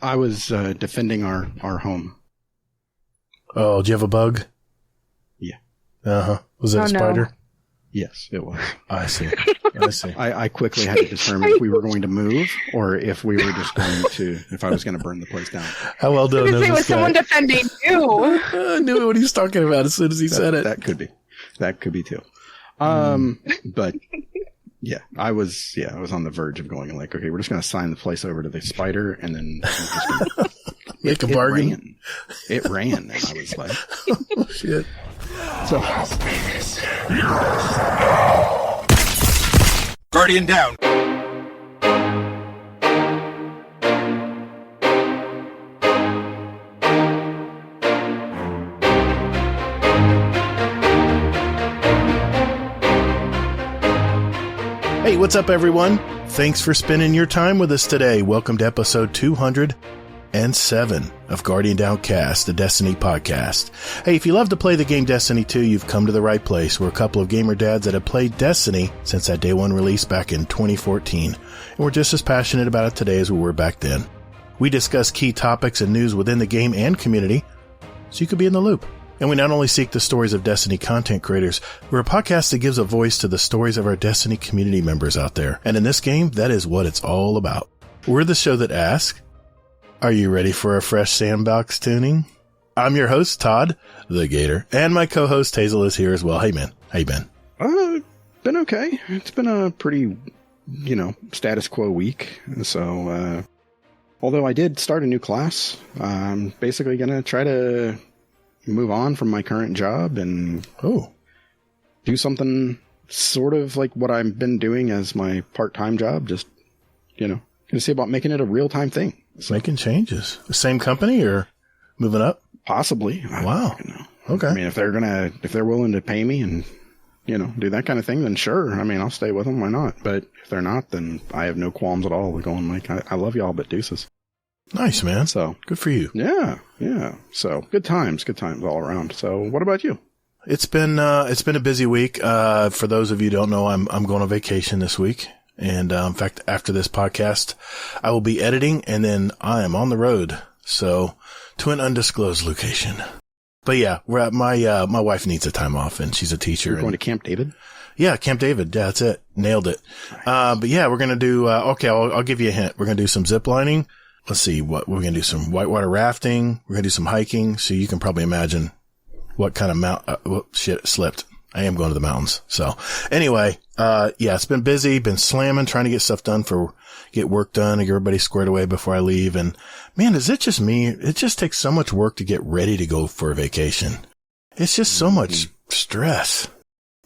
I was defending our home. Oh, do you have a bug? Yeah. Uh-huh. Was it a spider? No. Yes, it was. I see. I quickly had to determine if we were going to move or if we were just going to, if I was going to burn the place down. How well do I know this was someone defending you? I knew what he was talking about as soon as he said it. That could be. That could be too. But yeah, I was on the verge of going like, okay, we're just going to sign the place over to the spider and then we're just going to make a bargain. It ran. And I was like, oh, shit. So, Guardian down. Hey, what's up, everyone? Thanks for spending your time with us today. Welcome to episode 207 of Guardian Downcast, the Destiny podcast. Hey, if you love to play the game Destiny 2, you've come to the right place. We're a couple of gamer dads that have played Destiny since that day one release back in 2014. And we're just as passionate about it today as we were back then. We discuss key topics and news within the game and community, so you could be in the loop. And we not only seek the stories of Destiny content creators, we're a podcast that gives a voice to the stories of our Destiny community members out there. And in this game, that is what it's all about. We're the show that asks, are you ready for a fresh sandbox tuning? I'm your host, Todd, the Gator, and my co-host, Hazel, is here as well. Hey, man. How you been? Been okay. It's been a pretty, status quo week. So, although I did start a new class, I'm basically going to try to move on from my current job and do something sort of like what I've been doing as my part-time job. Just, going to see about making it a real-time thing. So, making changes. The same company or moving up? Possibly. Wow. Okay. I mean, if they're willing to pay me and, do that kind of thing, then sure. I mean, I'll stay with them. Why not? But if they're not, then I have no qualms at all with going like, I love y'all, but deuces. Nice, man. So good for you. Yeah. So good times all around. So what about you? It's been a busy week. For those of you who don't know, I'm going on vacation this week. And, in fact, after this podcast, I will be editing and then I am on the road. So to an undisclosed location. But yeah, we're at my wife needs a time off and she's a teacher. You're going to Camp David? Yeah, Camp David. Yeah, that's it. Nailed it. Nice. But yeah, we're going to do, I'll give you a hint. We're going to do some zip lining. Let's see what we're going to do. Some whitewater rafting. We're going to do some hiking. So you can probably imagine what kind of shit, it slipped. I am going to the mountains. So anyway, it's been busy, been slamming, trying to get stuff done get work done and get everybody squared away before I leave. And man, is it just me? It just takes so much work to get ready to go for a vacation. It's just so much stress,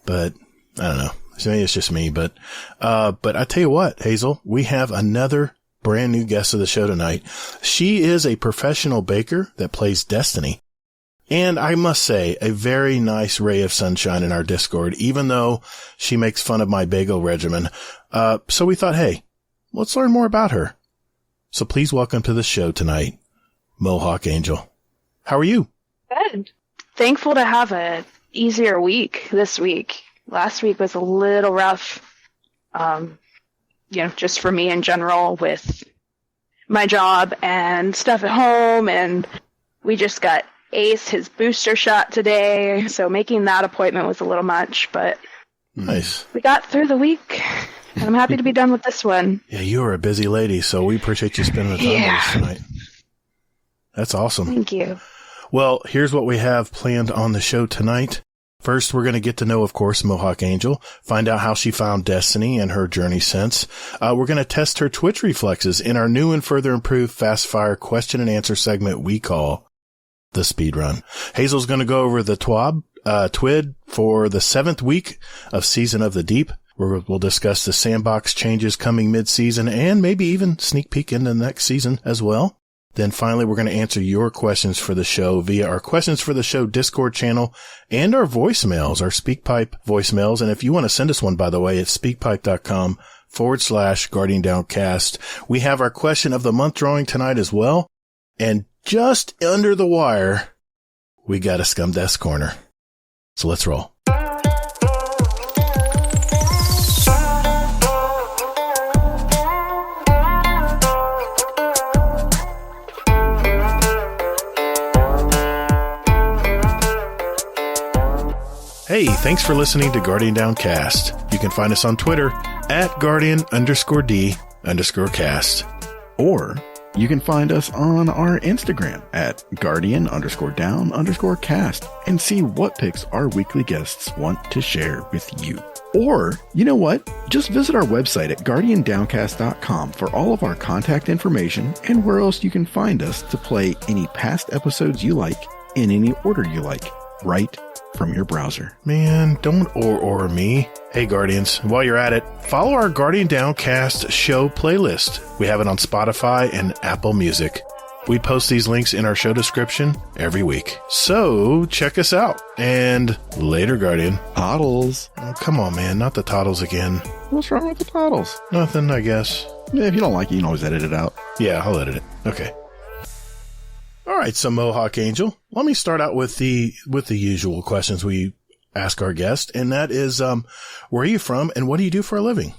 but I don't know. Maybe it's just me, but I tell you what, Hazel, we have another brand new guest of the show tonight. She is a professional baker that plays Destiny. And I must say, a very nice ray of sunshine in our Discord, even though she makes fun of my bagel regimen. So we thought, hey, let's learn more about her. So please welcome to the show tonight, MohawkAngel. How are you? Good. Thankful to have an easier week this week. Last week was a little rough. Just for me in general with my job and stuff at home. And we just got Ace his booster shot today. So making that appointment was a little much, but nice. We got through the week and I'm happy to be done with this one. Yeah, you are a busy lady. So we appreciate you spending the time with us tonight. That's awesome. Thank you. Well, here's what we have planned on the show tonight. First, we're going to get to know, of course, MohawkAngel, find out how she found Destiny and her journey since. We're going to test her Twitch reflexes in our new and further improved fast fire question and answer segment we call the speed run. Hazel's going to go over the TWID for the 7th week of Season of the Deep, where we'll discuss the sandbox changes coming mid-season and maybe even sneak peek into the next season as well. Then finally, we're going to answer your questions for the show via our questions for the show Discord channel and our voicemails, our SpeakPipe voicemails. And if you want to send us one, by the way, it's speakpipe.com/Guardian Downcast. We have our question of the month drawing tonight as well. And just under the wire, we got a Scum Desk Corner. So let's roll. Hey, thanks for listening to Guardian Downcast. You can find us on Twitter at Guardian_D_cast. Or you can find us on our Instagram at Guardian_Down_cast and see what picks our weekly guests want to share with you. Or, you know what? Just visit our website at guardiandowncast.com for all of our contact information and where else you can find us to play any past episodes you like in any order you like, right from your browser. Man, don't or me. Hey, Guardians, while you're at it, follow our Guardian Downcast show playlist. We have it on Spotify and Apple Music. We post these links in our show description every week. So check us out. And later, Guardian. Toddles. Oh, come on, man. Not the toddles again. What's wrong with the toddles? Nothing, I guess. Yeah, if you don't like it, you can always edit it out. Yeah, I'll edit it. Okay. All right, so Mohawk Angel, let me start out with the usual questions we ask our guest, and that is, where are you from and what do you do for a living?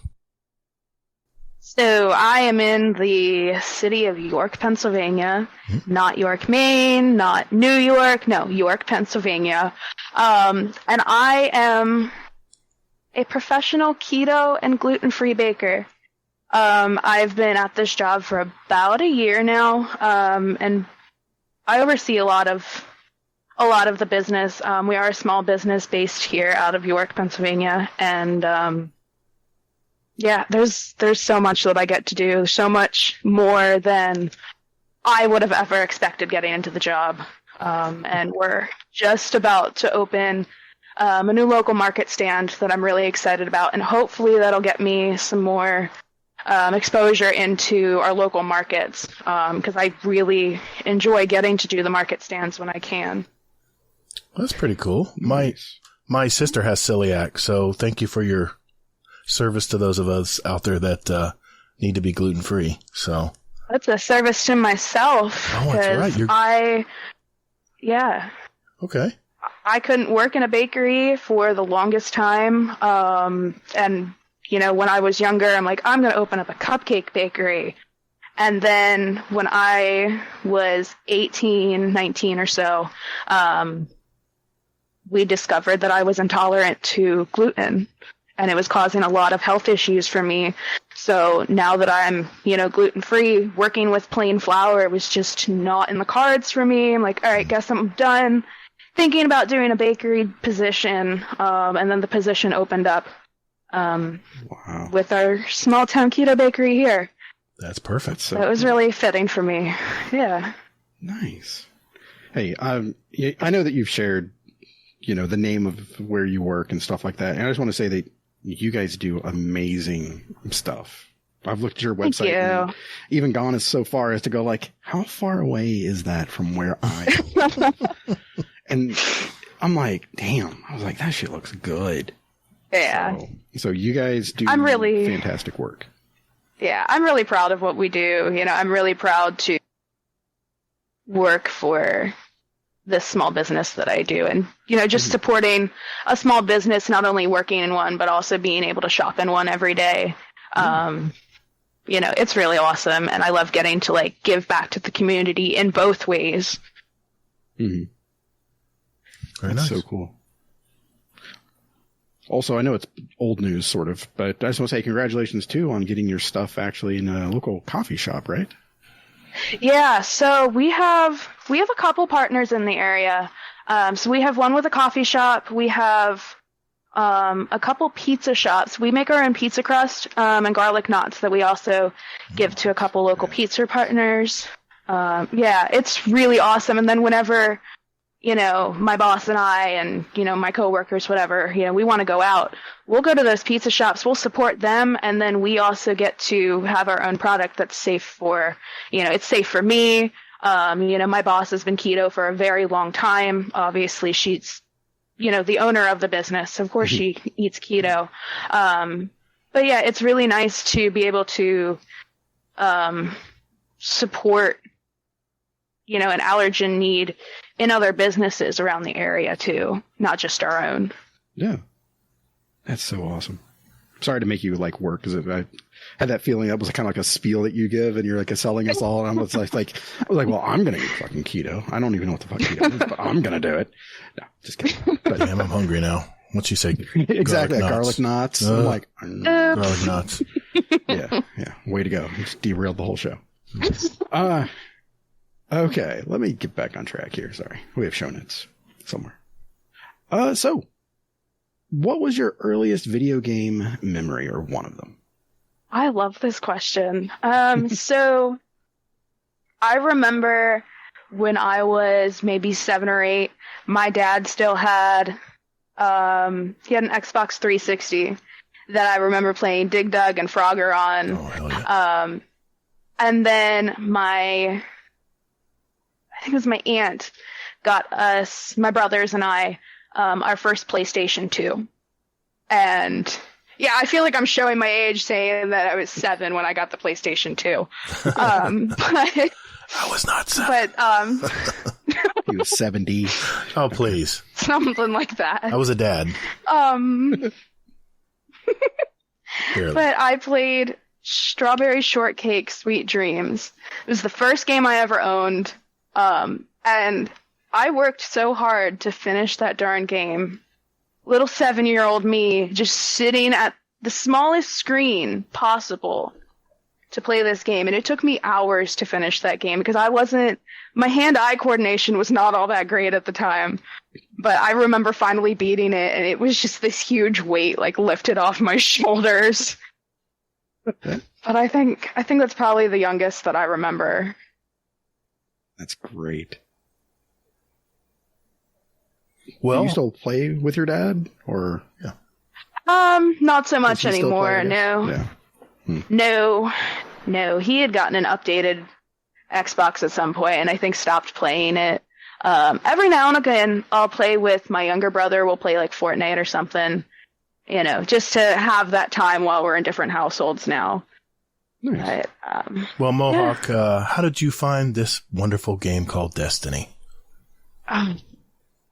So I am in the city of York, Pennsylvania, not York, Maine, not New York, no, York, Pennsylvania. And I am a professional keto and gluten-free baker. I've been at this job for about a year now, and I oversee a lot of the business. We are a small business based here out of York, Pennsylvania, and yeah, there's so much that I get to do, so much more than I would have ever expected getting into the job. And we're just about to open a new local market stand that I'm really excited about, and hopefully that'll get me some more exposure into our local markets, because I really enjoy getting to do the market stands when I can. That's pretty cool. My sister has celiac, so thank you for your service to those of us out there that need to be gluten-free. So that's a service to myself. Oh, that's right. Yeah. Okay. I couldn't work in a bakery for the longest time, and you know, when I was younger, I'm like, I'm going to open up a cupcake bakery. And then when I was 18, 19 or so, we discovered that I was intolerant to gluten, and it was causing a lot of health issues for me. So now that I'm, gluten-free, working with plain flour was just not in the cards for me. I'm like, all right, guess I'm done thinking about doing a bakery position. And then the position opened up. Wow. With our small town keto bakery here. That's perfect. So it was really fitting for me. Yeah. Nice. Hey, I know that you've shared, the name of where you work and stuff like that. And I just want to say that you guys do amazing stuff. I've looked at your website and even gone as so far as to go like, how far away is that from where I am? And I'm like, damn. I was like, that shit looks good. Yeah. So you guys do fantastic work. Yeah, I'm really proud of what we do. I'm really proud to work for this small business that I do. And, just supporting a small business, not only working in one, but also being able to shop in one every day. It's really awesome. And I love getting to give back to the community in both ways. Mm-hmm. Very That's nice. So cool. Also, I know it's old news, sort of, but I just want to say congratulations, too, on getting your stuff actually in a local coffee shop, right? Yeah, so we have a couple partners in the area. So we have one with a coffee shop. We have a couple pizza shops. We make our own pizza crust and garlic knots that we also give to a couple local pizza partners. Yeah, it's really awesome. And then whenever my boss and I and, my coworkers, whatever, we want to go out, we'll go to those pizza shops, we'll support them, and then we also get to have our own product that's safe for, it's safe for me. My boss has been keto for a very long time. Obviously, she's, the owner of the business. Of course, she eats keto. But yeah, it's really nice to be able to support, an allergen need in other businesses around the area too, not just our own. Yeah. That's so awesome. Sorry to make you work, because I had that feeling that was kind of like a spiel that you give and you're selling us all. And I was like, well, I'm going to eat fucking keto. I don't even know what the fuck keto is, but I'm going to do it. No, just kidding. But, Damn, I'm hungry now. Once you say exactly, garlic knots. I'm like, garlic knots. Yeah. Way to go. Just derailed the whole show. Okay, let me get back on track here. Sorry. We have show notes somewhere. So, what was your earliest video game memory, or one of them? I love this question. So I remember when I was maybe 7 or 8, my dad still had, he had an Xbox 360 that I remember playing Dig Dug and Frogger on. Oh, hell yeah. And then I think it was my aunt got us, my brothers and I, our first PlayStation 2. And yeah, I feel like I'm showing my age saying that I was 7 when I got the PlayStation 2. But I was not 7. But He was 70. Oh, please. Something like that. I was a dad. But I played Strawberry Shortcake Sweet Dreams. It was the first game I ever owned. And I worked so hard to finish that darn game. Little 7-year-old me just sitting at the smallest screen possible to play this game. And it took me hours to finish that game because my hand-eye coordination was not all that great at the time. But I remember finally beating it, and it was just this huge weight like lifted off my shoulders. But I think that's probably the youngest that I remember. That's great. Well, do you still play with your dad, or yeah? Not so much Does he still anymore. play, No. Yeah. No. He had gotten an updated Xbox at some point, and I think stopped playing it. Every now and again, I'll play with my younger brother. We'll play like Fortnite or something, just to have that time while we're in different households now. Nice. But, well, Mohawk, how did you find this wonderful game called Destiny?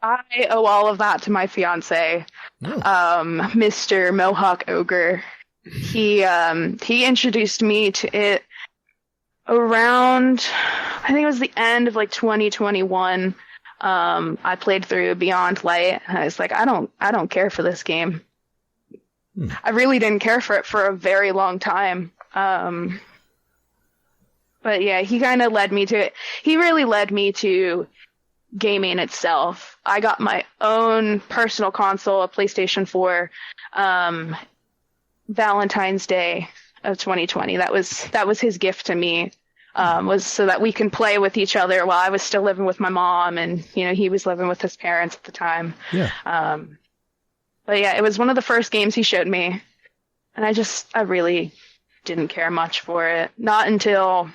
I owe all of that to my fiance, Mr. MohawkAngel. He introduced me to it around, I think it was the end of like 2021. I played through Beyond Light, and I was like, I don't care for this game. I really didn't care for it for a very long time. But yeah, he kind of led me to it. He really led me to gaming itself. I got my own personal console, a PlayStation 4, Valentine's Day of 2020. That was his gift to me, was so that we can play with each other while I was still living with my mom, and he was living with his parents at the time. Yeah. But yeah, it was one of the first games he showed me, and I really didn't care much for it. Not until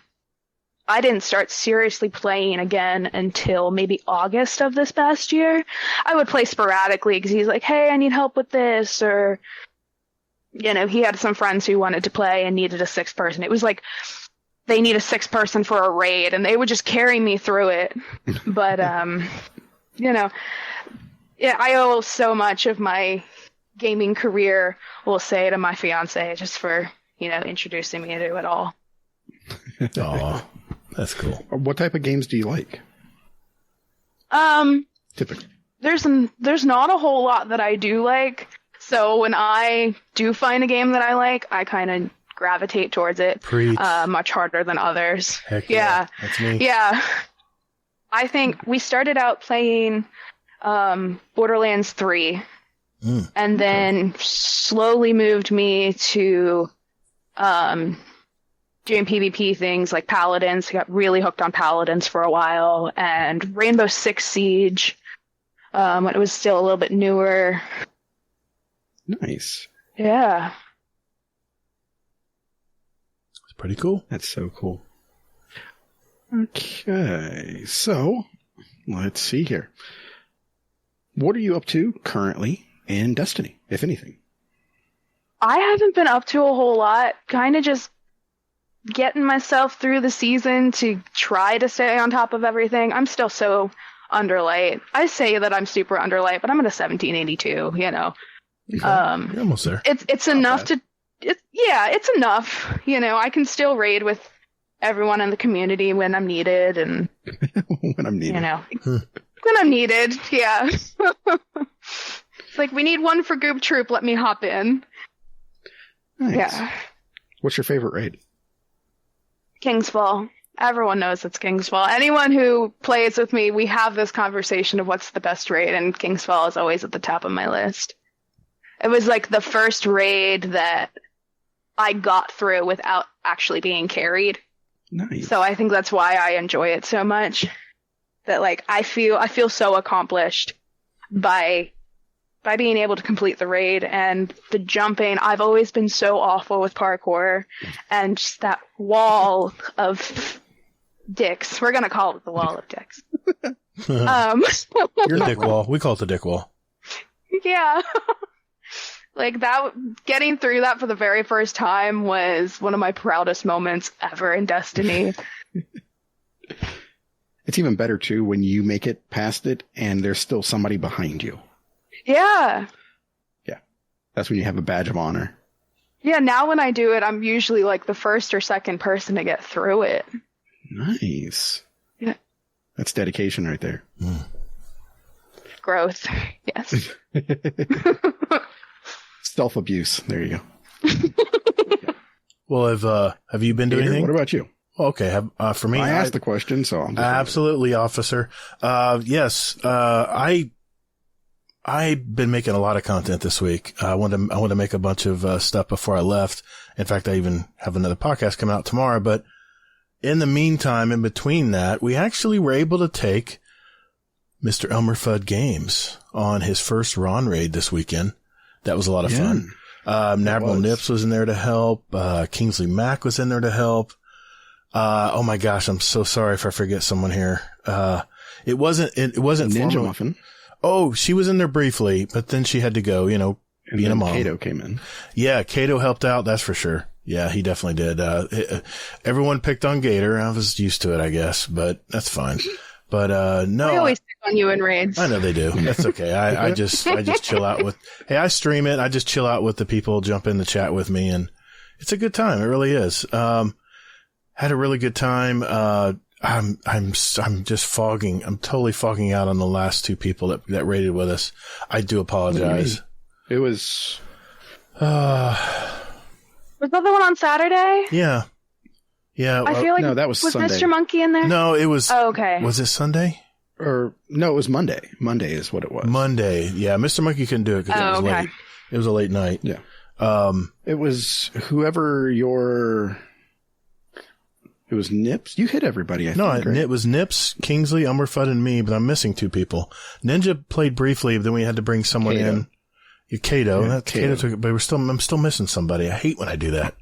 I didn't start seriously playing again until maybe August of this past year. I would play sporadically because he's like, hey, I need help with this, or, he had some friends who wanted to play and needed a 6th person. It was like they need a 6th person for a raid, and they would just carry me through it. But, yeah, I owe so much of my gaming career, we'll say, to my fiance, just for, introducing me to it all. Aw. That's cool. What type of games do you like? Typically. There's not a whole lot that I do like. So when I do find a game that I like, I kind of gravitate towards it. Preach. Much harder than others. Heck yeah. That's me. Yeah. I think we started out playing Borderlands 3. And then slowly moved me to doing PvP things like Paladins. I got really hooked on Paladins for a while, and Rainbow Six Siege when it was still a little bit newer. Nice. Yeah. It's pretty cool. That's so cool. Okay, so let's see here. What are you up to currently in Destiny, if anything? I haven't been up to a whole lot. Kind of just getting myself through the season to try to stay on top of everything. I'm still so underlight. I say that I'm super underlight, but I'm at a 1782, Okay. You're almost there. It's enough bad. It's enough. I can still raid with everyone in the community when I'm needed, and when I'm needed. when I'm needed, yeah. It's like, we need one for Goop Troop. Let me hop in. Nice. Yeah. What's your favorite raid? Kingsfall. Everyone knows it's Kingsfall. Anyone who plays with me, we have this conversation of what's the best raid, and Kingsfall is always at the top of my list. It was like the first raid that I got through without actually being carried. Nice. So I think that's why I enjoy it so much. That like I feel so accomplished by being able to complete the raid, and the jumping. I've always been so awful with parkour, and just that wall of dicks. We're gonna call it the wall of dicks. You're the dick wall. We call it the dick wall. Yeah. Like that, getting through that for the very first time was one of my proudest moments ever in Destiny. It's even better too when you make it past it and there's still somebody behind you. Yeah. Yeah. That's when you have a badge of honor. Yeah, now when I do it, I'm usually like the first or second person to get through it. Nice. Yeah. That's dedication right there. Growth. Yes. Self-abuse. There you go. Well, have you been doing Peter, anything? what about you? Okay. For me, I asked the question, so I'm absolutely, officer. Yes. I've been making a lot of content this week. I want to make a bunch of stuff before I left. In fact, I even have another podcast coming out tomorrow. But in the meantime, in between that, we actually were able to take Mr. Elmer Fudd Games on his first Ron raid this weekend. That was a lot of fun. Nabral Nips was in there to help. Kingsley Mack was in there to help. Oh my gosh, I'm so sorry if I forget someone here. It wasn't Ninja formal. Muffin. Oh, she was in there briefly, but then she had to go, And being a mom. Kato came in. Yeah, Kato helped out, that's for sure. Yeah, he definitely did. Everyone picked on Gator. I was used to it, I guess, but that's fine. But, no. I always pick on you in raids. I know they do. That's okay. I just chill out with, hey, I stream it. I just chill out with the people, jump in the chat with me, and it's a good time. It really is. Had a really good time. I'm just fogging. I'm totally fogging out on the last two people that raided with us. I do apologize. It was, Was that the one on Saturday? Yeah. Yeah. I feel like no, that was Sunday. Mr. Monkey in there? No, it was. Oh, okay. Was it Sunday? or no, it was Monday. Monday is what it was. Monday. Yeah. Mr. Monkey couldn't do it because it was late. It was a late night. Yeah. It was whoever it was Nips. You hit everybody, I think. No, right? it was Nips, Kingsley, Elmer Fudd, and me, but I'm missing two people. Ninja played briefly, but then we had to bring someone Kato. in. Kato. Yeah, Kato took it, but I'm still missing somebody. I hate when I do that.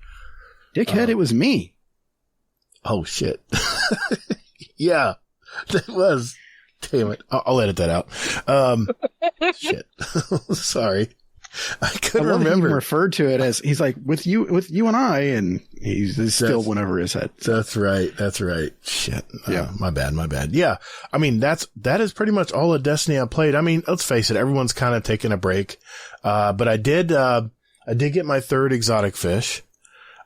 Dickhead, it was me. Oh, shit. Yeah, that was. Damn it. I'll edit that out. Shit. Sorry. I couldn't remember. He referred to it as, he's like, with you and I, and he's still went over his head. That's right. That's right. Shit. Yeah. My bad. Yeah. I mean, that is pretty much all of Destiny I played. I mean, let's face it. Everyone's kind of taking a break. But I did get my third exotic fish.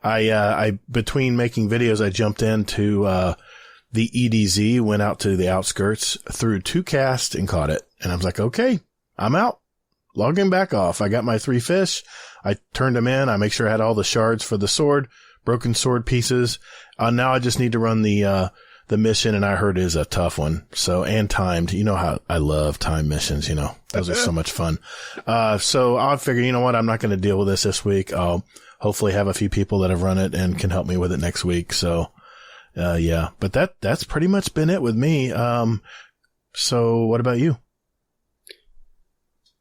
I between making videos, I jumped into, the EDZ, went out to the outskirts, threw 2 casts and caught it. And I was like, okay, I'm out. Logging back off. I got my 3 fish. I turned them in. I make sure I had all the shards for the sword, broken sword pieces. Now I just need to run the mission, and I heard it is a tough one. So, and timed. You know how I love time missions, Those are so much fun. So I figured, you know what? I'm not going to deal with this week. I'll hopefully have a few people that have run it and can help me with it next week. So, yeah, but that's pretty much been it with me. So what about you?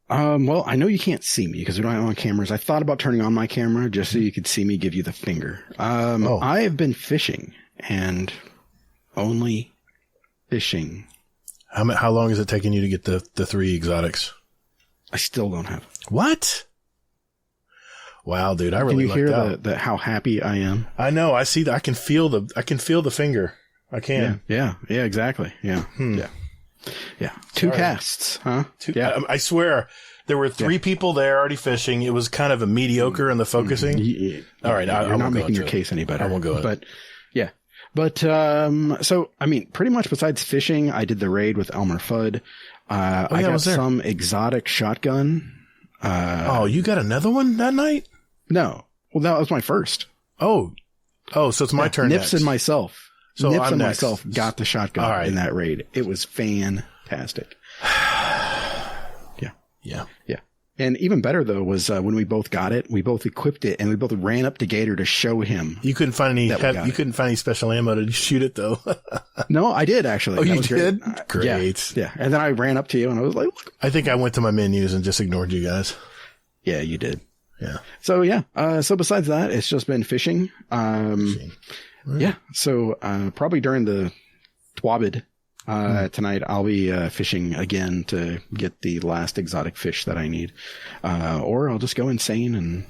Well, I know you can't see me because we don't have on cameras. I thought about turning on my camera just so you could see me give you the finger. I have been fishing and only fishing. How long is it taking you to get the 3 exotics? I still don't have. What? Wow, dude, I really Can you lucked hear out. the how happy I am? I know. I see that. I can feel the finger. I can. Yeah, exactly. Yeah. Yeah. 2 casts, huh? Yeah. I swear there were 3 people there already fishing. It was kind of a mediocre in the focusing. All right. I You're not won't go making your into case any better. I won't go into But yeah. But, so, I mean, pretty much besides fishing, I did the raid with Elmer Fudd. I got some exotic shotgun. Oh, you got another one that night? No. Well, that was my first. Oh, so it's my turn Nips next. and myself. So Nips I'm and next. myself got the shotgun in that raid. It was fantastic. Yeah. And even better, though, was when we both got it, we both equipped it, and we both ran up to Gator to show him. You couldn't find any special ammo to shoot it, though. No, I did, actually. Oh, That you was did? Great. Great. Yeah. And then I ran up to you, and I was like, look. I think I went to my menus and just ignored you guys. Yeah, you did. Yeah. So, yeah. So besides that, it's just been fishing. Yeah. So probably during the Twabid tonight, I'll be fishing again to get the last exotic fish that I need. Or I'll just go insane and,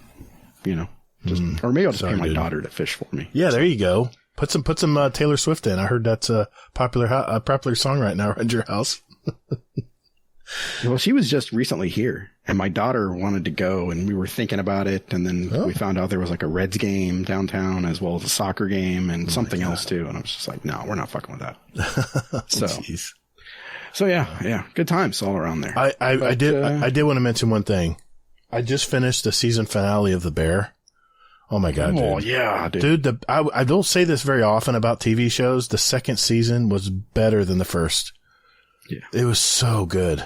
or maybe I'll just pay my daughter to fish for me. Yeah, there you go. Put some Taylor Swift in. I heard that's a popular song right now around your house. Well, she was just recently here, and my daughter wanted to go, and we were thinking about it, and then we found out there was like a Reds game downtown as well as a soccer game and something else too, and I was just like, no, we're not fucking with that. So yeah, good times all around there. I did want to mention one thing. I just finished the season finale of The Bear. Oh my God, dude. Oh yeah, dude. I don't say this very often about TV shows. The second season was better than the first. Yeah. It was so good.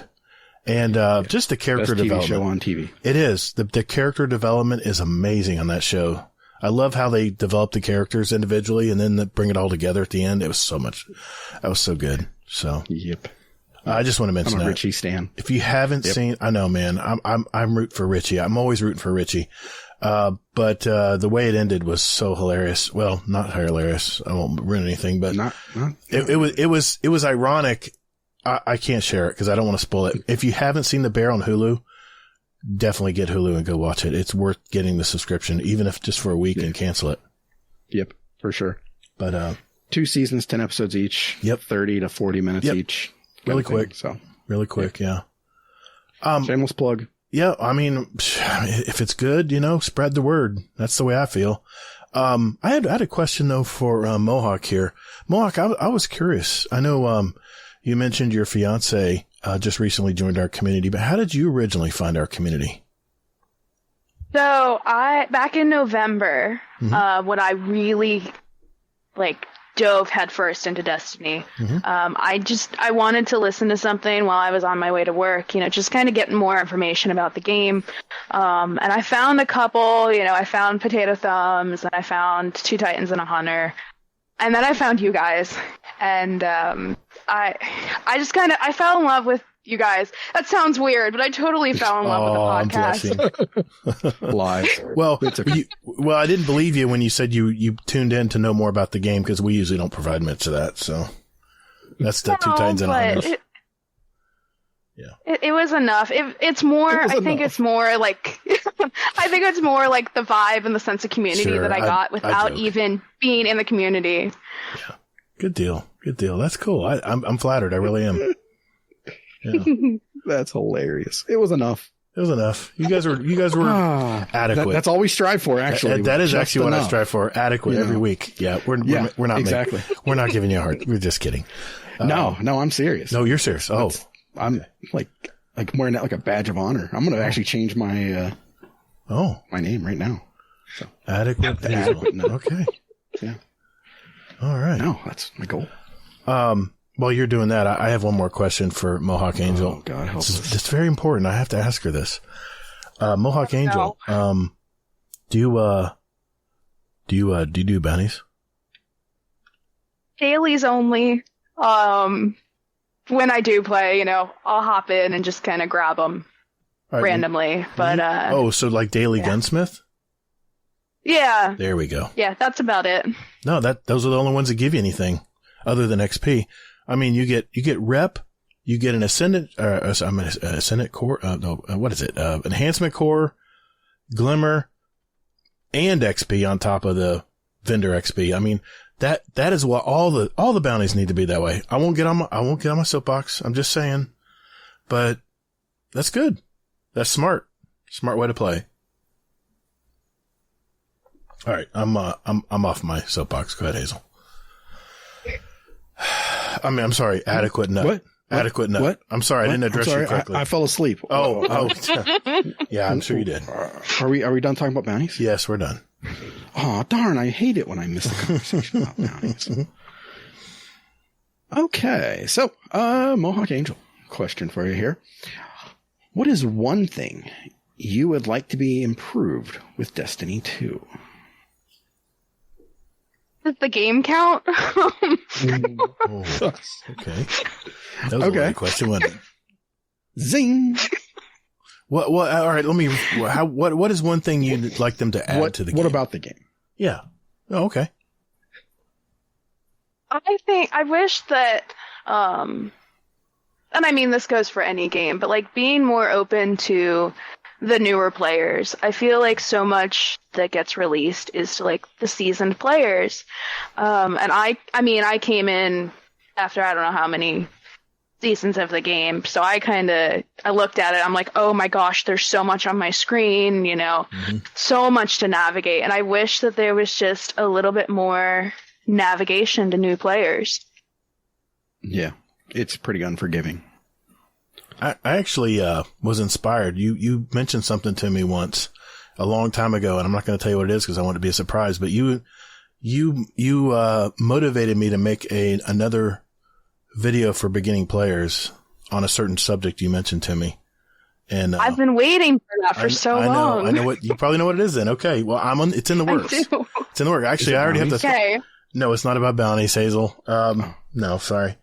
And just the character Best TV development. show on TV. It is. The character development is amazing on that show. I love how they develop the characters individually and then bring it all together at the end. It was that was so good. So yep. I just want to mention I'm a that. Richie stan. If you haven't seen, I know, man, I'm rooting for Richie. I'm always rooting for Richie. But the way it ended was so hilarious. Well, not hilarious. I won't ruin anything, but it was ironic. I can't share it because I don't want to spoil it. If you haven't seen The Bear on Hulu, definitely get Hulu and go watch it. It's worth getting the subscription, even if just for a week and cancel it. Yep, for sure. But 2 seasons, 10 episodes each. Yep. 30 to 40 minutes each. Really quick. Yeah. Shameless plug. Yeah, I mean, if it's good, spread the word. That's the way I feel. I had a question though for Mohawk here. Mohawk, I was curious. I know you mentioned your fiance just recently joined our community, but how did you originally find our community? So back in November, when I really dove headfirst into Destiny, I wanted to listen to something while I was on my way to work, just kind of getting more information about the game. And I found a couple, I found Potato Thumbs and I found 2 Titans and a Hunter. And then I found you guys, and I fell in love with you guys. That sounds weird, but I totally fell in love with the podcast. Lies. Well, I didn't believe you when you said you tuned in to know more about the game because we usually don't provide much of that. So that's the 2 Titans and a Hunter. It was enough. It's more. I think it's more like the vibe and the sense of community that I got without even being in the community. Yeah, good deal. That's cool. I'm flattered. I really am. Yeah. That's hilarious. It was enough. You guys were adequate. That's all we strive for. Actually, that is actually what I strive for. Adequate every week. Yeah, we're not exactly. We're not giving you a heart. We're just kidding. No, I'm serious. No, you're serious. Oh. I'm like wearing that like a badge of honor. I'm going to actually change my my name right now. So adequate. Okay. Yeah. All right. No, that's my goal. While you're doing that, I have one more question for MohawkAngel. Oh God, help us. It's very important. I have to ask her this. MohawkAngel, do you do bounties? Dailies only. When I do play, I'll hop in and just kind of grab them randomly. But so like daily gunsmith? Yeah. There we go. Yeah, that's about it. No, those are the only ones that give you anything other than XP. I mean, you get rep, you get an ascendant core. What is it? Enhancement core, glimmer, and XP on top of the vendor XP. I mean, that is what all the bounties need to be that way. I won't get on my soapbox. I'm just saying, but that's good. That's smart. Smart way to play. All right. I'm off my soapbox. Go ahead, Hazel. I'm sorry. Adequate enough. What? Adequate enough. What? I'm sorry, I didn't address you correctly. I fell asleep. Oh. Yeah, I'm sure you did. Are we done talking about bounties? Yes, we're done. Oh, darn. I hate it when I miss the conversation about bounties. Okay. So, MohawkAngel, question for you here. What is one thing you would like to be improved with Destiny 2? Does the game count? Okay. That was a weird question, wasn't it? Zing! What, all right, what is one thing you'd like them to add to the game? What about the game? Yeah. Oh, okay. I wish that, and I mean, this goes for any game, but like being more open to the newer players. I feel like so much that gets released is to like the seasoned players. And I came in after I don't know how many seasons of the game. So I looked at it. I'm like, oh my gosh, there's so much on my screen, so much to navigate. And I wish that there was just a little bit more navigation to new players. Yeah, it's pretty unforgiving. I actually was inspired. You mentioned something to me once a long time ago, and I'm not going to tell you what it is because I want it to be a surprise. But you motivated me to make another video for beginning players on a certain subject you mentioned to me. And I've been waiting for that for so long. I know what you probably know what it is. Then okay, well it's in the works. It's in the works. Actually, I already have to. Okay. No, it's not about bounties, Hazel. No, sorry.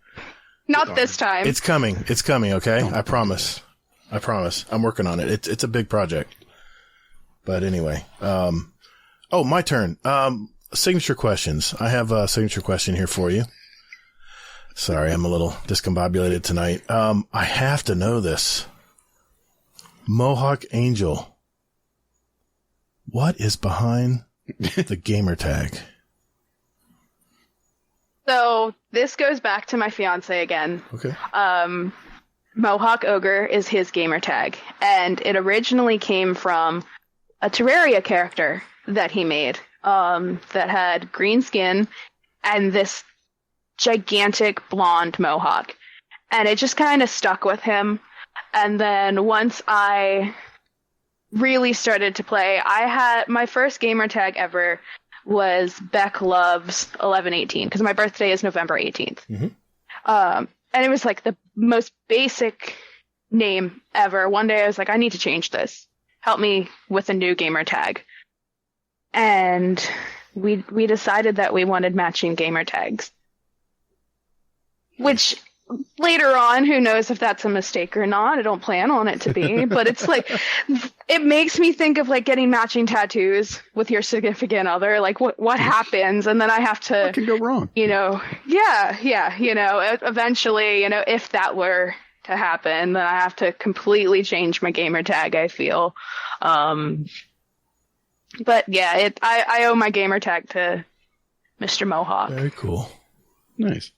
Not this time. It's coming. Okay. I promise. I'm working on it. It's a big project. But anyway, my turn. Signature questions. I have a signature question here for you. Sorry, I'm a little discombobulated tonight. I have to know this. MohawkAngel. What is behind the gamer tag? So this goes back to my fiance again. Okay. Mohawk Ogre is his gamer tag, and it originally came from a Terraria character that he made that had green skin and this gigantic blonde mohawk, and it just kind of stuck with him. And then once I really started to play, I had my first gamer tag ever was Beck Loves 1118 because my birthday is November 18th. Mm-hmm. And it was like the most basic name ever. One day I was like, I need to change this. Help me with a new gamer tag. And we decided that we wanted matching gamer tags. Which later on, who knows if that's a mistake or not? I don't plan on it to be, but it's like, it makes me think of like getting matching tattoos with your significant other. Like what happens? And then I have to, what can go wrong? Eventually, if that were to happen, then I have to completely change my gamer tag, I feel. But yeah, I owe my gamer tag to Mr. Mohawk. Very cool. Nice.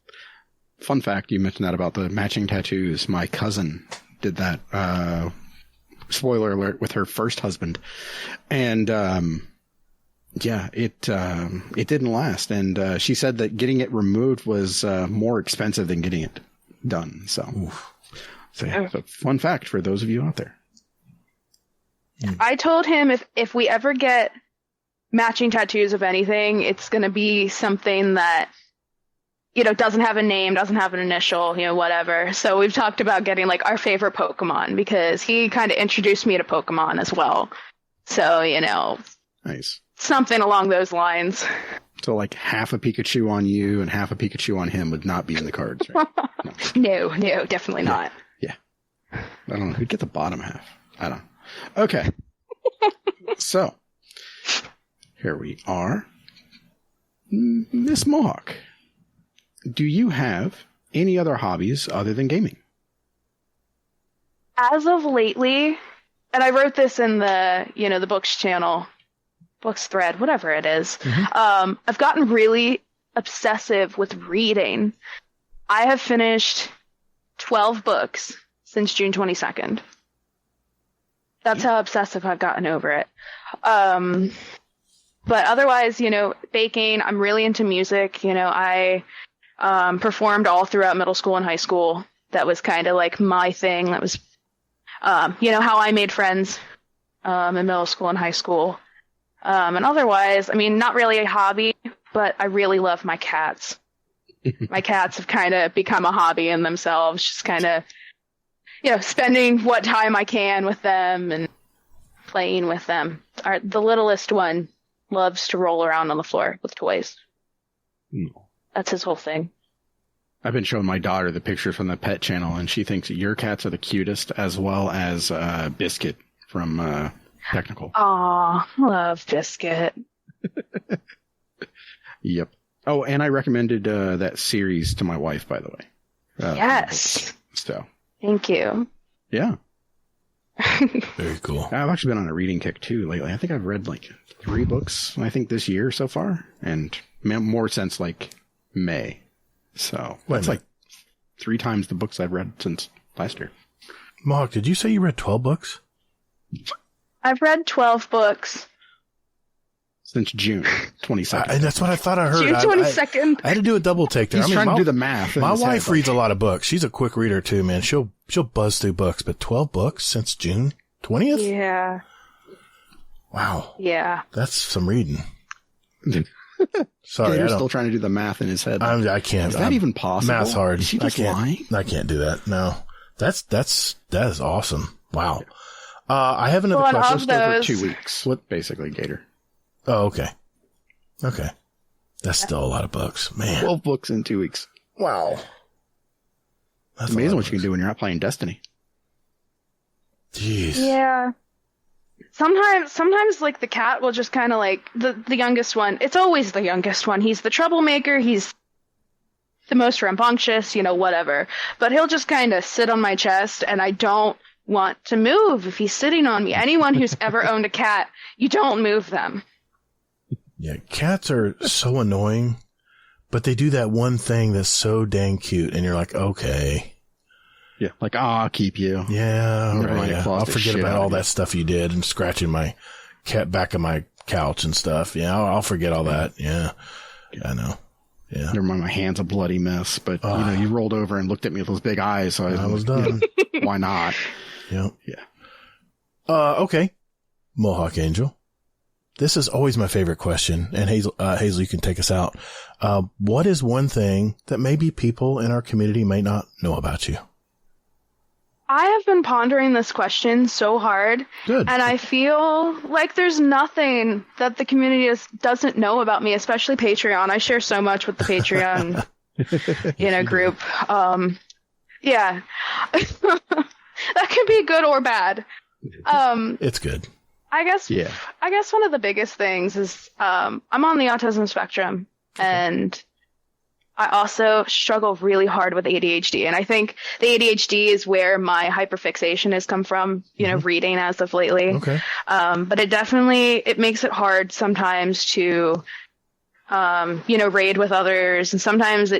Fun fact, you mentioned that about the matching tattoos. My cousin did that, spoiler alert, with her first husband. And, it didn't last. And, she said that getting it removed was, more expensive than getting it done. So, it's a fun fact for those of you out there. I told him if we ever get matching tattoos of anything, it's going to be something that, doesn't have a name, doesn't have an initial, whatever. So we've talked about getting like our favorite Pokemon because he kind of introduced me to Pokemon as well. So, nice. Something along those lines. So like half a Pikachu on you and half a Pikachu on him would not be in the cards, right? No, definitely not. Yeah. I don't know. Who'd get the bottom half? I don't know. Okay. So here we are. Miss Mohawk. Do you have any other hobbies other than gaming? As of lately, and I wrote this in the, the books channel, books thread, whatever it is. Mm-hmm. I've gotten really obsessive with reading. I have finished 12 books since June 22nd. That's how obsessive I've gotten over it. But otherwise, baking, I'm really into music. I performed all throughout middle school and high school. that was kind of like my thing. That was, how I made friends in middle school and high school. And otherwise, I mean, not really a hobby, but I really love my cats. My cats have kind of become a hobby in themselves, just kind of, spending what time I can with them and playing with them. The littlest one loves to roll around on the floor with toys. That's his whole thing. I've been showing my daughter the pictures from the pet channel, and she thinks your cats are the cutest, as well as Biscuit from Technical. Aw, love Biscuit. Yep. Oh, and I recommended that series to my wife, by the way. Yes. So. Thank you. Yeah. Very cool. I've actually been on a reading kick too lately. I think I've read like 3 books, I think, this year so far, and more since like May. So that's like 3 times the books I've read since last year. Mohawk, did you say you read 12 books? I've read 12 books. Since June 22nd. That's what I thought I heard. June 22nd. I had to do a double take there. He's trying to do the math. My wife reads a lot of books. She's a quick reader too, man. She'll buzz through books, but 12 books since June 20th? Yeah. Wow. Yeah. That's some reading. Sorry, Gator's still trying to do the math in his head. I can't. Is that even possible? Math's hard. Is she just lying? I can't do that. No. That is awesome. Wow. I have another question. Just over 2 weeks. What basically, Gator? Oh, okay. Okay. That's still a lot of books. Man. 12 books in 2 weeks. Wow. That's amazing what you can do when you're not playing Destiny. Jeez. Yeah. Sometimes like the cat will just kind of like the youngest one. It's always the youngest one. He's the troublemaker. He's the most rambunctious, whatever. But he'll just kind of sit on my chest, and I don't want to move if he's sitting on me. Anyone who's ever owned a cat, you don't move them. Yeah, cats are so annoying, but they do that one thing that's so dang cute, and you're like, okay. Yeah, like, I'll keep you. Yeah, right. I'll forget about all that stuff you did and scratching my back of my couch and stuff. Yeah, I'll forget all that. Yeah, I know. Yeah. Never mind, my hand's a bloody mess, but you rolled over and looked at me with those big eyes, so I was done. Why not? Yeah. Okay. MohawkAngel. This is always my favorite question, and Hazel, you can take us out. What is one thing that maybe people in our community may not know about you? I have been pondering this question so hard. Good. And I feel like there's nothing that the community doesn't know about me, especially Patreon. I share so much with the Patreon group. Yeah. That can be good or bad. It's good. I guess one of the biggest things is I'm on the autism spectrum, and I also struggle really hard with ADHD. And I think the ADHD is where my hyperfixation has come from, reading as of lately. Okay. But it makes it hard sometimes to, raid with others. And sometimes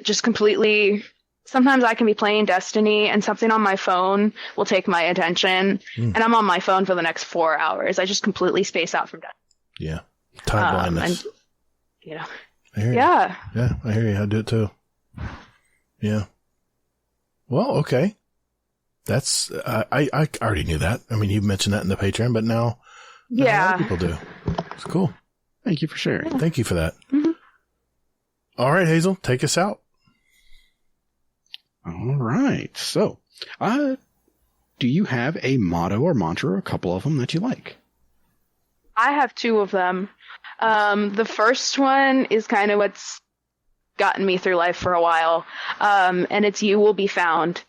sometimes I can be playing Destiny and something on my phone will take my attention, and I'm on my phone for the next 4 hours. I just completely space out from Destiny. Yeah. Time blindness. I hear you. Yeah, I hear you. I do it too. Yeah. Well, okay. That's, I already knew that. I mean, you mentioned that in the Patreon, but now a lot of people do. It's cool. Thank you for sharing. Thank you for that. Mm-hmm. All right, Hazel, take us out. All right. So, do you have a motto or mantra, or a couple of them that you like? I have 2 of them. The first one is kind of what's gotten me through life for a while. And it's "You will be found."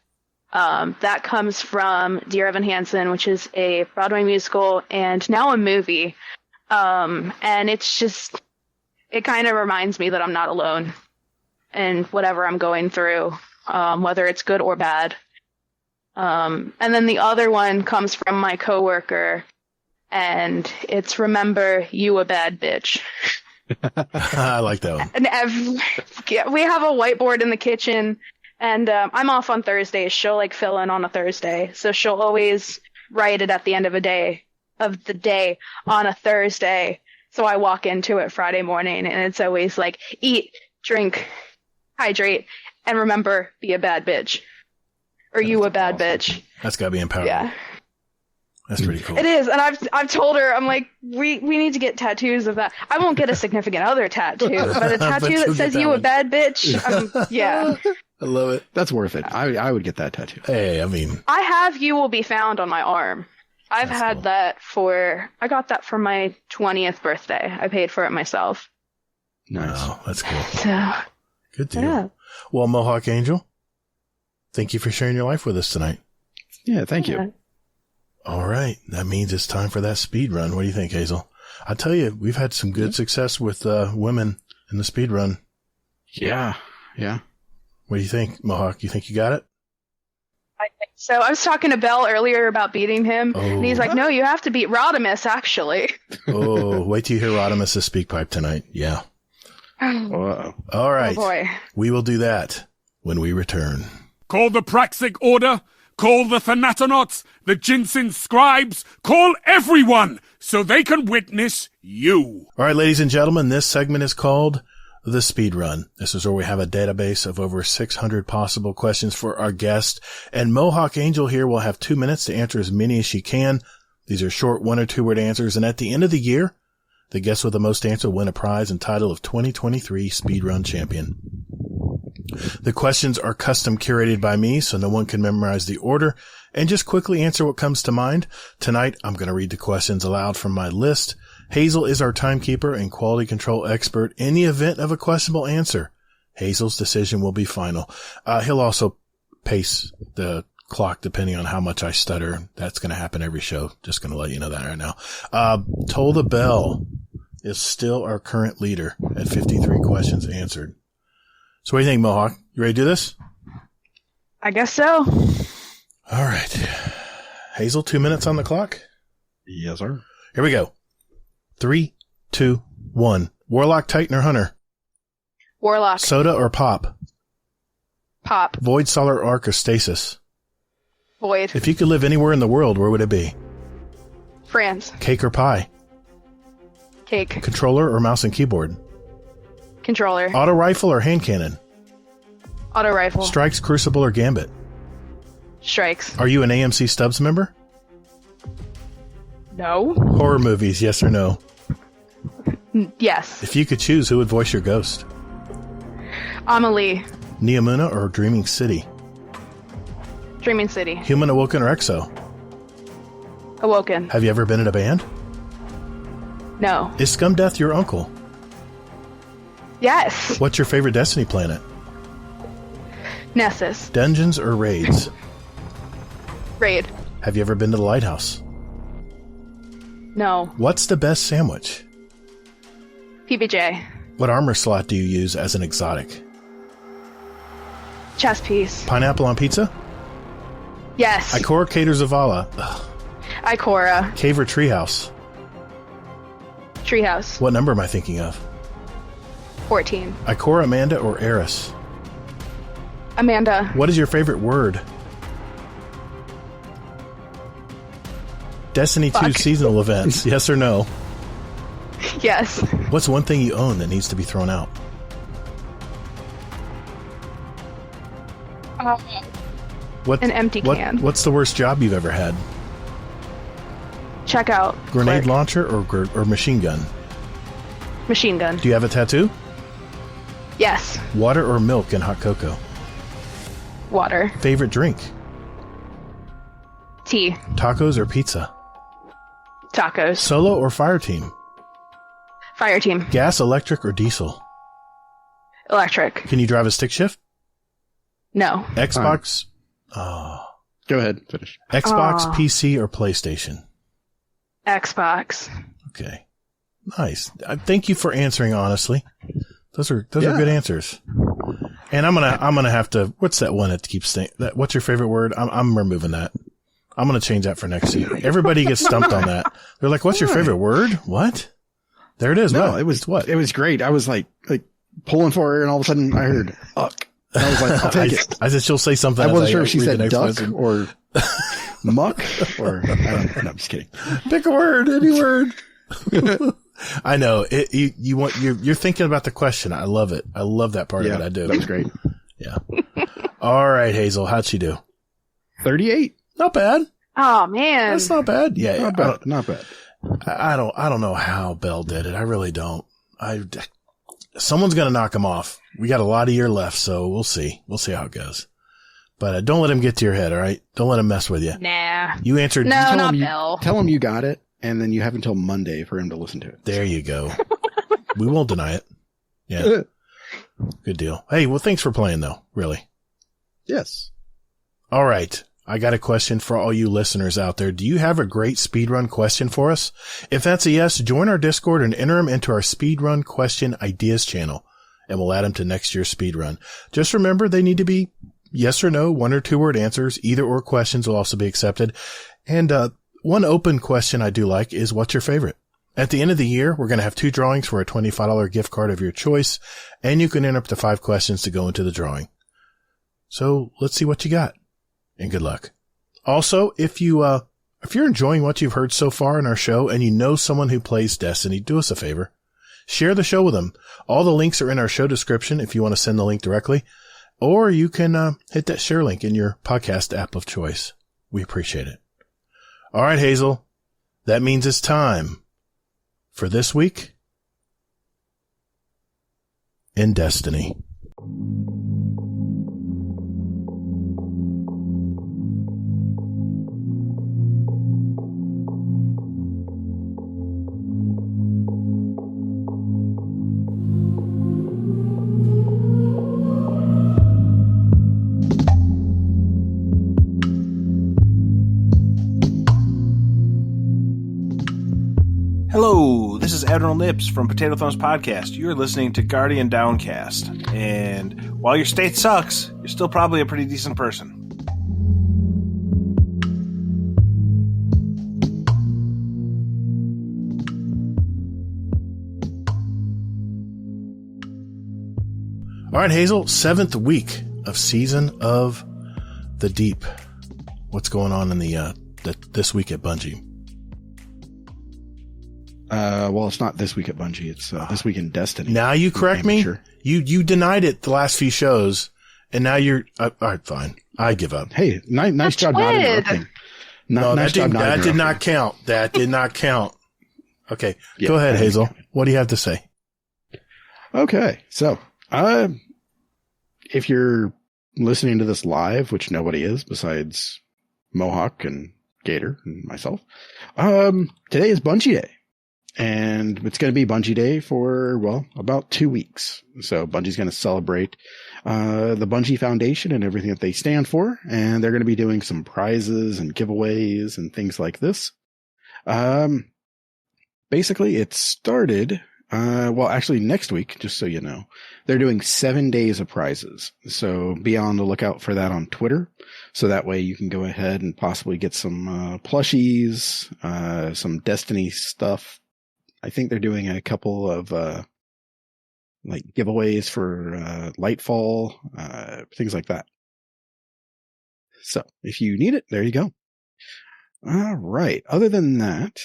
That comes from Dear Evan Hansen, which is a Broadway musical and now a movie. And it kind of reminds me that I'm not alone in whatever I'm going through, whether it's good or bad. And then the other one comes from my coworker, and it's "Remember, you a bad bitch." I like that one. And we have a whiteboard in the kitchen, and I'm off on Thursdays. She'll fill in on a Thursday, so she'll always write it at the end of the day on a Thursday. So I walk into it Friday morning, and it's always eat, drink, hydrate, and remember, be a bad bitch. Or you a bad bitch. That's got to be empowering. Yeah. That's pretty cool. It is, and I've told her, I'm like, we need to get tattoos of that. I won't get a significant other tattoo, but a tattoo that says you a bad bitch, yeah. I love it. That's worth it. I would get that tattoo. Hey, I mean, I have "You Will Be Found" on my arm. I've That's had cool. that I got that for my 20th birthday. I paid for it myself. Nice. wow, that's cool. So, Good deal. yeah. Well, Mohawk Angel, thank you for sharing your life with us tonight. Yeah, thank you. Yeah. All right. That means it's time for that speed run. What do you think, Hazel? I tell you, we've had some good success with women in the speed run. Yeah. Yeah. What do you think, Mohawk? You think you got it? I think so. I was talking to Bell earlier about beating him, Oh. and he's like, no, you have to beat Rodimus, actually. Oh, wait till you hear Rodimus' speak pipe tonight. Yeah. Oh, All right. boy. We will do that when we return. Call the Praxic Order, call the Thanatonauts, the Jinsen Scribes, call everyone so they can witness you. All right, ladies and gentlemen, this segment is called The Speed Run. This is where we have a database of over 600 possible questions for our guest, and Mohawk Angel here will have 2 minutes to answer as many as she can. These are short 1 or 2 word answers, and at the end of the year, the guest with the most answer will win a prize and title of 2023 Speedrun Champion. The questions are custom curated by me, so no one can memorize the order, and just quickly answer what comes to mind. Tonight, I'm going to read the questions aloud from my list. Hazel is our timekeeper and quality control expert in the event of a questionable answer. Hazel's decision will be final. He'll also pace the clock depending on how much I stutter. That's going to happen every show. Just going to let you know that right now. Toll the Bell is still our current leader at 53 questions answered. So what do you think, Mohawk? You ready to do this? I guess so. All right. Hazel, 2 minutes on the clock. Yes, sir. Here we go. 3, 2, 1. Warlock, Titan, or Hunter? Warlock. Soda or pop? Pop. Void, Solar, Arc, or Stasis? Void. If you could live anywhere in the world, where would it be? France. Cake or pie? Cake. Controller or mouse and keyboard? Controller. Auto rifle or hand cannon? Auto rifle. Strikes, Crucible, or Gambit? Strikes. Are you an AMC Stubbs member? No. Horror movies, yes or no? Yes. If you could choose, who would voice your ghost? Amelie. Neomuna or Dreaming City? Dreaming City. Human, Awoken, or Exo? Awoken. Have you ever been in a band? No. Is Scum Death your uncle? Yes. What's your favorite Destiny planet? Nessus. Dungeons or raids? Raid. Have you ever been to the lighthouse? No. What's the best sandwich? PBJ. What armor slot do you use as an exotic? Chess piece. Pineapple on pizza? Yes. Ikora, Cater, Zavala? Ugh. Ikora. Cave or treehouse? Treehouse. What number am I thinking of? 14. Ikora, Amanda, or Eris? Amanda. What is your favorite word? Destiny 2 Fuck. seasonal events, yes or no? Yes. What's one thing you own that needs to be thrown out? What, An empty can. What's the worst job you've ever had? Checkout. Grenade Clerk. launcher or machine gun? Machine gun. Do you have a tattoo? Yes. Water or milk and hot cocoa? Water. Favorite drink? Tea. Tacos or pizza? Tacos. Solo or fire team? Fire team. Gas, electric, or diesel? Electric. Can you drive a stick shift? No. Xbox? Oh. Go ahead. Finish. Xbox, Aw. PC, or PlayStation? Xbox. Okay. Nice. Thank you for answering honestly. Those are good answers. And I'm gonna have to. What's that one that keeps saying that? What's your favorite word? I'm removing that. I'm gonna change that for next year. Everybody gets stumped on that. They're like, "What's your favorite word?" What? There it is. No, What? it was what? It was great. I was like pulling for her, and all of a sudden I heard "uck." And I was like, "I'll take it." I said she'll say something. I as wasn't sure if she read the said next duck question. or muck or I don't know. No, I'm just kidding. Pick a word, any word. I know you're thinking about the question. I love it. I love that part of it. I do. That was great. Yeah. All right, Hazel, how'd she do? 38. Not bad. Oh man. That's not bad. Yeah. Not bad. Not bad. I don't know how Bell did it. I really don't. Someone's going to knock him off. We got a lot of year left, so we'll see. We'll see how it goes. But don't let him get to your head, all right? Don't let him mess with you. Nah. You answered. No, not Bell. Tell him you got it, and then you have until Monday for him to listen to it. There you go. We won't deny it. Yeah. Good deal. Hey, well, thanks for playing, though. Really. Yes. All right. I got a question for all you listeners out there. Do you have a great speedrun question for us? If that's a yes, join our Discord and enter them into our speedrun question ideas channel, and we'll add them to next year's speedrun. Just remember, they need to be yes or no, 1 or 2 word answers. Either or questions will also be accepted. And one open question I do like is, what's your favorite? At the end of the year, we're going to have 2 drawings for a $25 gift card of your choice, and you can enter up to 5 questions to go into the drawing. So let's see what you got. And good luck. Also, if you're enjoying what you've heard so far in our show and you know someone who plays Destiny, do us a favor. Share the show with them. All the links are in our show description if you want to send the link directly, or you can hit that share link in your podcast app of choice. We appreciate it. All right, Hazel. That means it's time for This Week in Destiny. Hello, this is Admiral Nips from Potato Thumbs Podcast. You're listening to Guardian Downcast. And while your state sucks, you're still probably a pretty decent person. All right, Hazel, 7th week of Season of the Deep. What's going on in the this week at Bungie? Well, it's not This Week at Bungie. It's This Week in Destiny. Now you correct me. Sure. You denied it the last few shows, and now you're all right. Fine, I give up. Hey, nice job not interrupting. No, nice job that did not count. That did not count. Okay, go ahead, Hazel. What do you have to say? Okay, so if you're listening to this live, which nobody is besides Mohawk and Gator and myself, today is Bungie Day. And it's going to be Bungie Day for, well, about 2 weeks. So Bungie's going to celebrate the Bungie Foundation and everything that they stand for. And they're going to be doing some prizes and giveaways and things like this. Basically, it started, well, actually next week, just so you know, they're doing 7 days of prizes. So be on the lookout for that on Twitter. So that way you can go ahead and possibly get some plushies, some Destiny stuff. I think they're doing a couple of like giveaways for Lightfall, things like that. So if you need it, there you go. All right. Other than that,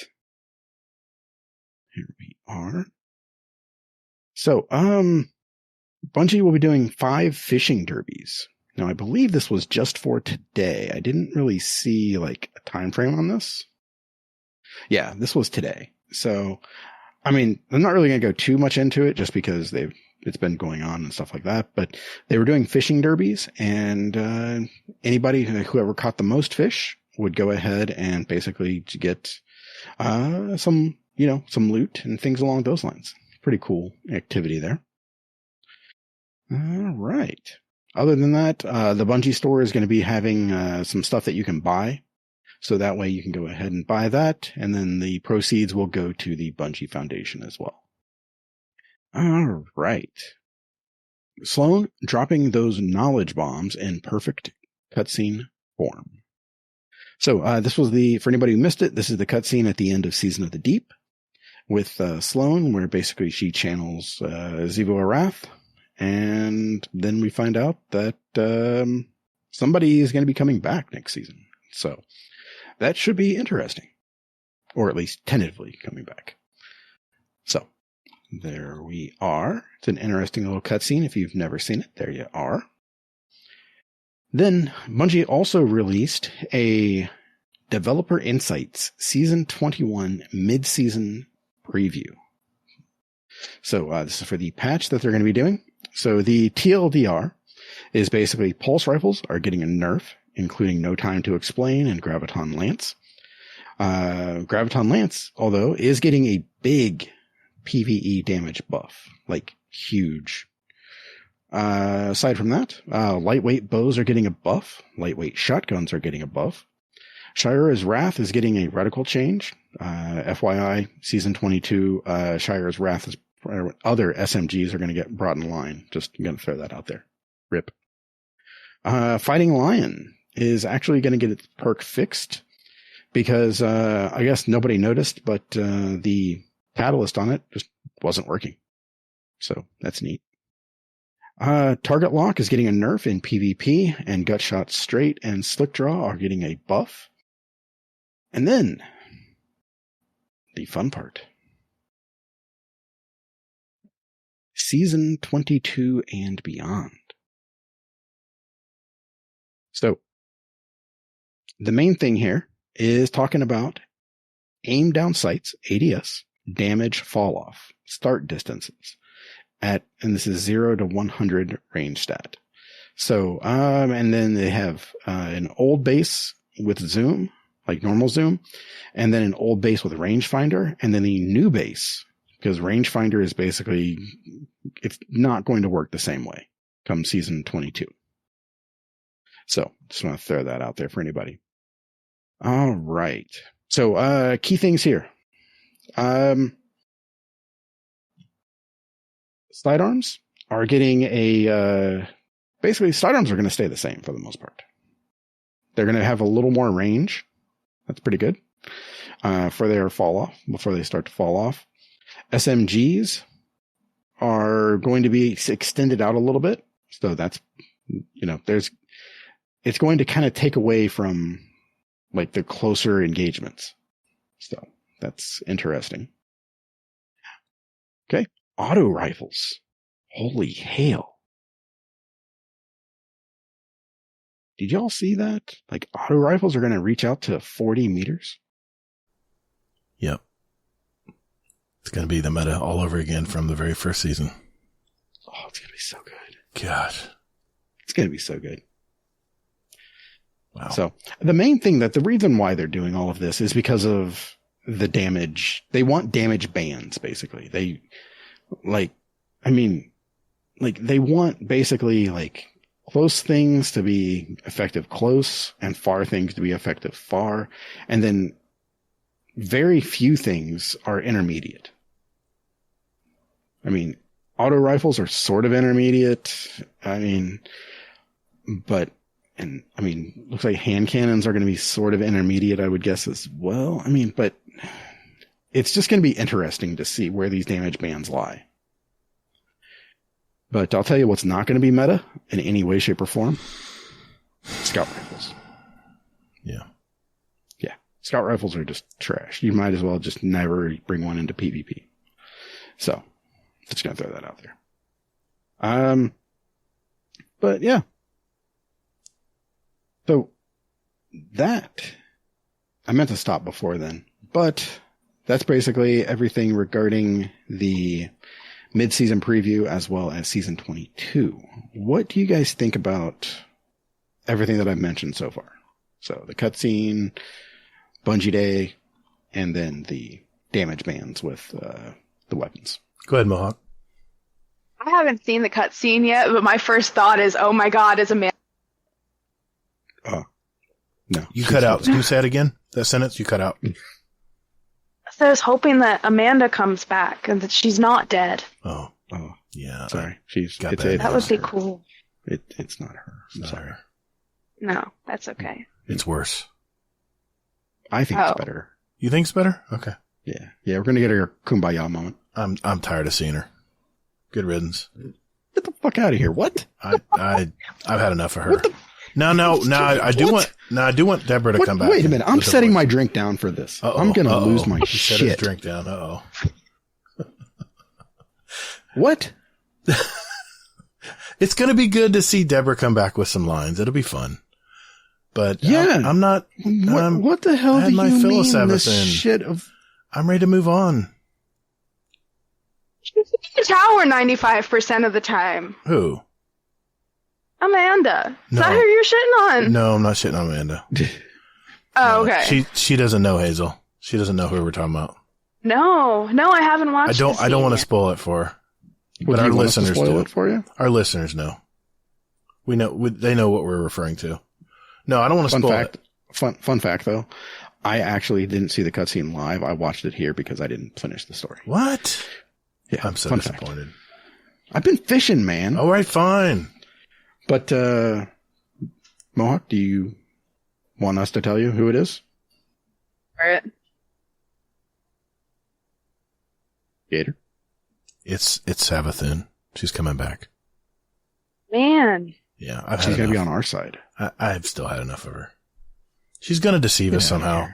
here we are. So Bungie will be doing 5 fishing derbies. Now I believe this was just for today. I didn't really see like a time frame on this. Yeah, this was today. So, I mean, I'm not really going to go too much into it just because it's been going on and stuff like that, but they were doing fishing derbies, and whoever caught the most fish would go ahead and basically get some loot and things along those lines. Pretty cool activity there. All right. Other than that, the Bungie store is going to be having some stuff that you can buy. So that way you can go ahead and buy that, and then the proceeds will go to the Bungie Foundation as well. All right. Sloan dropping those knowledge bombs in perfect cutscene form. So this was for anybody who missed it, this is the cutscene at the end of Season of the Deep with Sloan, where basically she channels Zivo Arath, and then we find out that somebody is going to be coming back next season. So that should be interesting, or at least tentatively coming back. So there we are. It's an interesting little cutscene. If you've never seen it, there you are. Then Bungie also released a Developer Insights Season 21 mid-season preview. So this is for the patch that they're going to be doing. So the TLDR is basically pulse rifles are getting a nerf, including No Time to Explain and Graviton Lance. Graviton Lance, although, is getting a big PvE damage buff, like huge. Aside from that, lightweight bows are getting a buff. Lightweight shotguns are getting a buff. Shira's Wrath is getting a reticle change. FYI, Season 22, Shira's Wrath is other SMGs are going to get brought in line. Just going to throw that out there. RIP. Fighting Lion is actually going to get its perk fixed because I guess nobody noticed, but the catalyst on it just wasn't working. So that's neat. Target Lock is getting a nerf in PvP, and Gutshot Straight and Slick Draw are getting a buff. And then the fun part. Season 22 and beyond. So, the main thing here is talking about aim down sights, ADS, damage fall off, start distances, and this is 0 to 100 range stat. So, and then they have an old base with zoom, like normal zoom, and then an old base with rangefinder, and then the new base, because rangefinder is basically, it's not going to work the same way come season 22. So, just want to throw that out there for anybody. All right. So, key things here. Sidearms are getting basically sidearms are going to stay the same for the most part. They're going to have a little more range. That's pretty good. For their fall off, before they start to fall off. SMGs are going to be extended out a little bit. So that's, it's going to kind of take away from like the closer engagements. So that's interesting. Okay. Auto rifles. Holy hail. Did y'all see that? Like auto rifles are going to reach out to 40 meters. Yep. It's going to be the meta all over again from the very first season. Oh, it's going to be so good. God. It's going to be so good. Wow. So the main thing that the reason why they're doing all of this is because of the damage. They want damage bans, basically. They want basically like close things to be effective close and far things to be effective far. And then very few things are intermediate. I mean, auto rifles are sort of intermediate. Looks like hand cannons are going to be sort of intermediate, I would guess as well. But it's just going to be interesting to see where these damage bands lie. But I'll tell you what's not going to be meta in any way, shape, or form. Scout rifles. Yeah. Yeah. Scout rifles are just trash. You might as well just never bring one into PvP. So, just going to throw that out there. But yeah. So, that, I meant to stop before then, but that's basically everything regarding the mid-season preview as well as season 22. What do you guys think about everything that I've mentioned so far? So the cutscene, Bungie Day, and then the damage bans with the weapons. Go ahead, Mohawk. I haven't seen the cutscene yet, but my first thought is, oh my god, is Amanda. Oh, no. You cut out. Can you say it again? That sentence you cut out. So I was hoping that Amanda comes back and that she's not dead. Oh, yeah. Sorry, that would be cool. It's not her. I'm sorry. No, that's okay. It's worse. I think it's better. You think it's better? Okay. Yeah, we're gonna get her kumbaya moment. I'm tired of seeing her. Good riddance. Get the fuck out of here! What? I've had enough of her. I do want Deborah to come back. Wait a minute. I'm setting my drink down for this. I'm going to lose my shit. Set his drink down. What? It's going to be good to see Deborah come back with some lines. It'll be fun. But yeah, I'm not. What the hell do you mean this in. shit of? I'm ready to move on. She's in the tower 95% of the time. Who? Amanda. Is No. that who you're shitting on? No, I'm not shitting on Amanda. Oh, okay. She doesn't know Hazel. She doesn't know who we're talking about. No, I haven't watched. I don't want to spoil it for her. But our listeners do. It for you? Our listeners know. We know. They know what we're referring to. No, I don't want to spoil it. Fun fact, though. I actually didn't see the cutscene live. I watched it here because I didn't finish the story. What? Yeah, I'm so disappointed. Fact. I've been fishing, man. All right, fine. But, Mohawk, do you want us to tell you who it is? All right. Gator? It's Savathun. She's coming back. Man. Yeah, she's going to be on our side. I've still had enough of her. She's going to deceive us somehow.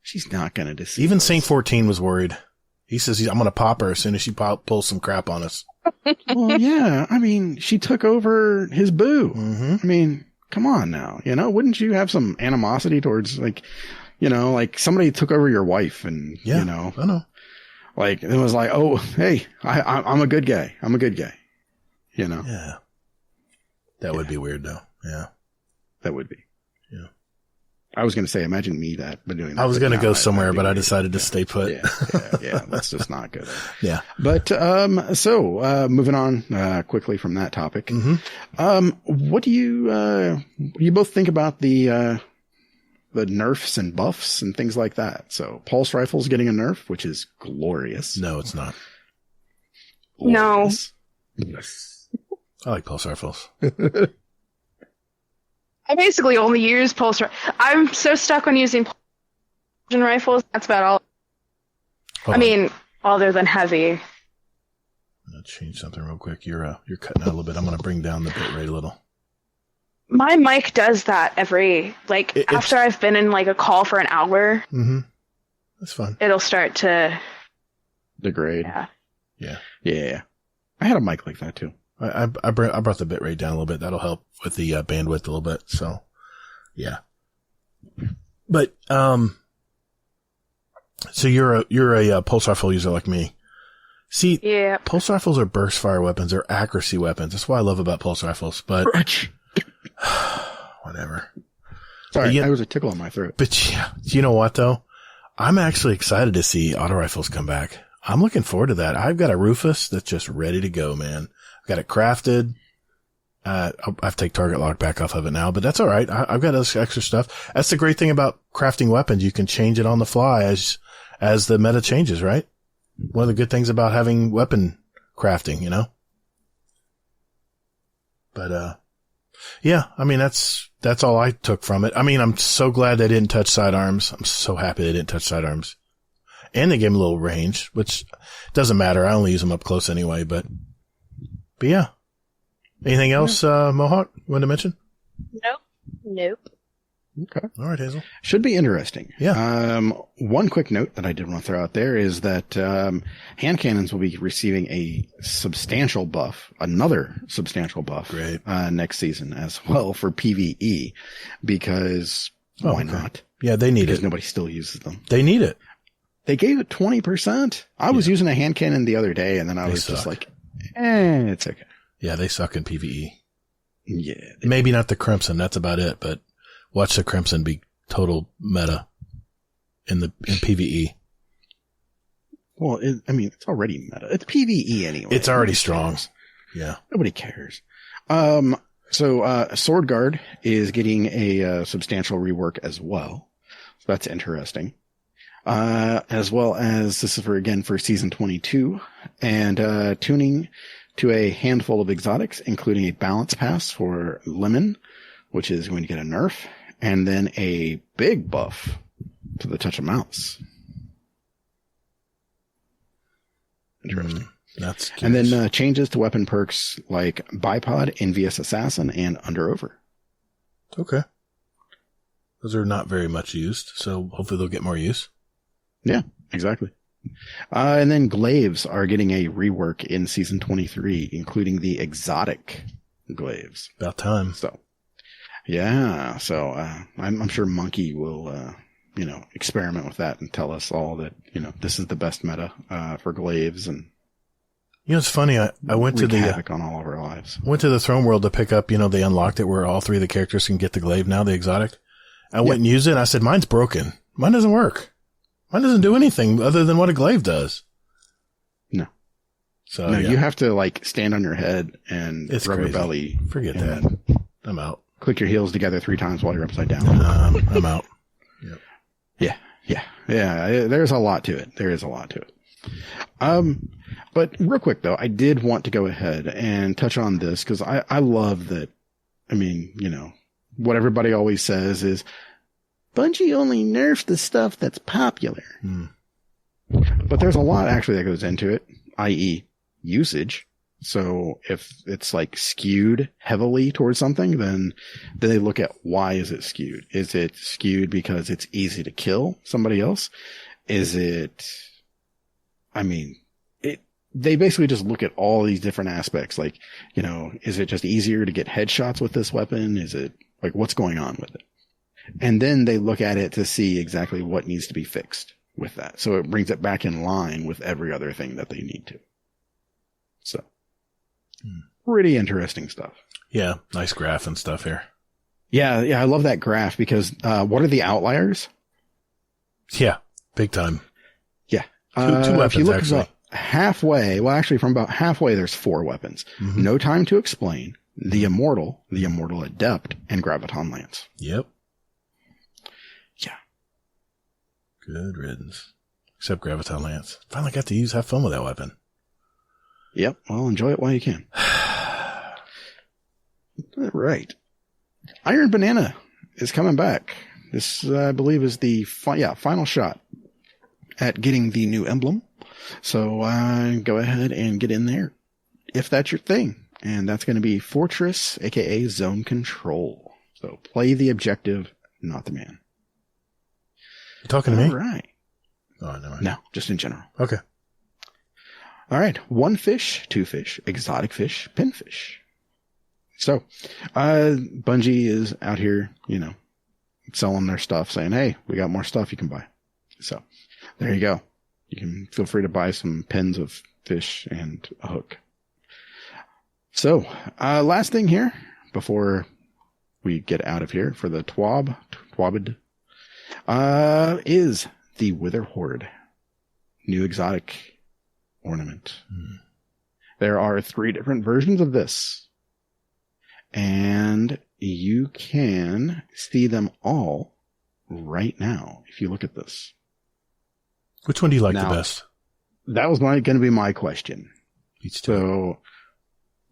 She's not going to deceive Even us. Saint 14 was worried. He says I'm going to pop her as soon as she pulls some crap on us. Well, yeah. I mean, she took over his boo. Mm-hmm. I mean, come on now. You know, wouldn't you have some animosity towards, like, you know, like somebody took over your wife and, yeah, you know. I know. Like, it was like, oh, hey, I'm a good guy. I'm a good guy. You know? Yeah. That would be weird, though. Yeah. That would be. Yeah. I was going to say, imagine me doing that. I was going to go somewhere, but I decided to stay put. Yeah. That's just not good. Yeah. But, moving on, quickly from that topic. Mm-hmm. What do you both think about the nerfs and buffs and things like that? So pulse rifles getting a nerf, which is glorious. No, it's not. Glorious. No. I like pulse rifles. I basically only use pulse rifles. I'm so stuck on using rifles. That's about all. I mean, other than heavy. I'm going to change something real quick. You're cutting out a little bit. I'm going to bring down the bit rate a little. My mic does that after I've been in like a call for an hour. Mm-hmm. That's fun. It'll start to degrade. Yeah. I had a mic like that too. I brought the bit rate down a little bit. That'll help with the bandwidth a little bit. So, yeah. But so you're a pulse rifle user like me. See, yeah. Pulse rifles are burst fire weapons. They're accuracy weapons. That's what I love about pulse rifles. But whatever. Sorry, I was a tickle in my throat. But yeah, you know what though? I'm actually excited to see auto rifles come back. I'm looking forward to that. I've got a Rufus that's just ready to go, man. Got it crafted. I have to take target lock back off of it now, but that's all right. I've got this extra stuff. That's the great thing about crafting weapons. You can change it on the fly as the meta changes, right? One of the good things about having weapon crafting, you know? But, yeah, I mean, that's all I took from it. I mean, I'm so glad they didn't touch sidearms. I'm so happy they didn't touch sidearms. And they gave them a little range, which doesn't matter. I only use them up close anyway, but yeah. Anything else, Mohawk, you want to mention? Nope. Okay. All right, Hazel. Should be interesting. Yeah. One quick note that I did want to throw out there is that hand cannons will be receiving a substantial buff, another substantial buff, next season as well for PvE, because why not? Yeah, they need because it. Nobody still uses them. They need it. They gave it 20%. I was using a hand cannon the other day, and then I was just like, it's okay. Yeah, they suck in PvE. Yeah. Maybe not the Crimson. That's about it, but watch the Crimson be total meta in PvE. Well, it's already meta. It's PvE anyway. It's already strong. Yeah. Nobody cares. So Sword Guard is getting a substantial rework as well. So that's interesting. As well as this is for season 22 and tuning to a handful of exotics, including a balance pass for Lemon, which is going to get a nerf, and then a big buff to the Touch of Mouse. Interesting. That's curious. And then changes to weapon perks like Bipod, Envious Assassin, and Under Over. Okay. Those are not very much used, so hopefully they'll get more use. Yeah, exactly. And then glaives are getting a rework in season 23, including the exotic glaives. About time. So, yeah. So, I'm sure Monkey will, experiment with that and tell us all that, this is the best meta, for glaives and. It's funny. I went to the havoc on all of our lives. Went to the Throne World to pick up, they unlocked it where all 3 of the characters can get the glaive now, the exotic. I went and used it and I said, mine's broken. Mine doesn't work. Mine doesn't do anything other than what a glaive does. No. So no, you have to stand on your head and it's rub crazy. your belly. Forget that. I'm out. Click your heels together 3 times while you're upside down. I'm out. Yep. Yeah. There's a lot to it. There is a lot to it. But real quick though, I did want to go ahead and touch on this because I love that. I mean, what everybody always says is Bungie only nerfs the stuff that's popular. But there's a lot actually that goes into it, i.e. usage. So if it's skewed heavily towards something, then they look at why is it skewed? Is it skewed because it's easy to kill somebody else? Is it, they basically just look at all these different aspects. Is it just easier to get headshots with this weapon? Is it what's going on with it? And then they look at it to see exactly what needs to be fixed with that. So it brings it back in line with every other thing that they need to. So pretty interesting stuff. Yeah. Nice graph and stuff here. Yeah. I love that graph because, what are the outliers? Yeah. Big time. Yeah. Two weapons, if you look actually. From about halfway, there's 4 weapons. Mm-hmm. No Time to Explain, the Immortal Adept, and Graviton Lance. Yep. Yeah. Good riddance. Except Graviton Lance. Finally got to have fun with that weapon. Yep. Well, enjoy it while you can. All right. Iron Banana is coming back. This, I believe, is the final shot at getting the new emblem. So go ahead and get in there if that's your thing. And that's going to be Fortress, aka Zone Control. So play the objective, not the man. You talking to me? All right. Oh, no. No, just in general. Okay. All right. 1 fish, 2 fish, exotic fish, pinfish. So, Bungie is out here, selling their stuff, saying, hey, we got more stuff you can buy. So there you go. You can feel free to buy some pens of fish and a hook. So, last thing here before we get out of here for the TWABed, is the Wither Horde. New exotic ornament. There are 3 different versions of this. And you can see them all right now if you look at this. Which one do you like Now, the best? That was going to be my question. Each two.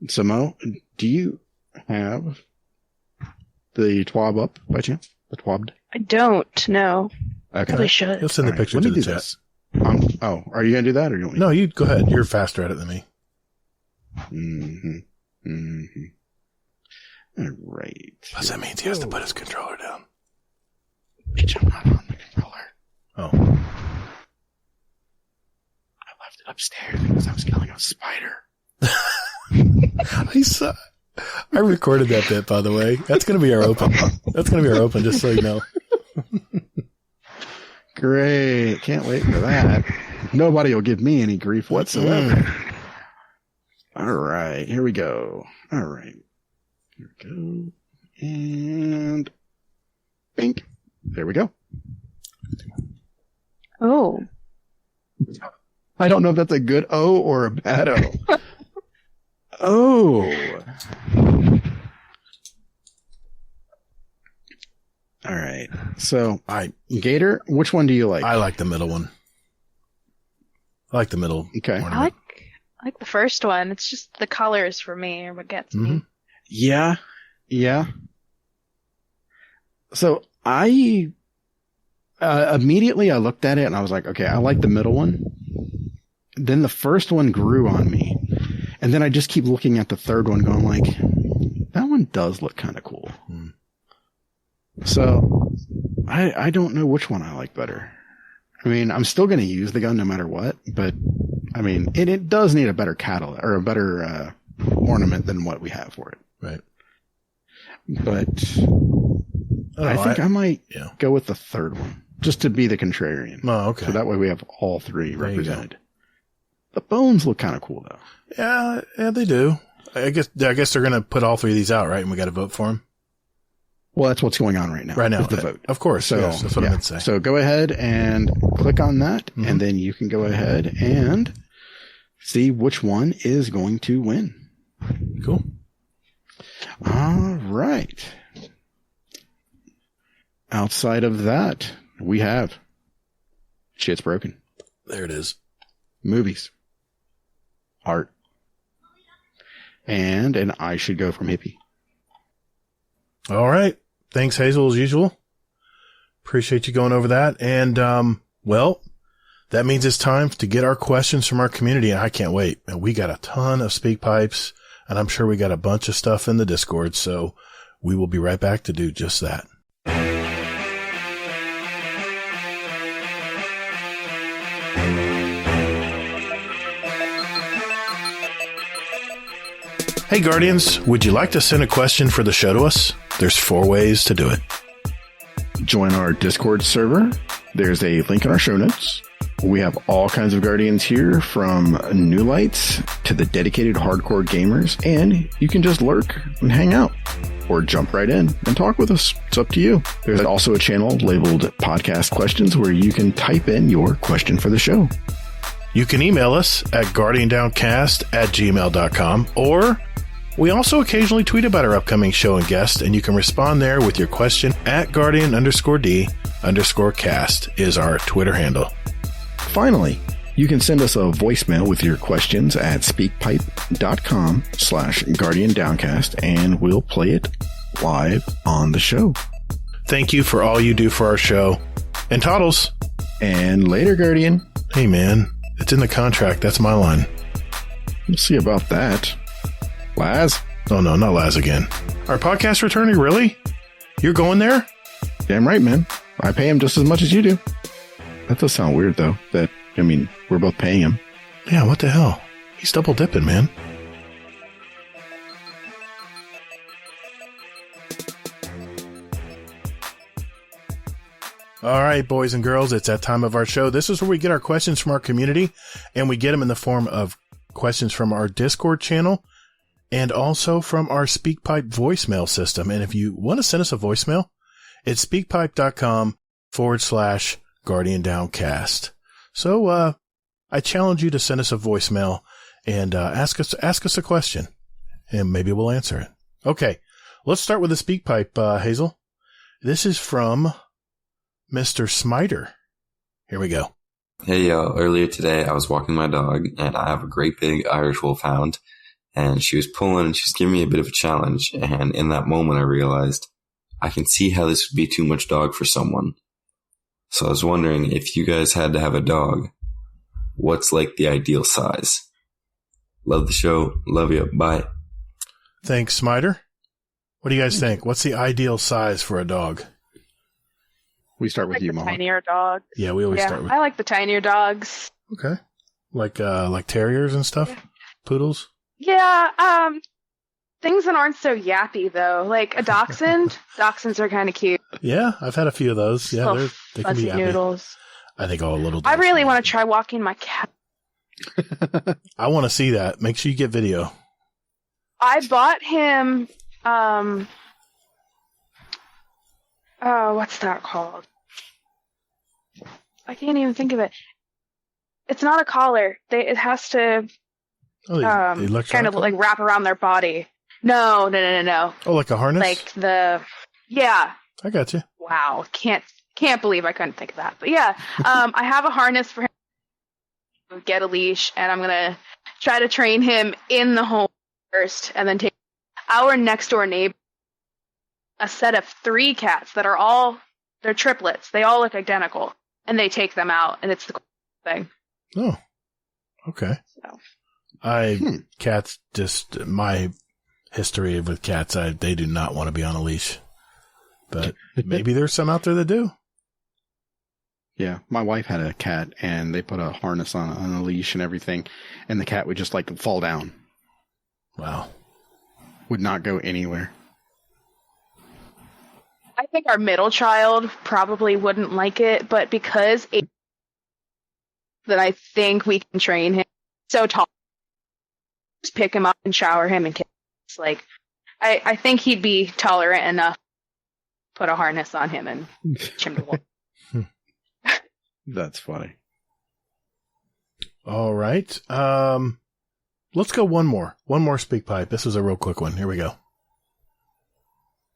So, Mo, do you have the TWAB up by chance? The TWABed? I don't know. Okay. Probably should. He'll send the All picture let to me the do chat. this. Are you going to do that or you want me? No, you go ahead. You're faster at it than me. All right. Plus, that means he has to put his controller down. Bitch, I'm not on the controller. Oh. I left it upstairs because I was killing a spider. I recorded that bit, by the way. That's going to be our open. Just so you know. Great. Can't wait for that. Nobody will give me any grief whatsoever. All right. Here we go. All right. Here we go. And bink. There we go. Oh. I don't know if that's a good O or a bad O. Oh. All right. So, Gator, which one do you like? I like the middle one. I like the middle. Okay. I like the first one. It's just the colors for me are what gets me. Yeah. So I immediately I looked at it and I was like, okay, I like the middle one. Then the first one grew on me. And then I just keep looking at the third one going like, that one does look kind of cool. So I don't know which one I like better. I mean, I'm still going to use the gun no matter what, but I mean, it does need a better catalog or a better ornament than what we have for it. Right. But I think I might go with the third one just to be the contrarian. Oh, okay. So that way we have all three represented. The bones look kind of cool though. Yeah, they do. I guess they're going to put all three of these out, right? And we got to vote for them. Well, that's what's going on right now. Right now, is the vote. Of course. So yes, that's what I meant to say. So go ahead and click on that, and then you can go ahead and see which one is going to win. Cool. All right. Outside of that, we have Shit's Broken. There it is. Movies. Art. And an I Should Go from Hippie. All right. Thanks, Hazel, as usual. Appreciate you going over that. And, well, that means it's time to get our questions from our community. And I can't wait. And we got a ton of speak pipes, and I'm sure we got a bunch of stuff in the Discord. So we will be right back to do just that. Hey, Guardians, would you like to send a question for the show to us? There's 4 ways to do it. Join our Discord server. There's a link in our show notes. We have all kinds of Guardians here, from new lights to the dedicated hardcore gamers, and you can just lurk and hang out or jump right in and talk with us. It's up to you. There's also a channel labeled Podcast Questions where you can type in your question for the show. You can email us at guardiandowncast@gmail.com, or we also occasionally tweet about our upcoming show and guest, and you can respond there with your question at guardian_D_cast is our Twitter handle. Finally, you can send us a voicemail with your questions at speakpipe.com/guardiandowncast, and we'll play it live on the show. Thank you for all you do for our show. And Toddles. And later, Guardian. Hey, man. It's in the contract. That's my line. We'll see about that. Laz? Oh, no, not Laz again. Our podcast returning? Really? You're going there? Damn right, man. I pay him just as much as you do. That does sound weird, though. We're both paying him. Yeah, what the hell? He's double dipping, man. All right, boys and girls, it's that time of our show. This is where we get our questions from our community, and we get them in the form of questions from our Discord channel and also from our SpeakPipe voicemail system. And if you want to send us a voicemail, it's speakpipe.com/guardiandowncast. So, I challenge you to send us a voicemail and ask us a question, and maybe we'll answer it. Okay, let's start with the SpeakPipe, Hazel. This is from Mr. Smiter. Here we go. Hey, earlier today I was walking my dog, and I have a great big Irish Wolfhound, and she was pulling, and she's giving me a bit of a challenge, and in that moment I realized I can see how this would be too much dog for someone. So I was wondering, if you guys had to have a dog, what's like the ideal size? Love the show. Love you. Bye. Thanks, Smiter. What do you guys think? What's the ideal size for a dog? We start with you, Mohawk. Tinier dogs. Yeah, we always start with. I like the tinier dogs. Okay, like terriers and stuff, poodles. Yeah, things that aren't so yappy though, like a dachshund. Dachshunds are kind of cute. Yeah, I've had a few of those. Yeah, they can be fuzzy yappy. noodles. I think all little. I really want to try walking my cat. I want to see that. Make sure you get video. I bought him. What's that called? I can't even think of it. It's not a collar. It has to kind of like wrap around their body. No. Oh, like a harness? Like yeah. I got you. Wow. Can't believe I couldn't think of that. But yeah, I have a harness for him. Get a leash, and I'm gonna try to train him in the home first, and then take our next door neighbor a set of 3 cats that are they're triplets. They all look identical, and they take them out, and it's the coolest thing. Oh, okay. So. Cats, just my history with cats, they do not want to be on a leash, but maybe there's some out there that do. Yeah, my wife had a cat, and they put a harness on a leash and everything, and the cat would just like fall down. Wow. Would not go anywhere. I think our middle child probably wouldn't like it, but because that I think we can train him so tall, just pick him up and shower him and kiss. Like, I think he'd be tolerant enough. Put a harness on him and teach him to walk. That's funny. All right. Let's go one more speak pipe. This is a real quick one. Here we go.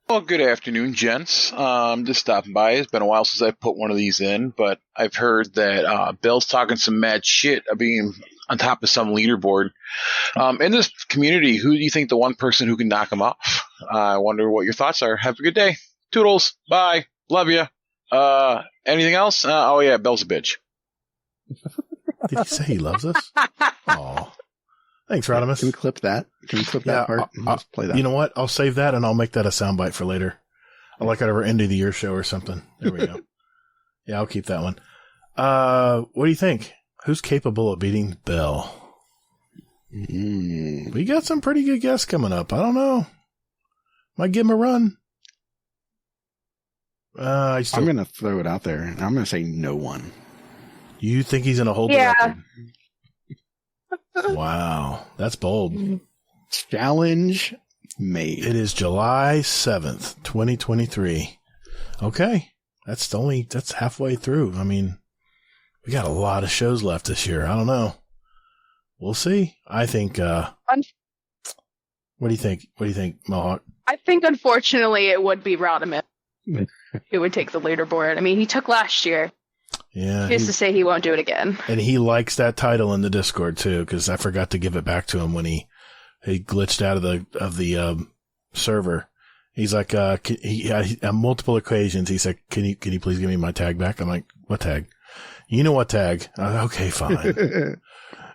Well, good afternoon, gents. Just stopping by. It's been a while since I put one of these in, but I've heard that Bill's talking some mad shit of being on top of some leaderboard. In this community, who do you think the one person who can knock him off? I wonder what your thoughts are. Have a good day. Toodles. Bye. Love you. Anything else? Oh, yeah, Bill's a bitch. Did he say he loves us? Aw. Thanks, Rodimus. Can we clip that? Can we clip that part? Let's play that. You know what? I'll save that and I'll make that a soundbite for later. I'll like it over end of the year show or something. There we go. Yeah, I'll keep that one. What do you think? Who's capable of beating Bill? We got some pretty good guests coming up. I don't know. Might give him a run. I'm going to throw it out there. I'm going to say no one. You think he's going to hold the record? Wow. That's bold. Challenge made. It is July 7th, 2023. Okay. That's halfway through. I mean, we got a lot of shows left this year. I don't know. We'll see. I think, what do you think? What do you think, Mohawk? I think, unfortunately, it would be Rodimus who would take the leaderboard. I mean, he took last year. Yeah. He used to say he won't do it again. And he likes that title in the Discord, too, because I forgot to give it back to him when he glitched out of the server. He's like, on multiple occasions, he said, can you please give me my tag back? I'm like, what tag? You know what tag? Okay, fine.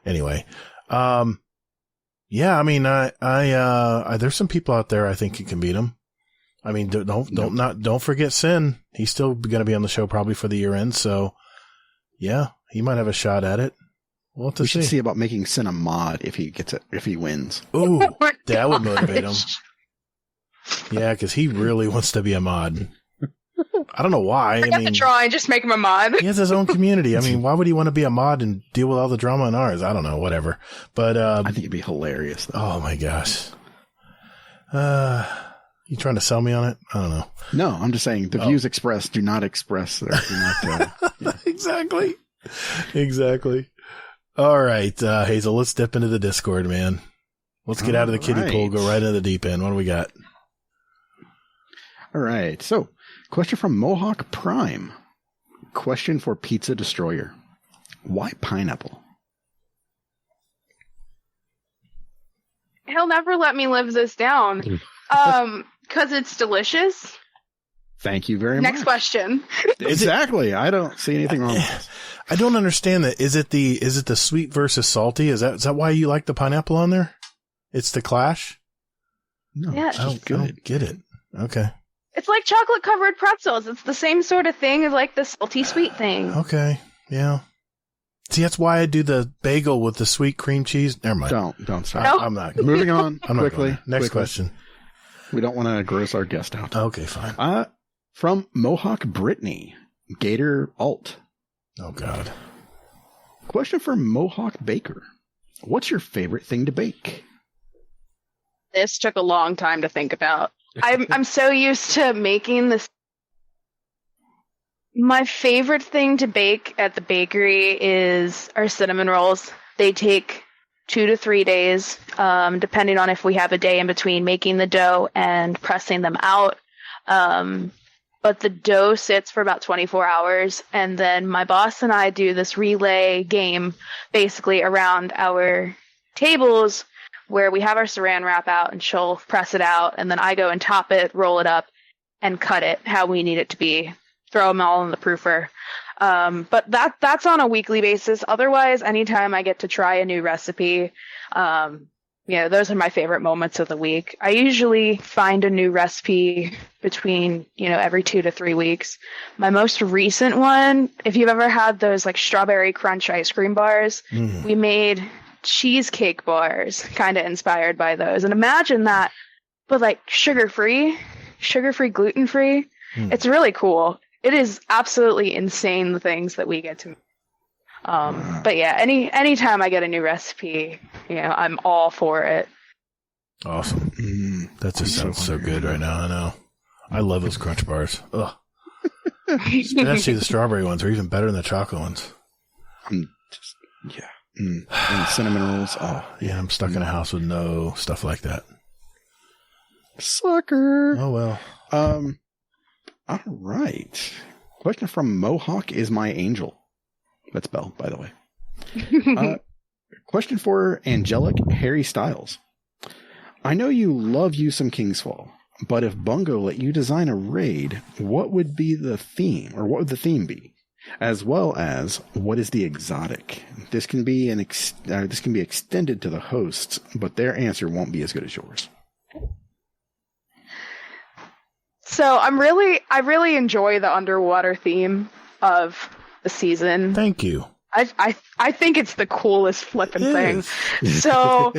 Anyway, yeah, I mean, there's some people out there I think you can beat him. I mean, don't forget Sin. He's still going to be on the show probably for the year end. So, yeah, he might have a shot at it. We'll have to see. We should see about making Sin a mod if he gets it, if he wins. Ooh, that would motivate him. Yeah, because he really wants to be a mod. I don't know why. I mean, the drawing, just make him a mod. He has his own community. I mean, why would he want to be a mod and deal with all the drama in ours? I don't know, whatever. But I think it'd be hilarious, though. Oh my gosh. You trying to sell me on it? I don't know. No, I'm just saying the views expressed do not express their Exactly. All right, Hazel, let's dip into the Discord, man. Let's get out of the kiddie pool, go right into the deep end. What do we got? All right. So, question from Mohawk Prime. Question for Pizza Destroyer. Why pineapple? He'll never let me live this down. Because it's delicious. Thank you very much. Next question. Exactly. I don't see anything wrong with this. I don't understand that. Is it the sweet versus salty? Is that why you like the pineapple on there? It's the clash? No, yeah, it's just good. I don't get it. Okay. It's like chocolate covered pretzels. It's the same sort of thing as like the salty sweet thing. Okay. Yeah. See, that's why I do the bagel with the sweet cream cheese. Never mind. Don't stop. No. I'm not. Moving on. I'm quickly. Not Next question. We don't want to gross our guest out. Okay, fine. From Mohawk Brittany, Gator Alt. Oh, God. Question for Mohawk Baker. What's your favorite thing to bake? This took a long time to think about. I'm so used to making this. My favorite thing to bake at the bakery is our cinnamon rolls. They take 2 to 3 days, depending on if we have a day in between making the dough and pressing them out. But the dough sits for about 24 hours, and then my boss and I do this relay game basically around our tables where we have our saran wrap out and she'll press it out, and then I go and top it, roll it up, and cut it how we need it to be. Throw them all in the proofer. But that's on a weekly basis. Otherwise, anytime I get to try a new recipe, those are my favorite moments of the week. I usually find a new recipe between, every 2 to 3 weeks. My most recent one, if you've ever had those like strawberry crunch ice cream bars, we made cheesecake bars kind of inspired by those. And imagine that, but like sugar-free, gluten-free. It's really cool. It is absolutely insane the things that we get to make. But yeah, anytime I get a new recipe, I'm all for it. Awesome. That just sounds so good right now. I know. I love those crunch bars. Ugh. Especially the strawberry ones are even better than the chocolate ones. And cinnamon rolls. Oh, yeah. I'm stuck in a house with no stuff like that. Sucker. Oh, well. All right. Question from Mohawk is my angel. That's Belle, by the way. Question for Angelic Harry Styles. I know you love you some Kingsfall, but if Bungo let you design a raid, what would be the theme, or what would the theme be? As well as, what is the exotic? This can be extended to the hosts, but their answer won't be as good as yours. So I really enjoy the underwater theme of the season. Thank you. I think it's the coolest flipping thing. So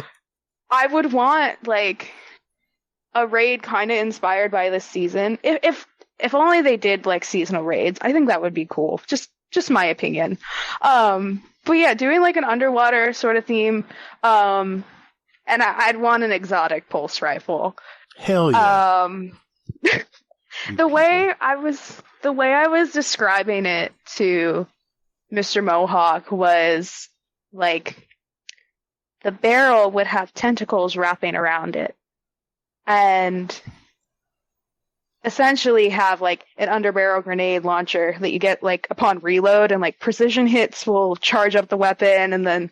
I would want like a raid kind of inspired by this season. If only they did like seasonal raids. I think that would be cool. Just my opinion. But yeah, doing like an underwater sort of theme. And I'd want an exotic pulse rifle. Hell yeah. The way I was describing it to Mr. Mohawk was like the barrel would have tentacles wrapping around it and essentially have like an underbarrel grenade launcher that you get like upon reload, and like precision hits will charge up the weapon, and then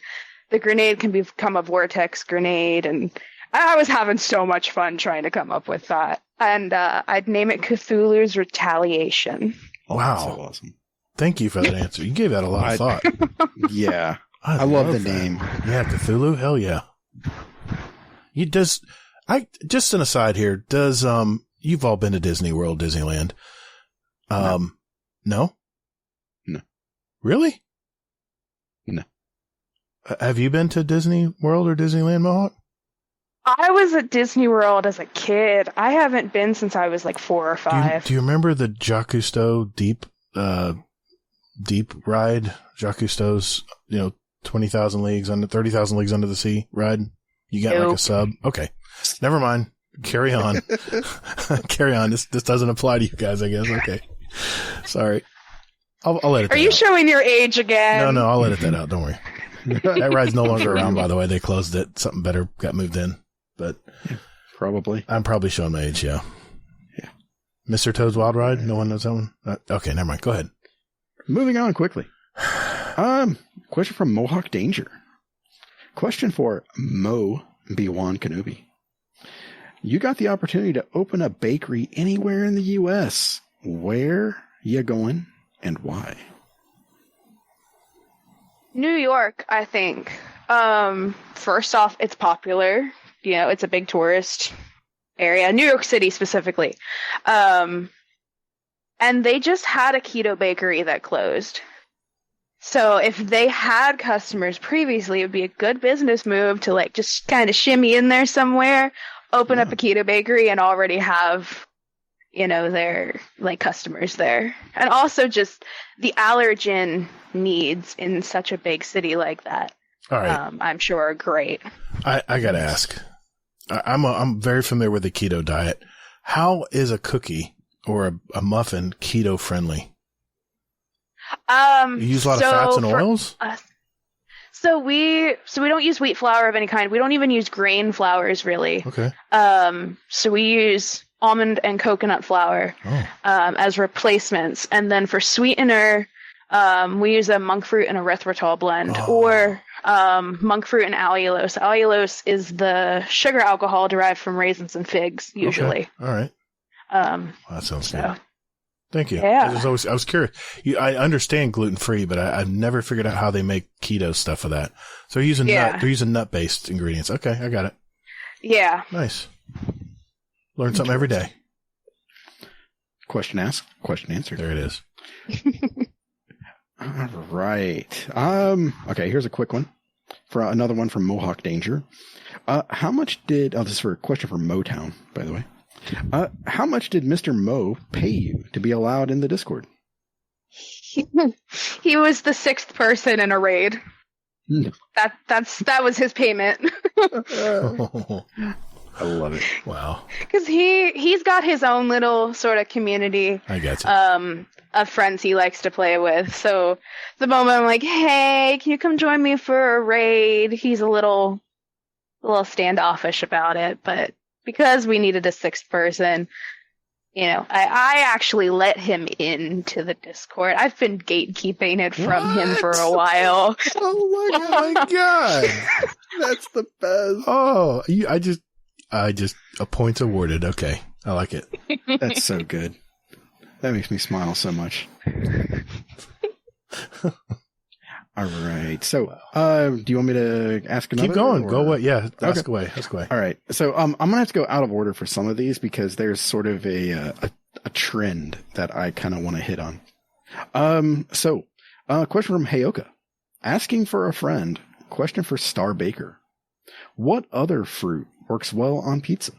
the grenade can become a vortex grenade. And I was having so much fun trying to come up with that. And I'd name it Cthulhu's Retaliation. Wow. So awesome. Thank you for that answer. You gave that a lot of thought. Yeah. I love the name. Yeah, Cthulhu? Hell yeah. Just an aside here, you've all been to Disney World, Disneyland. No? No. Really? No. Have you been to Disney World or Disneyland, Mohawk? I was at Disney World as a kid. I haven't been since I was like 4 or 5. Do you remember the Jacques Cousteau deep ride? Jacques Cousteau's, 20,000 leagues under 30,000 leagues under the sea ride. You got like a sub. Okay, never mind. Carry on. Carry on. This doesn't apply to you guys, I guess. Okay, sorry. I'll let it. Are you showing your age again? No. I'll edit that out. Don't worry. That ride's no longer around, by the way. They closed it. Something better got moved in. But probably. I'm probably showing my age, yeah. Yeah. Mr. Toad's Wild Ride? No one knows that one? Okay, never mind. Go ahead. Moving on quickly. Question from Mohawk Danger. Question for Mo B1 Kenobi. You got the opportunity to open a bakery anywhere in the U.S. Where you going and why? New York, I think. First off, it's popular. It's a big tourist area. New York City specifically. And they just had a keto bakery that closed. So if they had customers previously, it would be a good business move to like just kind of shimmy in there somewhere, open up a keto bakery, and already have, their like customers there. And also just the allergen needs in such a big city like that. All right. I'm sure are great. I gotta ask. I'm very familiar with the keto diet. How is a cookie or a muffin keto friendly? You use a lot of fats and oils? So we don't use wheat flour of any kind. We don't even use grain flours really. Okay. So we use almond and coconut flour as replacements, and then for sweetener, we use a monk fruit and erythritol blend, or monk fruit and allulose. Allulose is the sugar alcohol derived from raisins and figs, usually. Okay. All right. Well, that sounds good. Thank you. Yeah. I was curious. I understand gluten free, but I've never figured out how they make keto stuff with that. So they're using nut based ingredients. Okay, I got it. Yeah. Nice. Learn something every day. Question asked, question answered. There it is. All right. Okay, here's a quick one. For another one from Mohawk Danger. How much did... Oh, this is for a question from Motown, by the way. How much did Mr. Mo pay you to be allowed in the Discord? He was the 6th person in a raid. That was his payment. I love it. Wow. Because he's got his own little sort of community. I get you. Of friends he likes to play with. So the moment I'm like, hey, can you come join me for a raid? He's a little standoffish about it, but because we needed a 6th person, I actually let him into the Discord. I've been gatekeeping it from him for a while. Oh my god. That's the best. Oh, I just a point awarded. Okay. I like it. That's so good. That makes me smile so much. All right. So, do you want me to ask another? Keep going. Or? Go away. Yeah. Okay. Ask away. All right. So, I'm going to have to go out of order for some of these because there's sort of a trend that I kind of want to hit on. Question from Hayoka. Asking for a friend. Question for Star Baker. What other fruit works well on pizza?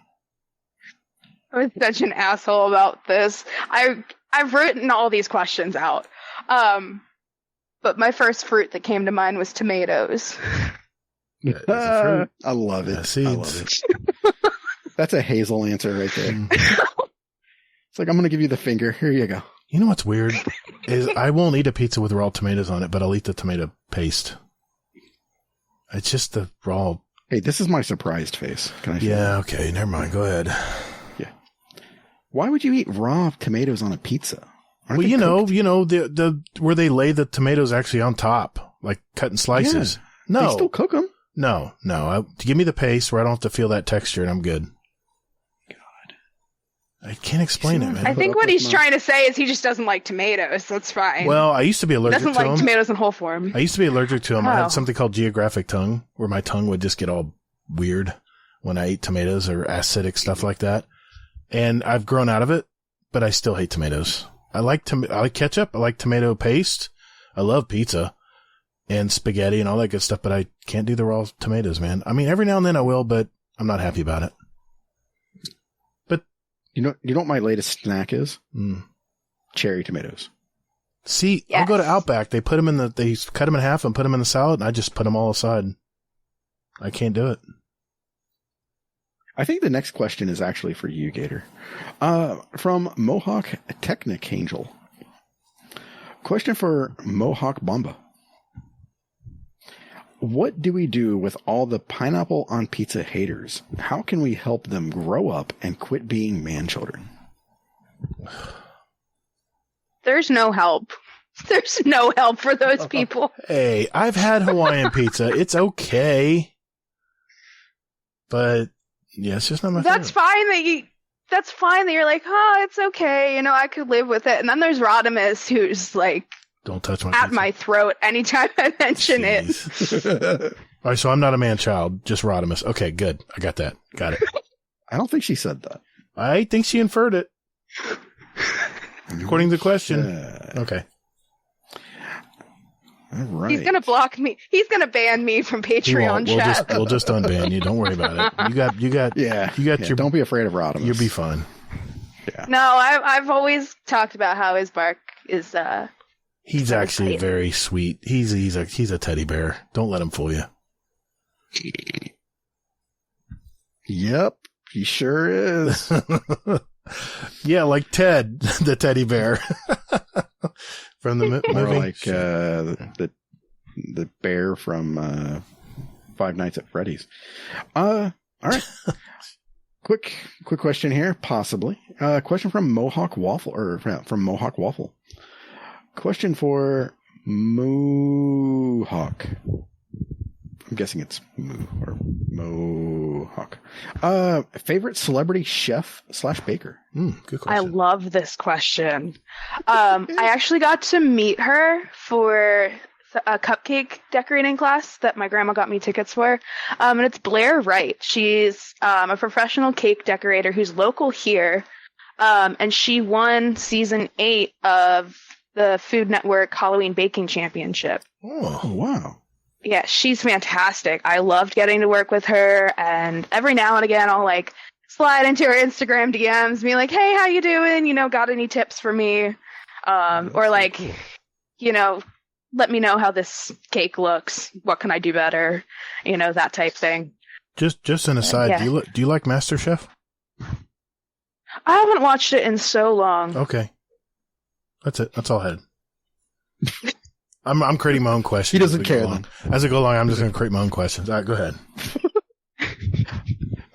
I was such an asshole about this. I've written all these questions out. But my first fruit that came to mind was tomatoes. I love it. Yeah, seeds. I love it. That's a Hazel answer right there. It's like, I'm going to give you the finger. Here you go. You know what's weird? Is I won't eat a pizza with raw tomatoes on it, but I'll eat the tomato paste. It's just the raw. Hey, this is my surprised face. Can I? Yeah. Okay. Never mind. Go ahead. Yeah. Why would you eat raw tomatoes on a pizza? Well, the where they lay the tomatoes actually on top, like cut in slices. Yeah, no, they still cook them. No. Give me the paste where I don't have to feel that texture, and I'm good. I can't explain it, man. I think what he's trying to say is he just doesn't like tomatoes. That's fine. Well, I used to be allergic to them. Doesn't like tomatoes in whole form. I used to be allergic to them. Oh. I had something called geographic tongue, where my tongue would just get all weird when I ate tomatoes or acidic stuff like that. And I've grown out of it, but I still hate tomatoes. I like ketchup. I like tomato paste. I love pizza and spaghetti and all that good stuff, but I can't do the raw tomatoes, man. I mean, every now and then I will, but I'm not happy about it. You know what my latest snack is? Cherry tomatoes. See, Yes. I'll go to Outback. They cut them in half and put them in the salad, and I just put them all aside. I can't do it. I think the next question is actually for you, Gator. From MohawkAngel. Question for Mohawk Bomba. What do we do with all the pineapple on pizza haters? How can we help them grow up and quit being man-children? There's no help. There's no help for those people. Hey, I've had Hawaiian pizza. It's okay. But, yeah, it's just not my That's favorite. That's fine that you're like, oh, it's okay. I could live with it. And then there's Rodimus, who's like, don't touch my at pizza. my throat anytime I mention it. All right, so I'm not a man-child, just Rodimus. Okay, good. I got that. Got it. I don't think she said that. I think she inferred it. According to the question. Okay. All right. He's gonna block me. He's gonna ban me from Patreon chat. We'll just unban you. Don't worry about it. You got your. Don't be afraid of Rodimus. You'll be fine. Yeah. No, I've always talked about how his bark is. He's actually very sweet. He's a teddy bear. Don't let him fool you. Yep, he sure is. Yeah, like Ted, the teddy bear from the movie. Or like the bear from Five Nights at Freddy's. All right. Quick question here, possibly. Question from Mohawk Waffle, from Mohawk Waffle. Question for Mohawk. I'm guessing it's Moo or Mohawk. Favorite celebrity chef / baker? Good question. I love this question. I actually got to meet her for a cupcake decorating class that my grandma got me tickets for. And it's Blair Wright. She's a professional cake decorator who's local here. And she won season 8 of the Food Network Halloween Baking Championship. Oh, wow. Yeah, she's fantastic. I loved getting to work with her. And every now and again, I'll like slide into her Instagram DMs, be like, hey, how you doing? Got any tips for me? Or like, let me know how this cake looks. What can I do better? That type thing. Just an aside, Yeah. do you like MasterChef? I haven't watched it in so long. Okay. That's it. That's all I had. I'm creating my own questions. He doesn't care then. As I go along, I'm just going to create my own questions. All right, go ahead.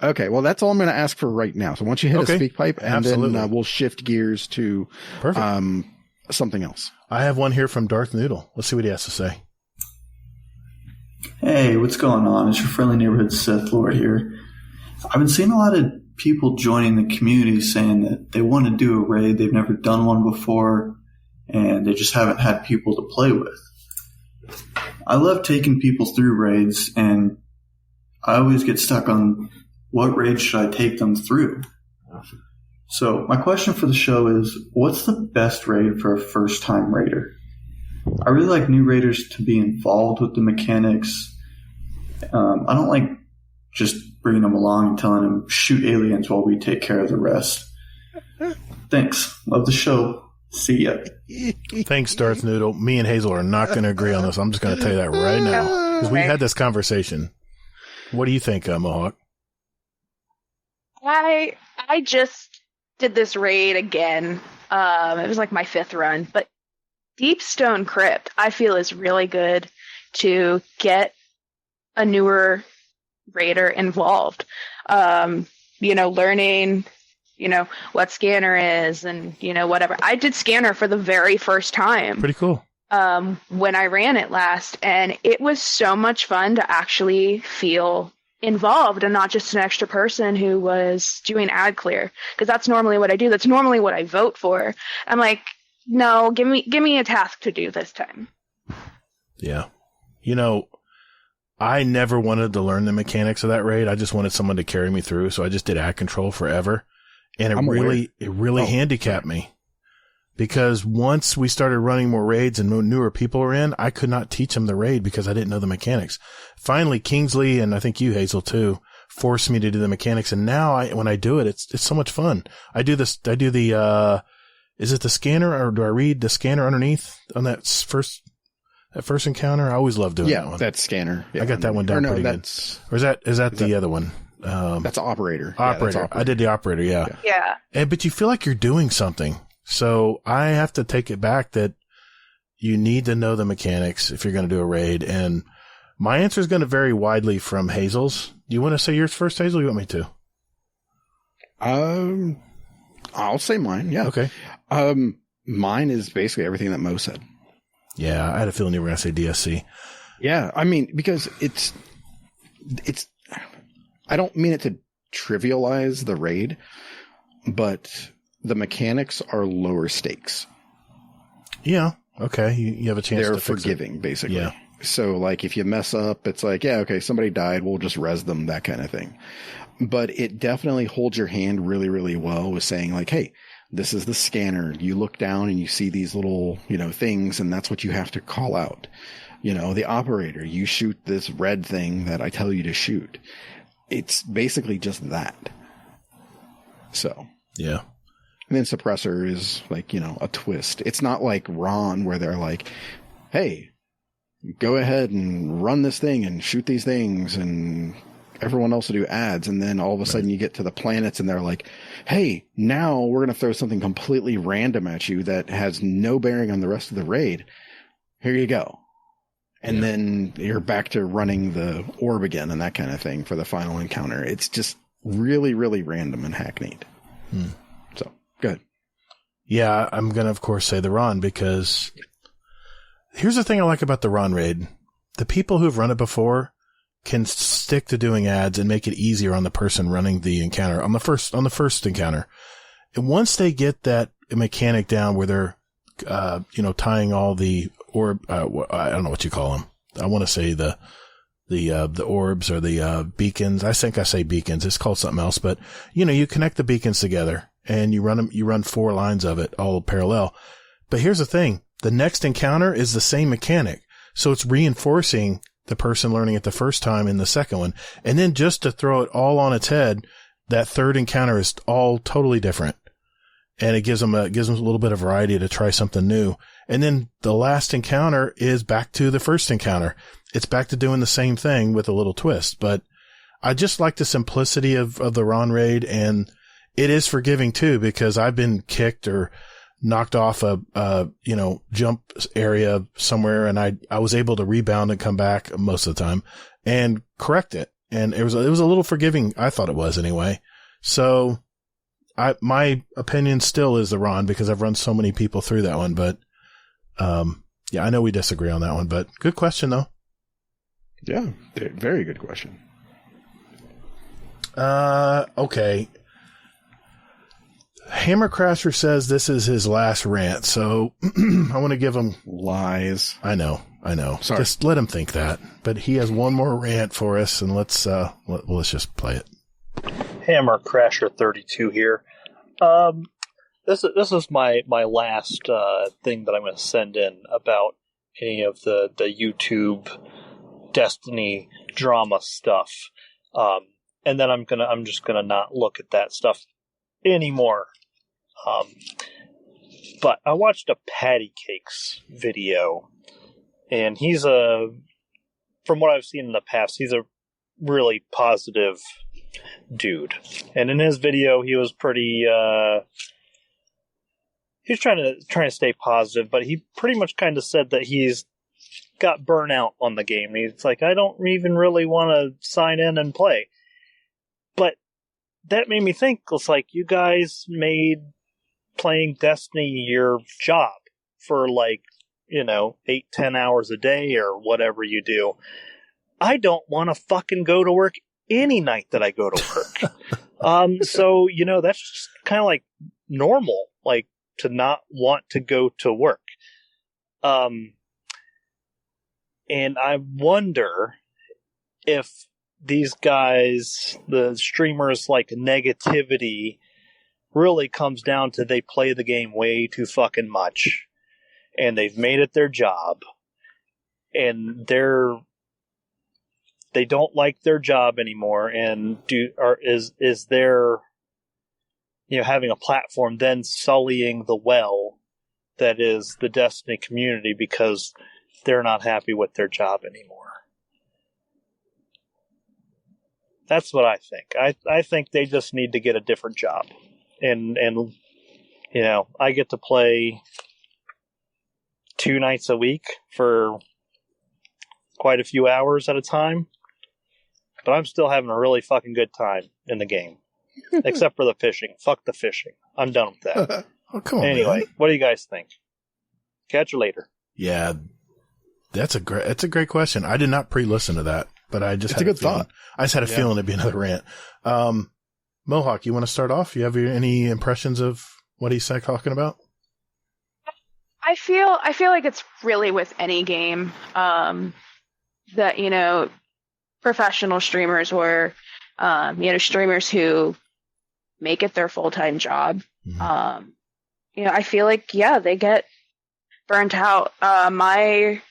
Okay, well, that's all I'm going to ask for right now. So once you hit a speak pipe, and Absolutely. then we'll shift gears to Perfect. Something else. I have one here from Darth Noodle. Let's see what he has to say. Hey, what's going on? It's your friendly neighborhood Sith Lord here. I've been seeing a lot of people joining the community saying that they want to do a raid. They've never done one before, and they just haven't had people to play with. I love taking people through raids, and I always get stuck on what raid should I take them through. So my question for the show is, what's the best raid for a first-time raider? I really like new raiders to be involved with the mechanics. I don't like just bringing them along and telling them, shoot aliens while we take care of the rest. Thanks. Love the show. See ya. Thanks, Darth Noodle. Me and Hazel are not going to agree on this. I'm just going to tell you that right now. Because we had this conversation. What do you think, Mohawk? I just did this raid again. It was like my 5th run, but Deep Stone Crypt I feel is really good to get a newer raider involved. Learning, what scanner is and, whatever. I did scanner for the very first time. Pretty cool. When I ran it last, and it was so much fun to actually feel involved and not just an extra person who was doing ad clear, because that's normally what I do. That's normally what I vote for. I'm like, no, give me a task to do this time. Yeah. I never wanted to learn the mechanics of that raid. I just wanted someone to carry me through. So I just did ad control forever. And it really handicapped me, because once we started running more raids and newer people were in, I could not teach them the raid because I didn't know the mechanics. Finally, Kingsley, and I think you, Hazel, too, forced me to do the mechanics. And now when I do it, it's so much fun. I do the, is it the scanner, or do I read the scanner underneath on that first encounter? I always love doing that one. That's scanner. Yeah. I got that one down pretty good. Or is that the other one? That's operator. Operator. Yeah, that's operator. I did the operator. Yeah. But you feel like you're doing something. So I have to take it back that you need to know the mechanics if you're going to do a raid. And my answer is going to vary widely from Hazel's. Do you want to say yours first, Hazel? Or you want me to? I'll say mine. Yeah. Okay. Mine is basically everything that Mo said. Yeah. I had a feeling you were going to say DSC. Yeah. I mean, because it's, I don't mean it to trivialize the raid, but the mechanics are lower stakes. Yeah. Okay. You have a chance They're to fix forgiving, it. basically. Yeah. So, like, if you mess up, it's like, yeah, okay, somebody died, we'll just res them, that kind of thing. But it definitely holds your hand really, really well with saying, like, hey, this is the scanner. You look down and you see these little, things, and that's what you have to call out. The operator, you shoot this red thing that I tell you to shoot. It's basically just that. So. Yeah. And then suppressor is like, a twist. It's not like Ron where they're like, hey, go ahead and run this thing and shoot these things and everyone else will do ads. And then all of a sudden you get to the planets and they're like, hey, now we're going to throw something completely random at you that has no bearing on the rest of the raid. Here you go. And then you're back to running the orb again and that kind of thing for the final encounter. It's just really, really random and hackneyed. So, good. Yeah, I'm going to, of course, say the Ron, because here's the thing I like about the Ron raid. The people who've run it before can stick to doing ads and make it easier on the person running the encounter, on the first encounter. And once they get that mechanic down where they're, tying all the orb. I don't know what you call them. I want to say the orbs or the beacons. I think I say beacons. It's called something else, but you connect the beacons together and you run 4 lines of it all parallel. But here's the thing. The next encounter is the same mechanic. So it's reinforcing the person learning it the first time in the second one. And then just to throw it all on its head, that third encounter is all totally different. And it gives them a little bit of variety to try something new. And then the last encounter is back to the first encounter. It's back to doing the same thing with a little twist. But I just like the simplicity of the Ron raid, and it is forgiving too, because I've been kicked or knocked off a jump area somewhere, and I was able to rebound and come back most of the time and correct it. And it was a little forgiving. I thought it was anyway. So my opinion still is the Ron, because I've run so many people through that one. But I know we disagree on that one, but good question though. Yeah, very good question. Okay. Hammer Crasher says this is his last rant, so I want to give him lies. I know. Sorry. Just let him think that. But he has one more rant for us, and let's just play it. Hammer Crasher 32 here. This is my last thing that I'm going to send in about any of the YouTube Destiny drama stuff, and then I'm just gonna not look at that stuff anymore. But I watched a Patty Cakes video, and he's from what I've seen in the past, he's a really positive dude. And in his video, he was pretty, he was trying to stay positive, but he pretty much kind of said that he's got burnout on the game. He's like, I don't even really want to sign in and play. But that made me think, it's like, you guys made playing Destiny your job for 8-10 hours a day or whatever you do. I don't want to fucking go to work any night that I go to work. So, that's just kind of like normal, like to not want to go to work. And I wonder if these guys, the streamers, like negativity really comes down to they play the game way too fucking much, and they've made it their job, and they don't like their job anymore, and is their having a platform then sullying the well that is the Destiny community because they're not happy with their job anymore. That's what I think. I think they just need to get a different job. And I get to play 2 nights a week for quite a few hours at a time, but I'm still having a really fucking good time in the game. Except for the fishing. Fuck the fishing. I'm done with that. Oh, come on, anyway, man. What do you guys think? Catch you later. Yeah, that's a great question. I did not pre-listen to that, but I just had a good thought. I just had a feeling it'd be another rant. Mohawk, you want to start off? You have any impressions of what he's talking about? I feel like it's really with any game that professional streamers or streamers who make it their full-time job. Mm-hmm. I feel like they get burnt out. My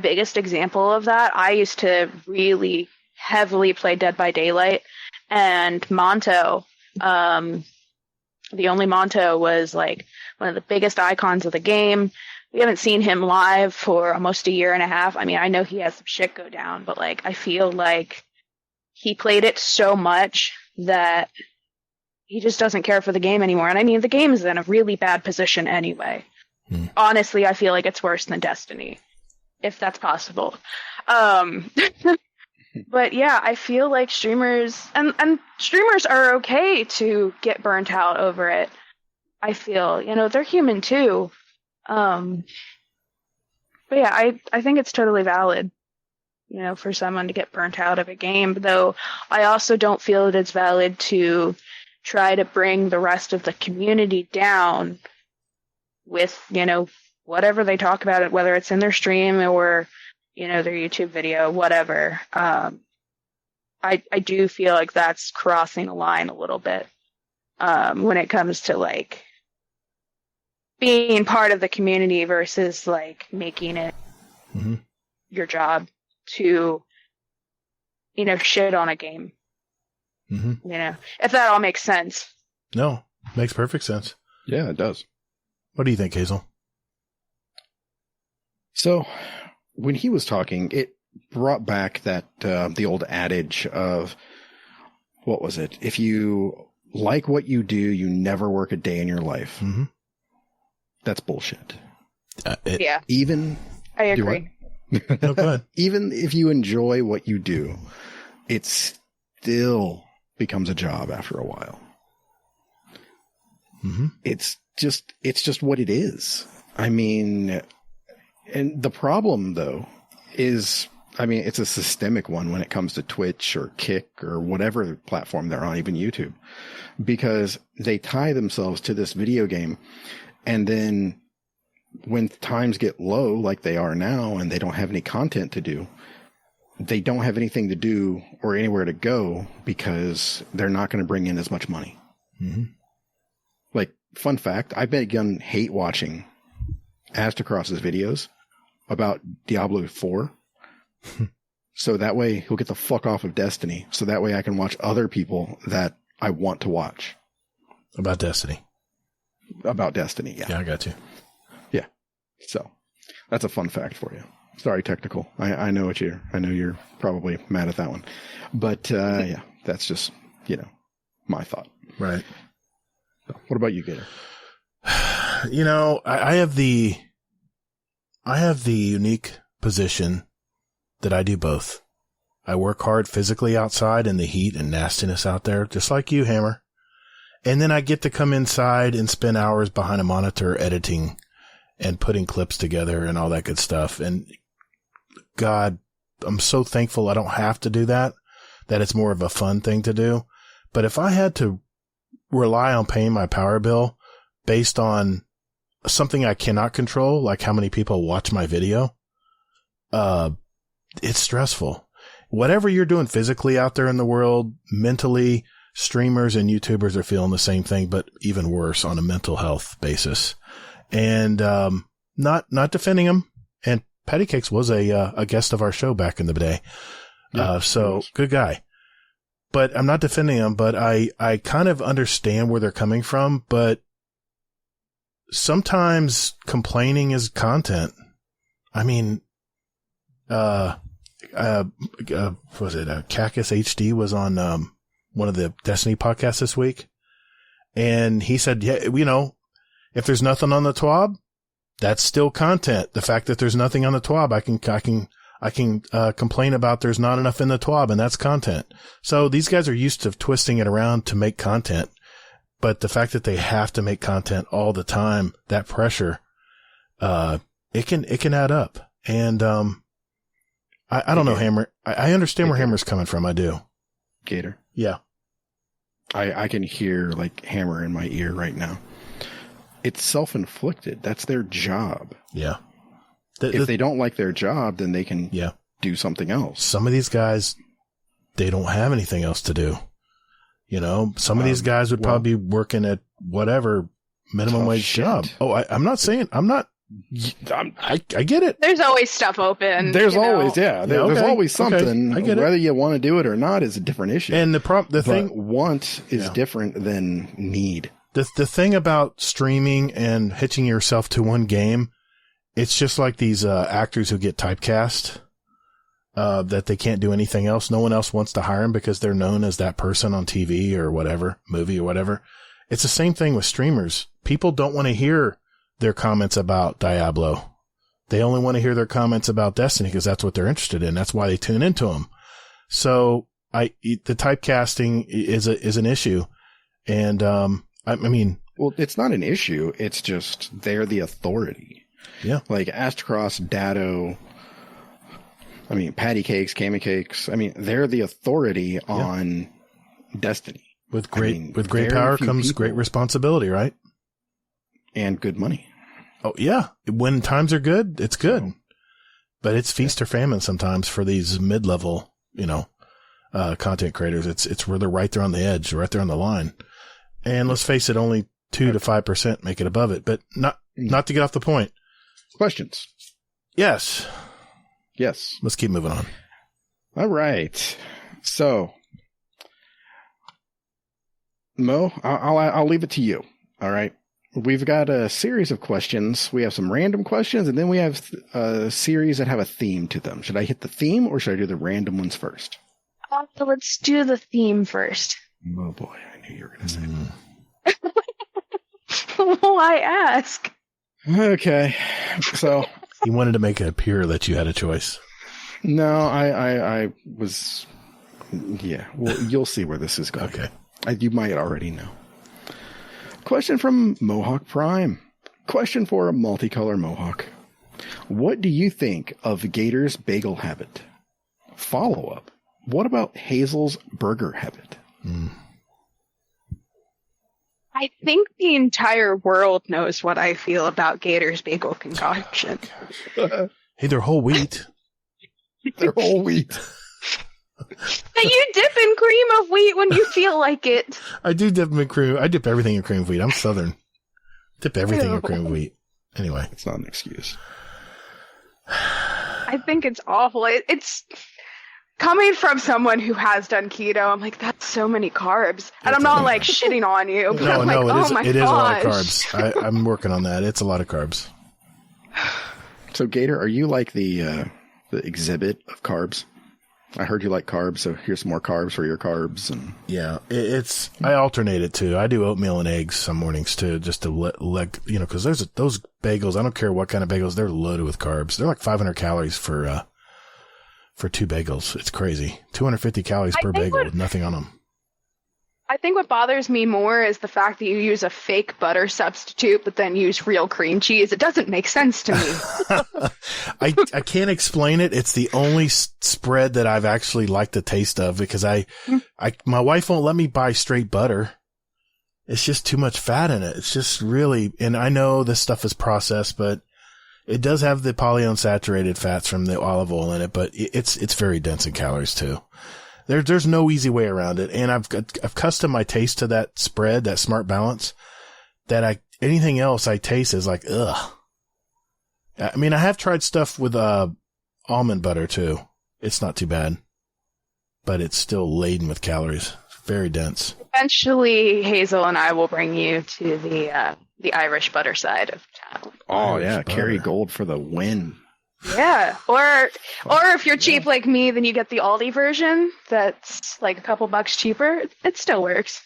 biggest example of that, I used to really heavily play Dead by Daylight, and Monto, the only Monto was like one of the biggest icons of the game. We haven't seen him live for almost a year and a half. I mean, I know he has some shit go down, but I feel like he played it so much that he just doesn't care for the game anymore. And I mean, the game is in a really bad position anyway. Honestly, I feel like it's worse than Destiny, if that's possible. But yeah, I feel like streamers and streamers are okay to get burnt out over it. I feel, they're human too. But yeah, I think it's totally valid, for someone to get burnt out of a game, though I also don't feel that it's valid to try to bring the rest of the community down with, whatever they talk about it, whether it's in their stream or, their YouTube video, whatever. I do feel like that's crossing the line a little bit when it comes to like being part of the community versus like making it your job to, shit on a game. If that all makes sense. No, makes perfect sense. Yeah, it does. What do you think, Hazel? So when he was talking, it brought back that the old adage of, what was it? If you like what you do, you never work a day in your life. That's bullshit. Yeah. Even I agree. No, go ahead. Even if you enjoy what you do, it still becomes a job after a while. It's just what it is. I mean, and the problem though is, it's a systemic one when it comes to Twitch or Kick or whatever platform they're on, even YouTube, because they tie themselves to this video game. And then when times get low, like they are now, and they don't have any content to do, they don't have anything to do or anywhere to go because they're not going to bring in as much money. Like, fun fact, I've begun hate watching Astacross's videos about Diablo 4. So that way he'll get the fuck off of Destiny. So that way I can watch other people that I want to watch. About Destiny. Yeah. Yeah, I got you. Yeah. So that's a fun fact for you. Sorry, technical. I know you're probably mad at that one. But yeah, that's just, my thought. Right. So, what about you, Gator? I have the unique position that I do both. I work hard physically outside in the heat and nastiness out there, just like you, Hammer. And then I get to come inside and spend hours behind a monitor editing and putting clips together and all that good stuff. And God, I'm so thankful I don't have to do that it's more of a fun thing to do. But if I had to rely on paying my power bill based on something I cannot control, like how many people watch my video, it's stressful. Whatever you're doing physically out there in the world, mentally, streamers and YouTubers are feeling the same thing, but even worse on a mental health basis. And not defending him. And Patty Cakes was a guest of our show back in the day. Yeah, so good guy. But I'm not defending him, but I kind of understand where they're coming from. But sometimes complaining is content. I mean, was it Cactus HD was on one of the Destiny podcasts this week, and he said, yeah, if there's nothing on the TWAB, that's still content. The fact that there's nothing on the TWAB, I can complain about there's not enough in the TWAB, and that's content. So these guys are used to twisting it around to make content, but the fact that they have to make content all the time, that pressure, it can add up. And I don't know, Hammer. I understand where Hammer's coming from. I do. Gator. Yeah. I can hear like Hammer in my ear right now. It's self-inflicted. That's their job. Yeah. If they don't like their job, then they can do something else. Some of these guys, they don't have anything else to do. Some of these guys would probably be working at whatever minimum wage job. Oh, I'm not saying, I get it. There's always stuff open. There's always, there's always something. I get it. Whether you want to do it or not is a different issue. And the thing, want is different than need. The thing about streaming and hitching yourself to one game, it's just like these actors who get typecast, that they can't do anything else. No one else wants to hire them because they're known as that person on TV or whatever, movie or whatever. It's the same thing with streamers. People don't want to hear their comments about Diablo. They only want to hear their comments about Destiny because that's what they're interested in. That's why they tune into them. So the typecasting is an issue. And, I mean, well, it's not an issue. It's just they're the authority. Yeah. Like Astacross, Dado, Patty Cakes, Kami Cakes. They're the authority on Destiny. With great power comes great responsibility, right? And good money. Oh, yeah. When times are good, it's good. But it's feast or famine sometimes for these mid-level, content creators. It's where they're right there on the edge, right there on the line. And let's face it, only 2 to 5% make it above it, but not to get off the point. Questions? Yes. Let's keep moving on. All right. So, Mo, I'll leave it to you. All right. We've got a series of questions. We have some random questions, and then we have a series that have a theme to them. Should I hit the theme, or should I do the random ones first? Let's do the theme first. Oh, boy. I knew you were going to say that. Why ask? Okay. So... He wanted to make it appear that you had a choice. No, I was... Yeah, well, you'll see where this is going. Okay. You might already know. Question from Mohawk Prime. Question for a multicolor Mohawk. What do you think of Gator's bagel habit? Follow-up. What about Hazel's burger habit? I think the entire world knows what I feel about Gator's bagel concoction. Hey, they're whole wheat. They're whole wheat. But you dip in cream of wheat when you feel like it. I do dip them in cream. I dip everything in cream of wheat. I'm Southern. Dip everything in cream of wheat. Anyway. It's not an excuse. I think it's awful. It's coming from someone who has done keto. I'm like, that's so many carbs. And I'm not like shitting on you. But I'm like, it is a lot of carbs. I'm working on that. It's a lot of carbs. So Gator, are you like the exhibit of carbs? I heard you like carbs, so here's some more carbs for your carbs. And yeah, I alternate it too. I do oatmeal and eggs some mornings too, just to let because there's those bagels. I don't care what kind of bagels, they're loaded with carbs. They're like 500 calories for 2 bagels. It's crazy. 250 calories per bagel with nothing on them. I think what bothers me more is the fact that you use a fake butter substitute, but then use real cream cheese. It doesn't make sense to me. I can't explain it. It's the only spread that I've actually liked the taste of because my wife won't let me buy straight butter. It's just too much fat in it. It's just really, and I know this stuff is processed, but it does have the polyunsaturated fats from the olive oil in it, but it's very dense in calories too. There's no easy way around it. And I've accustomed my taste to that spread, that smart balance, that anything else I taste is like, ugh. I mean, I have tried stuff with, almond butter too. It's not too bad, but it's still laden with calories. Very dense. Eventually, Hazel and I will bring you to the Irish butter side of town. Oh yeah. Carry gold for the win. Yeah, or if you're cheap like me, then you get the Aldi version. That's like a couple bucks cheaper. It still works.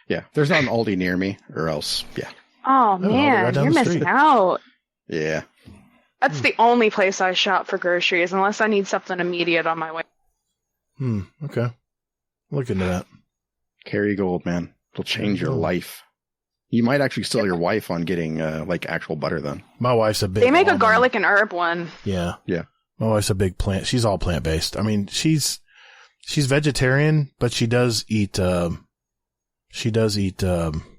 Yeah, there's not an Aldi near me, or else, yeah. Oh man, you're missing out. Yeah, that's the only place I shop for groceries, unless I need something immediate on my way. Okay, look into that. Carry gold, man. It'll change your life. You might actually sell your wife on getting like actual butter then. My wife's a big. They make a garlic and herb one. Yeah. Yeah. My wife's a big plant. She's all plant based. I mean, she's vegetarian, but she does eat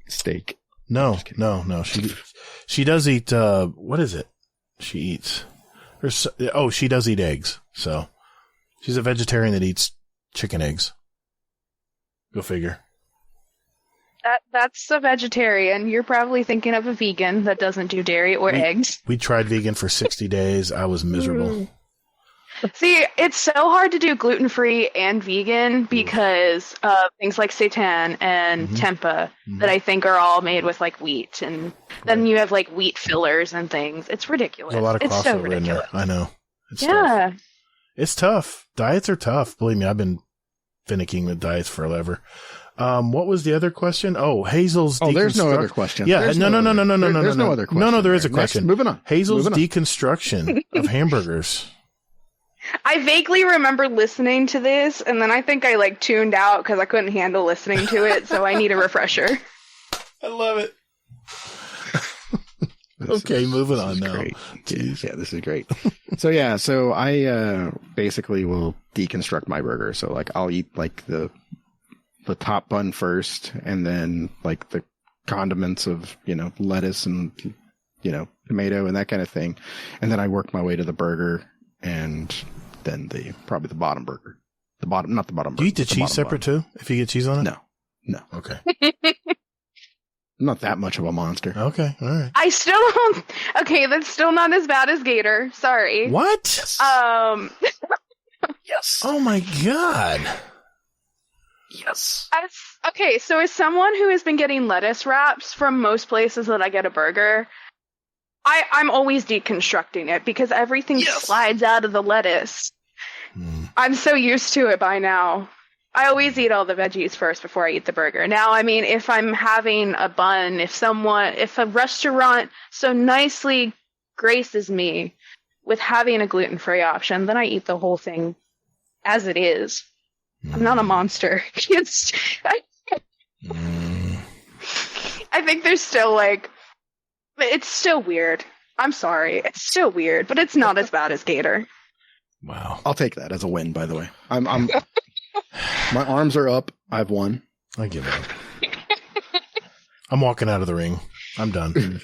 steak. No. She does eat what is it? She eats. She does eat eggs. So she's a vegetarian that eats chicken eggs. Go figure. That's a vegetarian. You're probably thinking of a vegan that doesn't do dairy or eggs. We tried vegan for 60 days. I was miserable. See, it's so hard to do gluten-free and vegan because of things like seitan and tempeh that I think are all made with like wheat. And then you have like wheat fillers and things. It's ridiculous. There's a lot of crossover so ridiculous. in there. I know. It's tough. It's tough. Diets are tough. Believe me, I've been finicking with diets forever. What was the other question? Oh, Hazel's. Oh, there's no other question. Yeah, there's no other question. No, there is a question. Moving on. Hazel's deconstruction of hamburgers. I vaguely remember listening to this, and then I think I like tuned out because I couldn't handle listening to it, so I need a refresher. I love it. Okay, moving on now. Great. Yeah, this is great. So I basically will deconstruct my burger. So like I'll eat like the top bun first, and then like the condiments of lettuce and tomato and that kind of thing. And then I worked my way to the burger and then probably the bottom burger. Not the bottom burger. Do you eat the cheese separate too? If you get cheese on it? No. Okay. I'm not that much of a monster. Okay. All right. I still don't. Okay, that's still not as bad as Gator. Sorry. What? Yes. Oh my God. Yes. Okay, so as someone who has been getting lettuce wraps from most places that I get a burger, I'm always deconstructing it because everything slides out of the lettuce. I'm so used to it by now. I always eat all the veggies first before I eat the burger. Now, I mean, if I'm having a bun, if a restaurant so nicely graces me with having a gluten-free option, then I eat the whole thing as it is. I'm not a monster. I think there's still it's still weird. I'm sorry. It's still weird, but it's not as bad as Gator. Wow. I'll take that as a win, by the way. I'm my arms are up. I've won. I give up. I'm walking out of the ring. I'm done.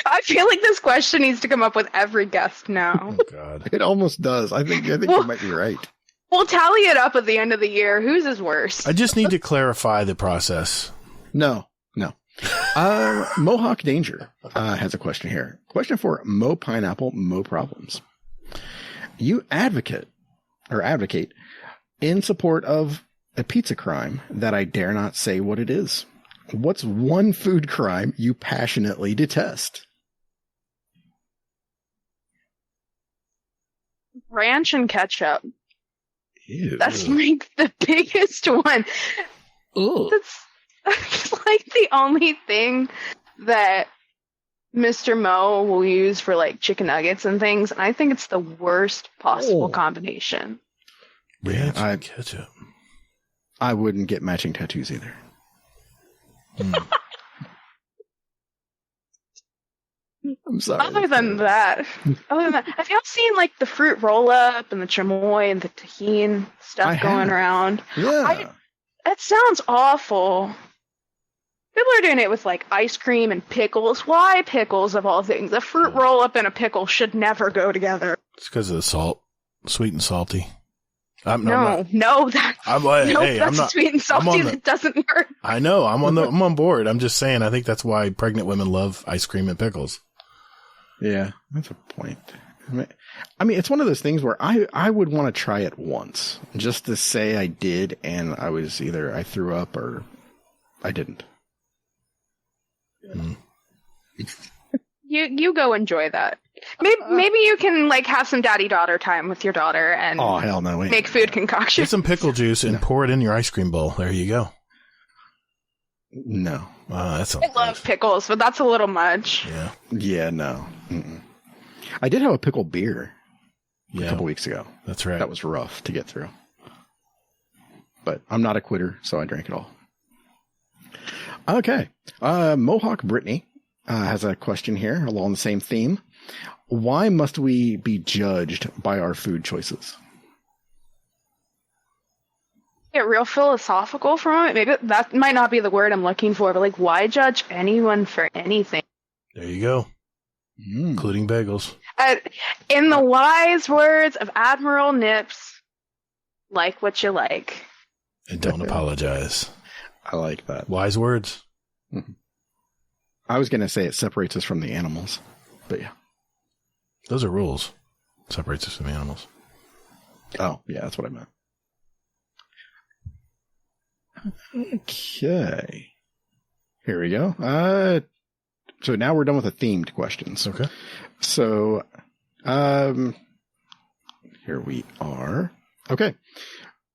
I feel like this question needs to come up with every guest now. Oh God. It almost does. I think you might be right. We'll tally it up at the end of the year. Whose is worse? I just need to clarify the process. No. Mohawk Danger has a question here. Question for Mo Pineapple, Mo Problems. You advocate in support of a pizza crime that I dare not say what it is. What's one food crime you passionately detest? Ranch and ketchup. Ew. That's like the biggest one. That's like the only thing that Mr. Mo will use for like chicken nuggets and things. And I think it's the worst possible combination. Ranch and ketchup. I wouldn't get matching tattoos either. I'm sorry. Other than that, have y'all seen like the fruit roll up and the chamoy and the tahini stuff going around? Yeah. That sounds awful. People are doing it with like ice cream and pickles. Why pickles of all things? A fruit roll up and a pickle should never go together. It's because of the salt, sweet and salty. That's sweet and salty. That doesn't work. I know. I'm on board. I'm just saying. I think that's why pregnant women love ice cream and pickles. Yeah, that's a point. I mean, it's one of those things where I would want to try it once just to say I did, and I was either I threw up or I didn't. You go enjoy that. Maybe you can like have some daddy-daughter time with your daughter and hell no, make food concoctions. Get some pickle juice and pour it in your ice cream bowl. There you go. No. That's I love pickles, but that's a little much. Yeah, no. Mm-mm. I did have a pickle beer a couple weeks ago. That's right. That was rough to get through. But I'm not a quitter, so I drank it all. Okay. Mohawk Brittany has a question here along the same theme. Why must we be judged by our food choices? Get real philosophical from it. Maybe that might not be the word I'm looking for, but like, why judge anyone for anything? There you go. Including bagels. In the wise words of Admiral Nips, like what you like. And don't apologize. I like that. Wise words. Mm-hmm. I was going to say it separates us from the animals, but yeah. Those are rules. Separates us from the animals. Oh, yeah, that's what I meant. Okay. Here we go. So now we're done with the themed questions. Okay. So, here we are. Okay.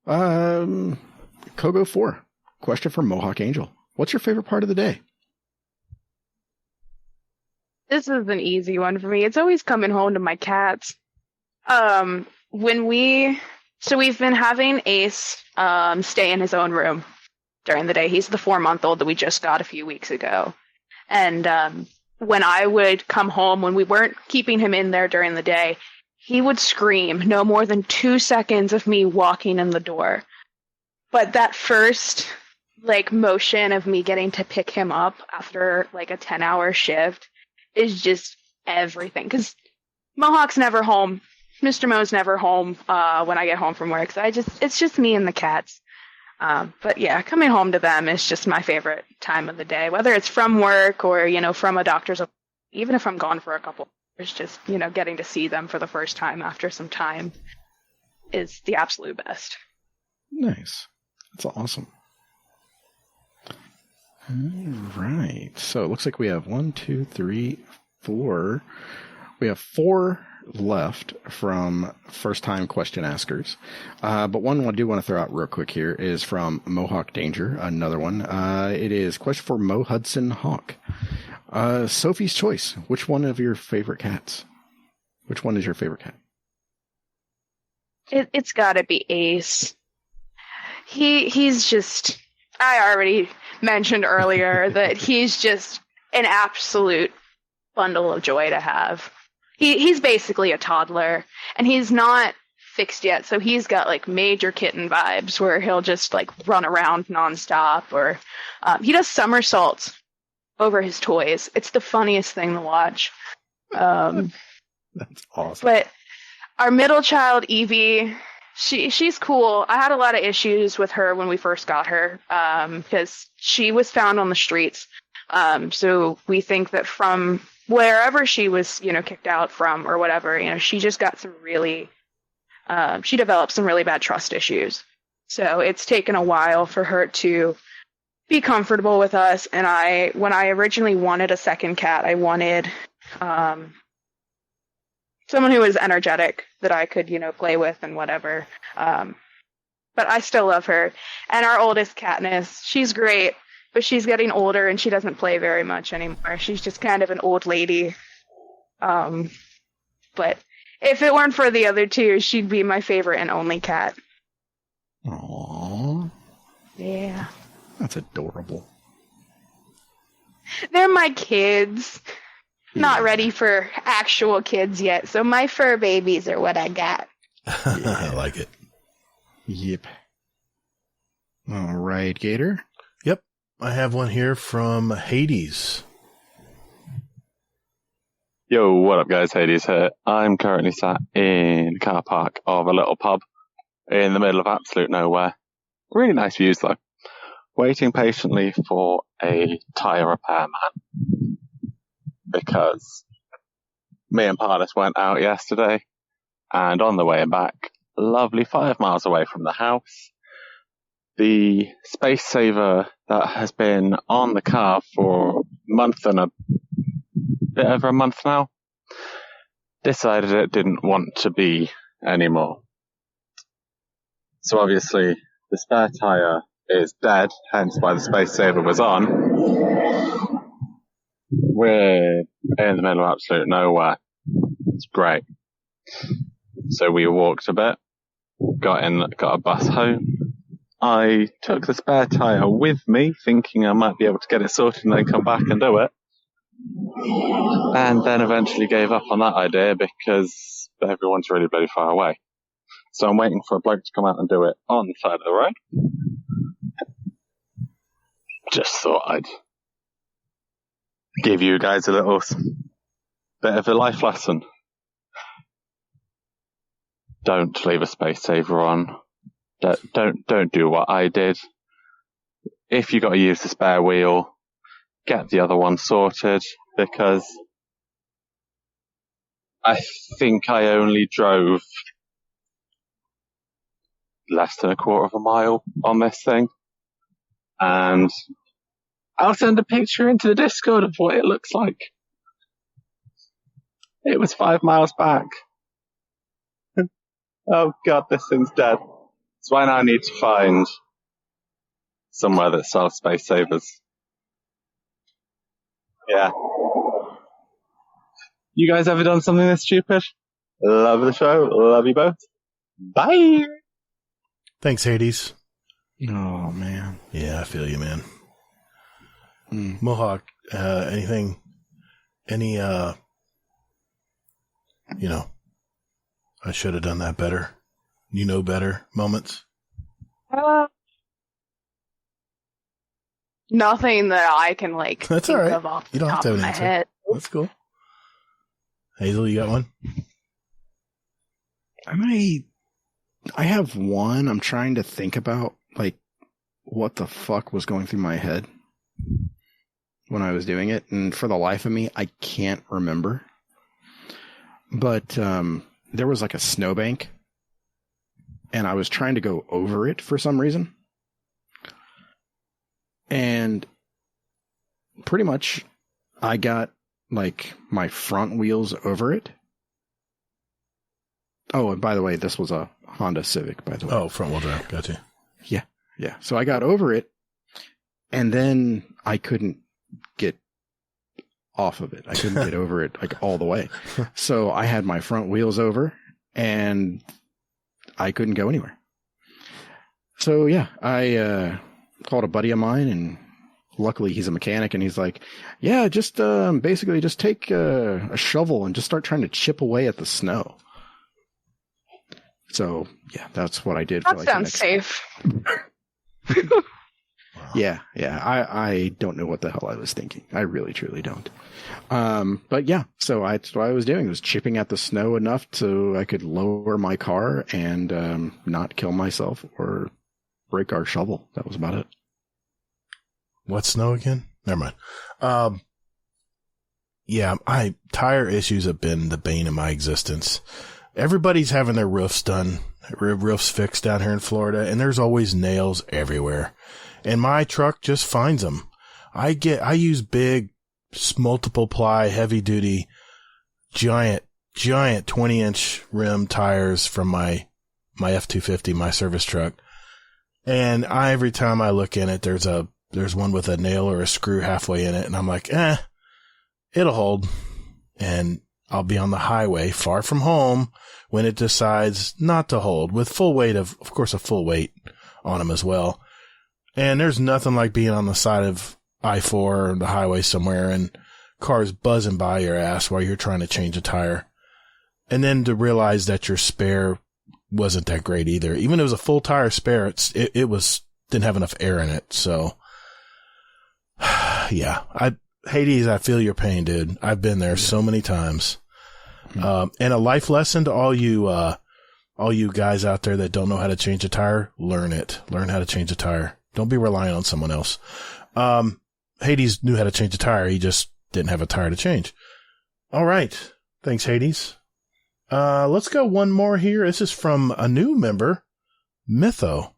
Kogo 4. Question from MohawkAngel. What's your favorite part of the day? This is an easy one for me. It's always coming home to my cats. We've been having Ace stay in his own room during the day. He's the 4-month-old that we just got a few weeks ago. And when I would come home, when we weren't keeping him in there during the day, he would scream no more than 2 seconds of me walking in the door. But that first motion of me getting to pick him up after a 10-hour shift, is just everything. Because Mohawk's never home. Mr. Mo's never home when I get home from work. So it's just me and the cats. But yeah, coming home to them is just my favorite time of the day, whether it's from work or, from a doctor's, even if I'm gone for a couple hours, just, getting to see them for the first time after some time is the absolute best. Nice. That's awesome. All right. So it looks like we have 1, 2, 3, 4. We have 4 left from first-time question askers. But one I do want to throw out real quick here is from Mohawk Danger, another one. It is question for Mo Hudson Hawk. Sophie's choice. Which one of your favorite cats? Which one is your favorite cat? It's got to be Ace. He's just... I already mentioned earlier that he's just an absolute bundle of joy to have. He's basically a toddler, and he's not fixed yet, so he's got like major kitten vibes where he'll just like run around nonstop, or he does somersaults over his toys. It's the funniest thing to watch. That's awesome. But our middle child, Evie, she's cool. I had a lot of issues with her when we first got her because she was found on the streets. So we think that from wherever she was, kicked out from or whatever, she just got some really, she developed some really bad trust issues. So it's taken a while for her to be comfortable with us. And when I originally wanted a second cat, I wanted someone who was energetic that I could, play with and whatever. But I still love her. And our oldest, Katniss, she's great. But she's getting older and she doesn't play very much anymore. She's just kind of an old lady. But if it weren't for the other two, she'd be my favorite and only cat. Aww. Yeah. That's adorable. They're my kids. Not ready for actual kids yet, so my fur babies are what I got. I like it. Yep. All right, Gator. Yep. I have one here from Hades. Yo, what up, guys? Hades here. I'm currently sat in the car park of a little pub in the middle of absolute nowhere. Really nice views, though. Waiting patiently for a tyre repair man. Because me and Pardis went out yesterday, and on the way back, lovely 5 miles away from the house, the space saver that has been on the car for a month and a bit over a month now decided it didn't want to be anymore. So obviously the spare tyre is dead, hence why the space saver was on. We're in the middle of absolute nowhere. It's great. So we walked a bit, got a bus home. I took the spare tyre with me, thinking I might be able to get it sorted and then come back and do it. And then eventually gave up on that idea because everyone's really bloody far away. So I'm waiting for a bloke to come out and do it on the side of the road. Just thought I'd give you guys a little bit of a life lesson. Don't leave a space saver on. Don't do what I did. If you got to use the spare wheel, get the other one sorted, because I think I only drove less than a quarter of a mile on this thing. And I'll send a picture into the Discord of what it looks like. It was 5 miles back. Oh god, this thing's dead. So I now need to find somewhere that sells space savers. Yeah. You guys ever done something this stupid? Love the show. Love you both. Bye. Thanks, Hades. Oh, man. Yeah, I feel you, man. Mohawk, anything, any, I should have done that better. Better moments? Nothing that I can That's think all right. of off You the don't have top to have of an my answer. head. That's cool. Hazel, you got one? I have one. I'm trying to think about, like, what the fuck was going through my head when I was doing it. And for the life of me, I can't remember. But there was like a snowbank, and I was trying to go over it for some reason. And pretty much I got, like, my front wheels over it. Oh, and by the way, this was a Honda Civic, by the way. Oh, front wheel drive. Gotcha. Yeah. So I got over it, and then I couldn't get off of it. I couldn't get over it, like, all the way. So I had my front wheels over, and I couldn't go anywhere. So yeah, I called a buddy of mine, and luckily he's a mechanic, and he's like, yeah, just basically just take a shovel and just start trying to chip away at the snow. So yeah, that's what I did. That for like sounds safe. Yeah. I don't know what the hell I was thinking. I really, truly don't. But yeah, so that's what I was doing, was chipping at the snow enough so I could lower my car and not kill myself or break our shovel. That was about it. What snow again? Never mind. Yeah, tire issues have been the bane of my existence. Everybody's having their roofs done, roofs fixed down here in Florida, and there's always nails everywhere. And my truck just finds them. I use big, multiple ply, heavy duty, giant 20-inch rim tires from my F-250, my service truck. And every time I look in it, there's one with a nail or a screw halfway in it. And I'm like, it'll hold. And I'll be on the highway far from home when it decides not to hold, with full weight of course, a full weight on them as well. And there's nothing like being on the side of I-4 or the highway somewhere and cars buzzing by your ass while you're trying to change a tire. And then to realize that your spare wasn't that great either. Even if it was a full tire spare, it didn't have enough air in it. So yeah, Hades, I feel your pain, dude. I've been there so many times. And a life lesson to all you guys out there that don't know how to change a tire, learn it. Learn how to change a tire. Don't be relying on someone else. Hades knew how to change a tire. He just didn't have a tire to change. All right. Thanks, Hades. Let's go one more here. This is from a new member, Mytho.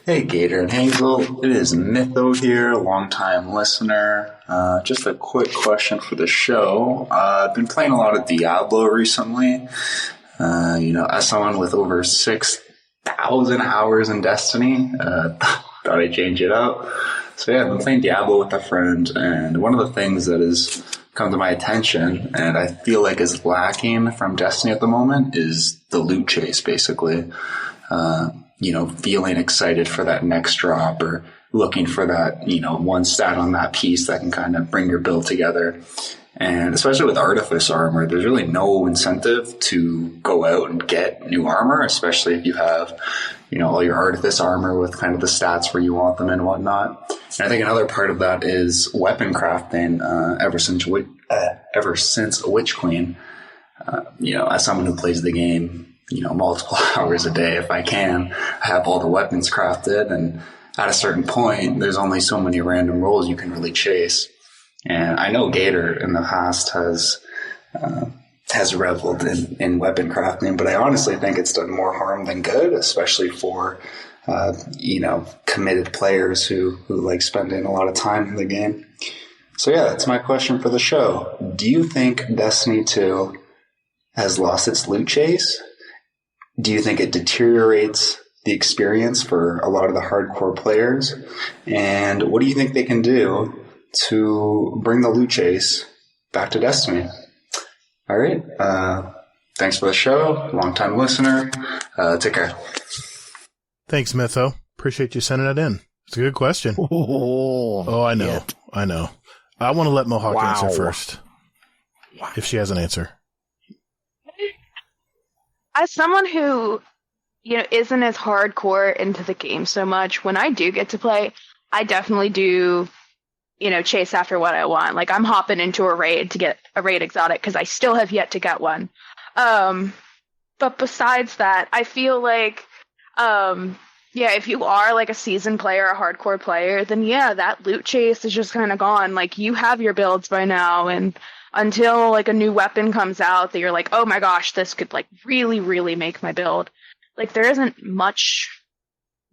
Hey, Gator and Hazel. It is Mytho here, long-time listener. Just a quick question for the show. I've been playing a lot of Diablo recently. As someone with over 6,000 hours in Destiny, thought I'd change it up. So yeah, I've been playing Diablo with a friend, and one of the things that has come to my attention, and I feel like is lacking from Destiny at the moment, is the loot chase, basically. Feeling excited for that next drop or looking for that, one stat on that piece that can kind of bring your build together. And especially with Artifice armor, there's really no incentive to go out and get new armor, especially if you have, all your Artifice armor with kind of the stats where you want them and whatnot. And I think another part of that is weapon crafting, ever since Witch Queen. As someone who plays the game, multiple hours a day, if I can, I have all the weapons crafted, and at a certain point, there's only so many random rolls you can really chase. And I know Gator in the past has reveled in weapon crafting, but I honestly think it's done more harm than good, especially for, committed players who like spending a lot of time in the game. So yeah, that's my question for the show. Do you think Destiny 2 has lost its loot chase? Do you think it deteriorates the experience for a lot of the hardcore players? And what do you think they can do to bring the loot chase back to Destiny? All right. Thanks for the show. Long-time listener. Take care. Thanks, Mytho. Appreciate you sending it in. It's a good question. Oh, I know. Yeah. I know. I want to let Mohawk answer first. Wow. If she has an answer. As someone who, isn't as hardcore into the game so much, when I do get to play, I definitely do, chase after what I want. Like, I'm hopping into a raid to get a raid exotic because I still have yet to get one. But besides that, I feel like, if you are like a seasoned player, a hardcore player, then that loot chase is just kind of gone. Like, you have your builds by now, and until like a new weapon comes out that you're like, oh my gosh, this could like really, really make my build. Like, there isn't much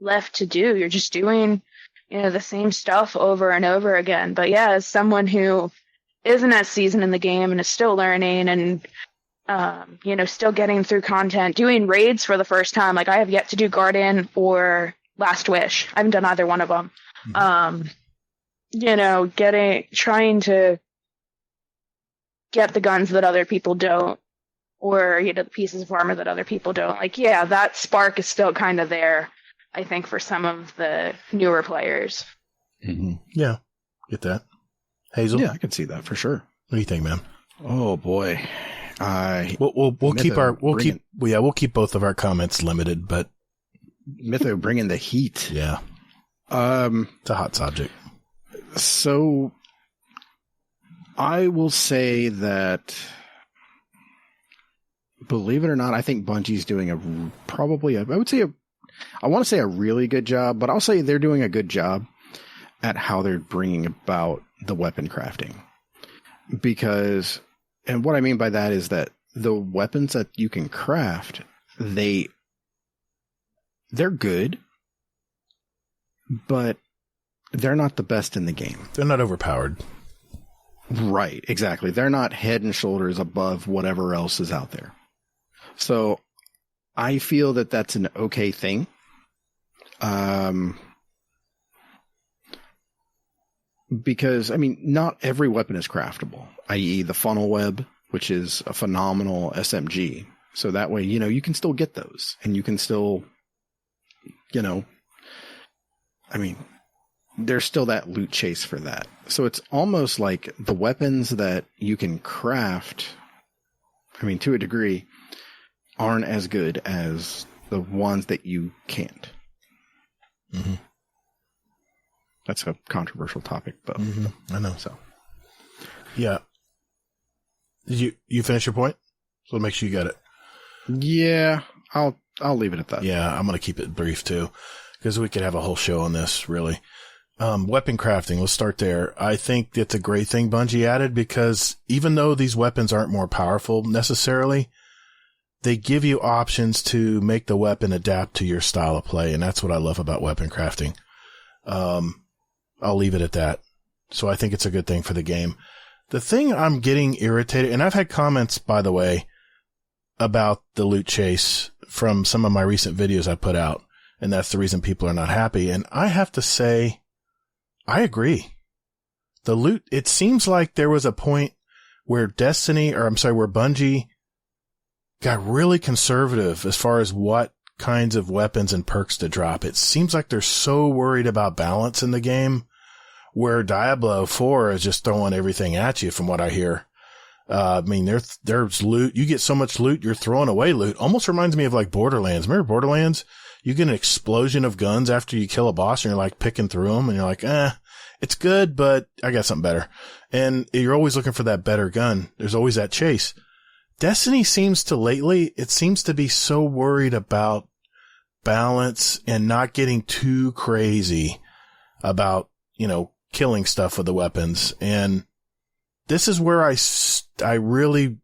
left to do. You're just doing, the same stuff over and over again. But as someone who isn't as seasoned in the game and is still learning and, still getting through content, doing raids for the first time. Like, I have yet to do Guardian or Last Wish. I haven't done either one of them. Trying to get the guns that other people don't, or, the pieces of armor that other people don't. Like, that spark is still kind of there, I think, for some of the newer players. Mm-hmm. Yeah, get that. Hazel? Yeah, I can see that for sure. What do you think, man? Oh boy. We'll keep both of our comments limited, but Mytho bringing the heat. Yeah. It's a hot subject. So I will say that, believe it or not, I think Bungie's doing I want to say a really good job, but I'll say they're doing a good job at how they're bringing about the weapon crafting. Because, and what I mean by that is that the weapons that you can craft, they're good, but they're not the best in the game. They're not overpowered. Right, exactly. They're not head and shoulders above whatever else is out there. So I feel that that's an okay thing. Because, not every weapon is craftable, i.e. the funnel web, which is a phenomenal SMG. So that way, you can still get those, and you can still, there's still that loot chase for that. So it's almost like the weapons that you can craft, to a degree, aren't as good as the ones that you can't. Mm-hmm. That's a controversial topic, but I know. So, yeah. Did you finish your point? So make sure you got it. Yeah, I'll leave it at that. Yeah, I'm going to keep it brief too, because we could have a whole show on this, really. Weapon crafting, let's start there. I think it's a great thing Bungie added, because even though these weapons aren't more powerful necessarily, they give you options to make the weapon adapt to your style of play, and that's what I love about weapon crafting. I'll leave it at that. So I think it's a good thing for the game. The thing I'm getting irritated, and I've had comments, by the way, about the loot chase from some of my recent videos I put out, and that's the reason people are not happy. And I have to say, I agree. The loot, it seems like there was a point where where Bungie got really conservative as far as what kinds of weapons and perks to drop. It seems like they're so worried about balance in the game, where Diablo 4 is just throwing everything at you, from what I hear. There's loot. You get so much loot, you're throwing away loot. Almost reminds me of like Borderlands. Remember Borderlands? You get an explosion of guns after you kill a boss, and you're like picking through them, and you're like, it's good, but I got something better. And you're always looking for that better gun. There's always that chase. Destiny seems to be so worried about balance and not getting too crazy about, killing stuff with the weapons. And this is where I really...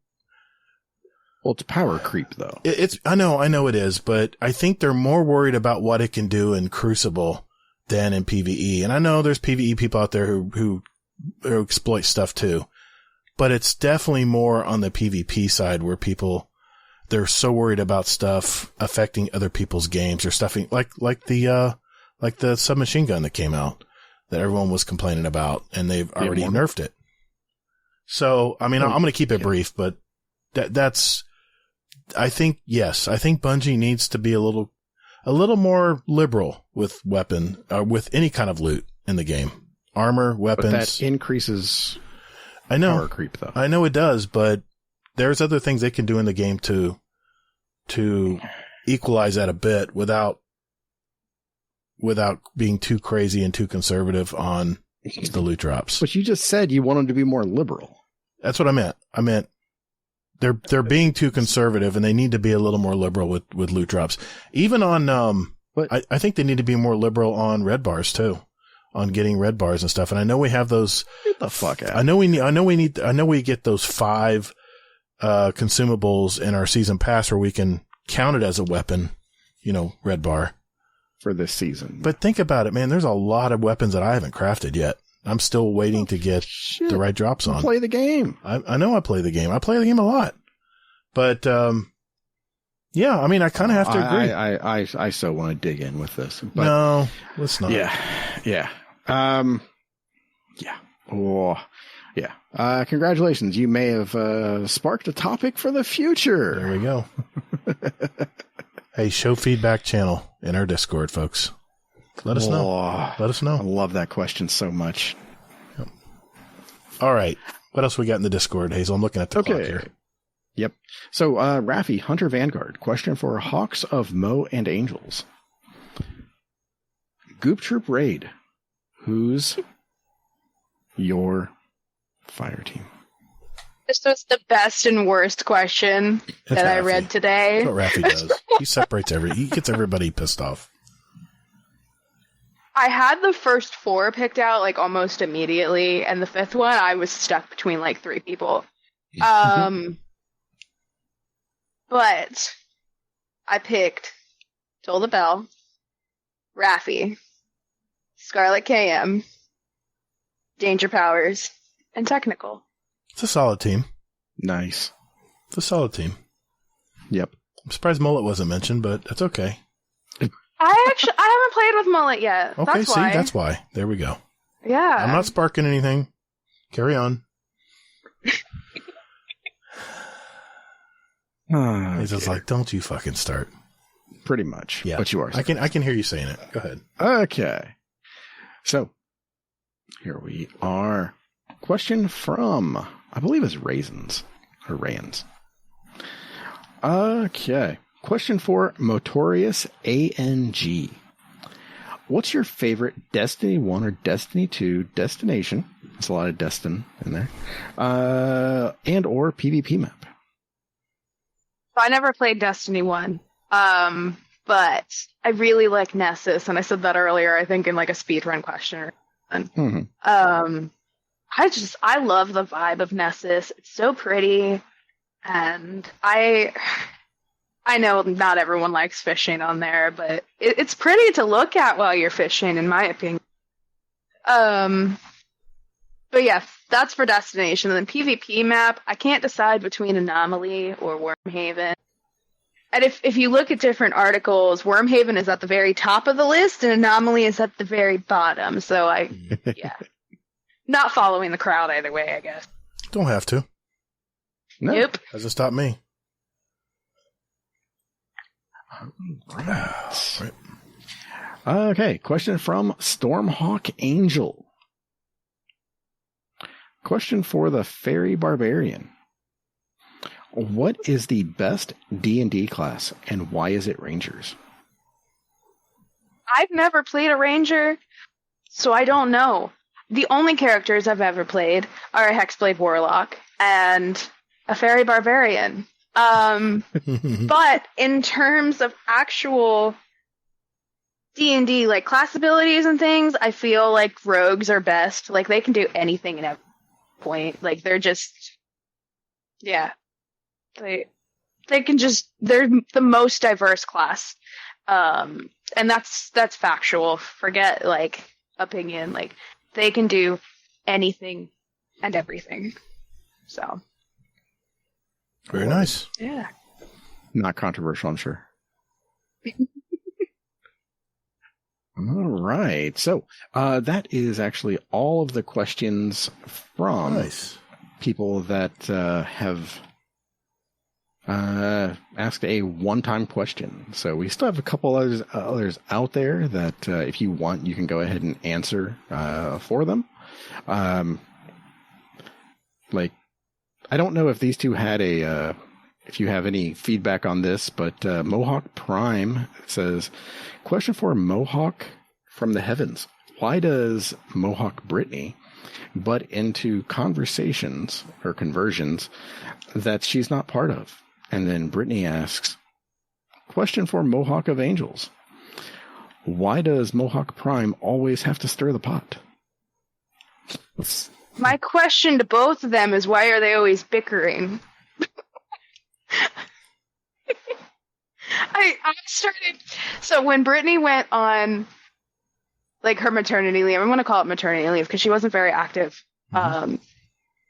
Well, it's power creep, though. I know it is, but I think they're more worried about what it can do in Crucible than in PvE. And I know there's PvE people out there who exploit stuff too, but it's definitely more on the PvP side, where they're so worried about stuff affecting other people's games, or stuffing like the submachine gun that came out that everyone was complaining about, and they've already nerfed it. So, I'm going to keep it brief, but I think Bungie needs to be a little more liberal with with any kind of loot in the game. Armor, weapons. But that increases power creep, though. I know it does, but there's other things they can do in the game to equalize that a bit without being too crazy and too conservative on It's the loot drops. But you just said you want them to be more liberal. That's what I meant. I meant they're being too conservative, and they need to be a little more liberal with loot drops. Even on, I think they need to be more liberal on red bars too, on getting red bars and stuff. And I know we have those. Get the fuck out. I know we get those 5 consumables in our season pass where we can count it as a weapon, red bar for this season. But think about it, man. There's a lot of weapons that I haven't crafted yet. I'm still waiting to get the right drops on. Play the game. I know I play the game. I play the game a lot. But, yeah, I mean, I kind of have to agree. I so want to dig in with this. But no, let's not. Yeah. Yeah. Oh, yeah. Congratulations. You may have sparked a topic for the future. There we go. Hey, show feedback channel in our Discord, folks. Let us know. Let us know. I love that question so much. Yep. All right. What else we got in the Discord, Hazel? I'm looking at the clock here. Yep. So, Raffi, Hunter Vanguard, question for Hawks of Mo and Angels. Goop Troop Raid. Who's your fire team? This was the best and worst question that I read today. That's what Raffi does. He separates he gets everybody pissed off. I had the first 4 picked out like almost immediately, and the 5th one I was stuck between like 3 people. But I picked Toll the Bell, Raffi, Scarlet KM, Danger Powers, and Technical. It's a solid team. Nice. It's a solid team. Yep. I'm surprised Mullet wasn't mentioned, but that's okay. I haven't played with Mullet yet. Okay, that's why. There we go. Yeah. I'm not sparking anything. Carry on. He's just like, don't you fucking start. Pretty much. Yeah. But you are. I can hear you saying it. Go ahead. Okay. So, here we are. Question from, I believe it's Raisins. Or Rans. Okay. Question for Motorious ANG. What's your favorite Destiny 1 or Destiny 2 destination? There's a lot of Destin in there. And or PvP map. I never played Destiny 1. But I really like Nessus, and I said that earlier, I think in like a speedrun question or something. Mm-hmm. I love the vibe of Nessus. It's so pretty. And I know not everyone likes fishing on there, but it's pretty to look at while you're fishing, in my opinion. But yeah, that's for destination. And then PvP map, I can't decide between Anomaly or Wormhaven. And if you look at different articles, Wormhaven is at the very top of the list, and Anomaly is at the very bottom. So not following the crowd either way, I guess. Don't have to. No. Yep. Hasn't stopped me. Right. Okay, question from MohawkAngel. Question for the Fairy Barbarian. What is the best D&D class, and why is it Rangers? I've never played a Ranger, so I don't know. The only characters I've ever played are a Hexblade Warlock and a Fairy Barbarian. But in terms of actual D&D, like class abilities and things, I feel like rogues are best. Like they can do anything at every point. Like they're just, they're the most diverse class. And that's factual. Forget like opinion. Like they can do anything and everything. So. Very nice. Yeah. Not controversial, I'm sure. All right. So that is actually all of the questions from people that have asked a one-time question. So we still have a couple others out there that if you want, you can go ahead and answer for them. I don't know if these two had if you have any feedback on this, but Mohawk Prime says, question for Mohawk from the heavens. why does Mohawk Brittany butt into conversations or conversions that she's not part of? And then Brittany asks, question for Mohawk of Angels. Why does Mohawk Prime always have to stir the pot? My question to both of them is, why are they always bickering? I started... So when Brittany went on, like, her maternity leave, I'm going to call it maternity leave because she wasn't very active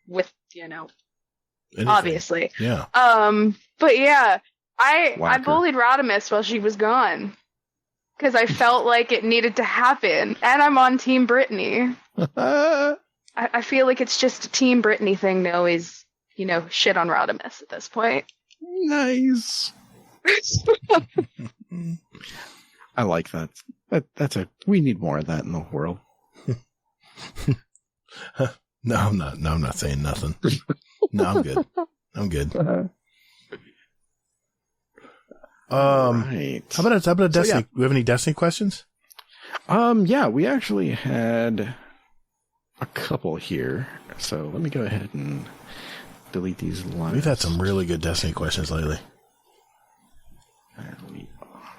with, anything. Obviously. Yeah. But yeah, I bullied Rodimus while she was gone because I felt like it needed to happen, and I'm on Team Brittany. I feel like it's just a Team Brittany thing to always, shit on Rodimus at this point. Nice. I like that. We need more of that in the world. No, I'm not. No, I'm not saying nothing. No, I'm good. I'm good. Right. How about a Destiny? So, yeah. We have any Destiny questions? Yeah, we actually had a couple here. So let me go ahead and delete these lines. We've had some really good Destiny questions lately. There we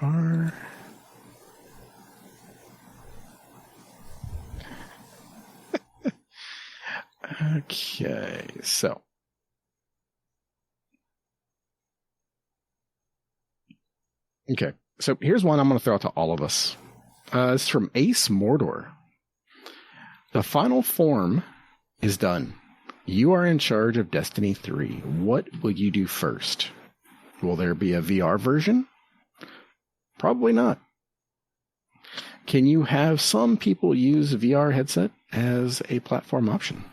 are. Okay, so. Okay, so here's one I'm going to throw out to all of us. It's from Ace Mordor. The final form is done. You are in charge of Destiny 3. What will you do first? Will there be a VR version? Probably not. Can you have some people use a VR headset as a platform option?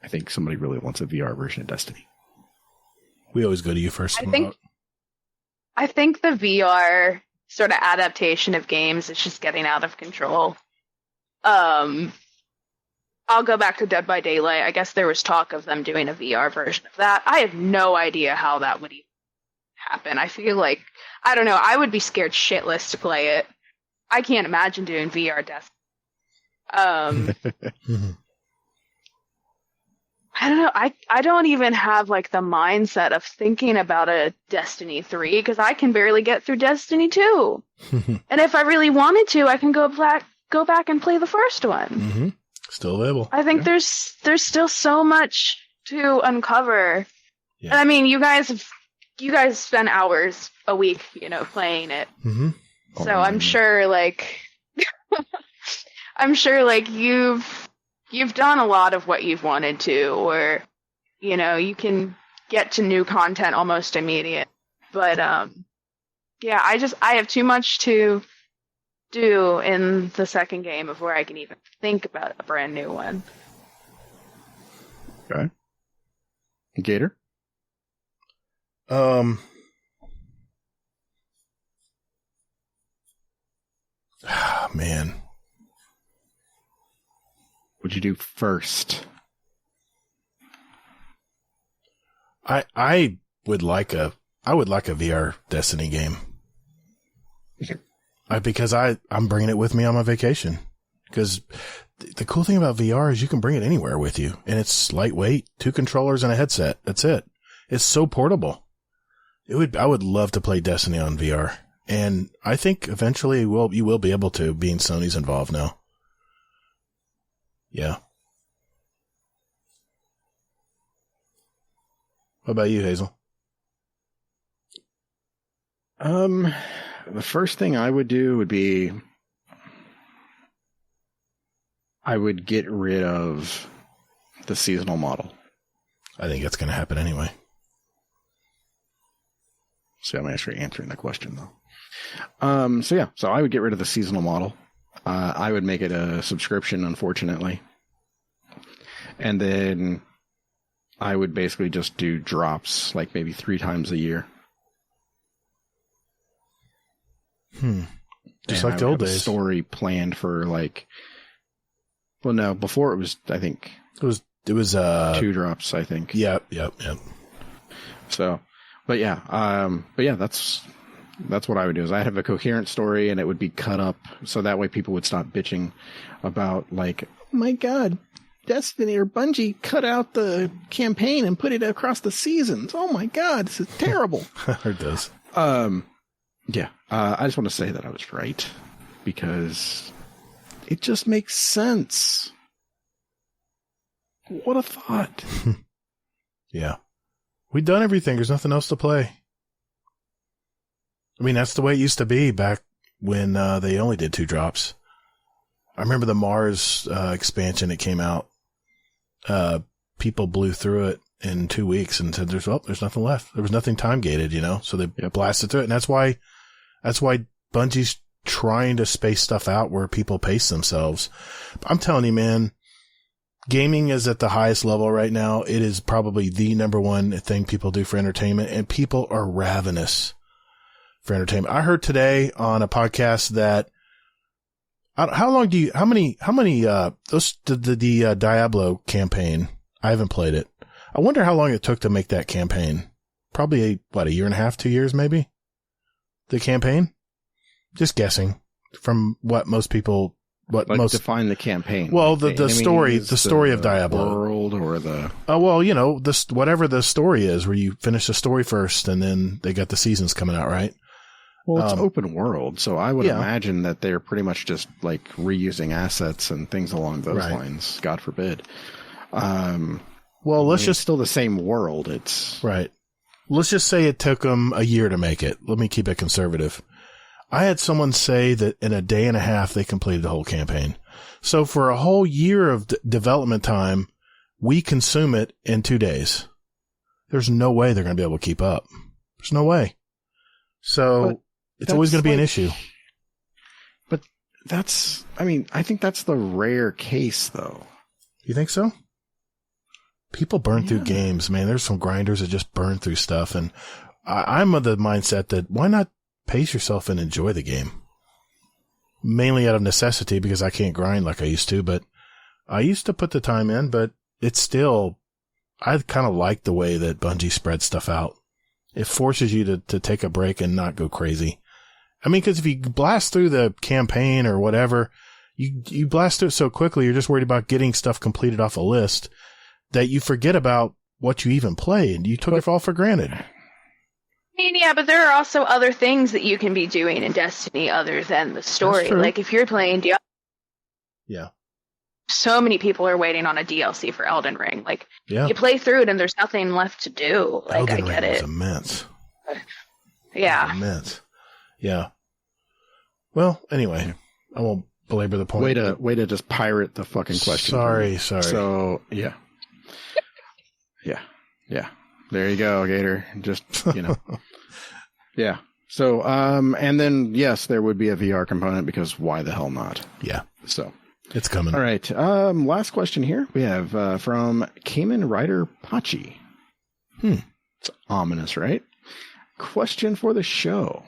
I think somebody really wants a VR version of Destiny. We always go to you first. I think the VR sort of adaptation of games is just getting out of control. I'll go back to Dead by Daylight. I guess there was talk of them doing a VR version of that. I have no idea how that would even happen. I feel like, I don't know, I would be scared shitless to play it. I can't imagine doing VR Destiny. I don't know. I don't even have like the mindset of thinking about a Destiny 3 because I can barely get through Destiny 2. And if I really wanted to, I can go back and play the first one. Mm-hmm. Still available. I think there's still so much to uncover. Yeah. And I mean, you guys spend hours a week, playing it. Mm-hmm. So I'm sure you've done a lot of what you've wanted to, or, you can get to new content almost immediate. But, yeah, I have too much to do in the second game before I can even think about a brand new one. Okay. Gator? Man. What'd you do first? I would like a VR Destiny game. Because I'm bringing it with me on my vacation. Because the cool thing about VR is you can bring it anywhere with you, and it's lightweight, 2 controllers and a headset. That's it. It's so portable. I would love to play Destiny on VR, and I think eventually you will be able to, being Sony's involved now. Yeah. What about you, Hazel? The first thing I would do would be I would get rid of the seasonal model. I think that's going to happen anyway. So I'm actually answering the question, though. So I would get rid of the seasonal model. I would make it a subscription, unfortunately. And then I would basically just do drops, like maybe 3 times a year. Just like the old days. A story planned for well, no, before it was, I think it was 2 drops, I think. Yep. So, but yeah, that's That's what I would do. Is I'd have a coherent story, and it would be cut up so that way people would stop bitching about like, oh my God, Destiny or Bungie cut out the campaign and put it across the seasons. Oh my God, this is terrible. I heard those. Yeah. I just want to say that I was right because it just makes sense. What a thought. Yeah. We've done everything. There's nothing else to play. I mean, that's the way it used to be back when they only did 2 drops. I remember the Mars expansion that came out. People blew through it in 2 weeks and said, there's nothing left. There was nothing time gated, so they blasted through it. And that's why Bungie's trying to space stuff out where people pace themselves. I'm telling you, man, gaming is at the highest level right now. It is probably the number one thing people do for entertainment, and people are ravenous for entertainment. I heard today on a podcast that the Diablo campaign, I haven't played it. I wonder how long it took to make that campaign. Probably a year and a half, 2 years maybe? The campaign? Just guessing from what most people, define the campaign. Well, the story of Diablo. World or the... Oh, well, whatever the story is, where you finish the story first and then they got the seasons coming out, right? Well, it's open world, so I would imagine that they're pretty much just like reusing assets and things along those lines. God forbid. Well, it's still the same world. It's right. Let's just say it took them a year to make it. Let me keep it conservative. I had someone say that in a day and a half they completed the whole campaign. So for a whole year of development time, we consume it in 2 days. There's no way they're going to be able to keep up. There's no way. So it's always going to be an issue. But I think that's the rare case, though. You think so? People burn through games, man. There's some grinders that just burn through stuff. And I'm of the mindset that why not pace yourself and enjoy the game? Mainly out of necessity because I can't grind like I used to. But I used to put the time in, but it's still, I kind of like the way that Bungie spreads stuff out. It forces you to take a break and not go crazy. I mean, because if you blast through the campaign or whatever, you blast through it so quickly, you're just worried about getting stuff completed off a list that you forget about what you even played. You took it all for granted. I mean, yeah, but there are also other things that you can be doing in Destiny other than the story. Like if you're playing Diablo, so many people are waiting on a DLC for Elden Ring. Like you play through it and there's nothing left to do. Like Elden I get Ring it. Was immense. Yeah. It was immense. Yeah. Well, anyway, I won't belabor the point. Way to just pirate the fucking question. Sorry. So yeah. There you go, Gator. Just yeah. So and then yes, there would be a VR component because why the hell not? Yeah. So it's coming. All right. Last question here we have from Cayman Rider Pachi. It's ominous, right? Question for the show.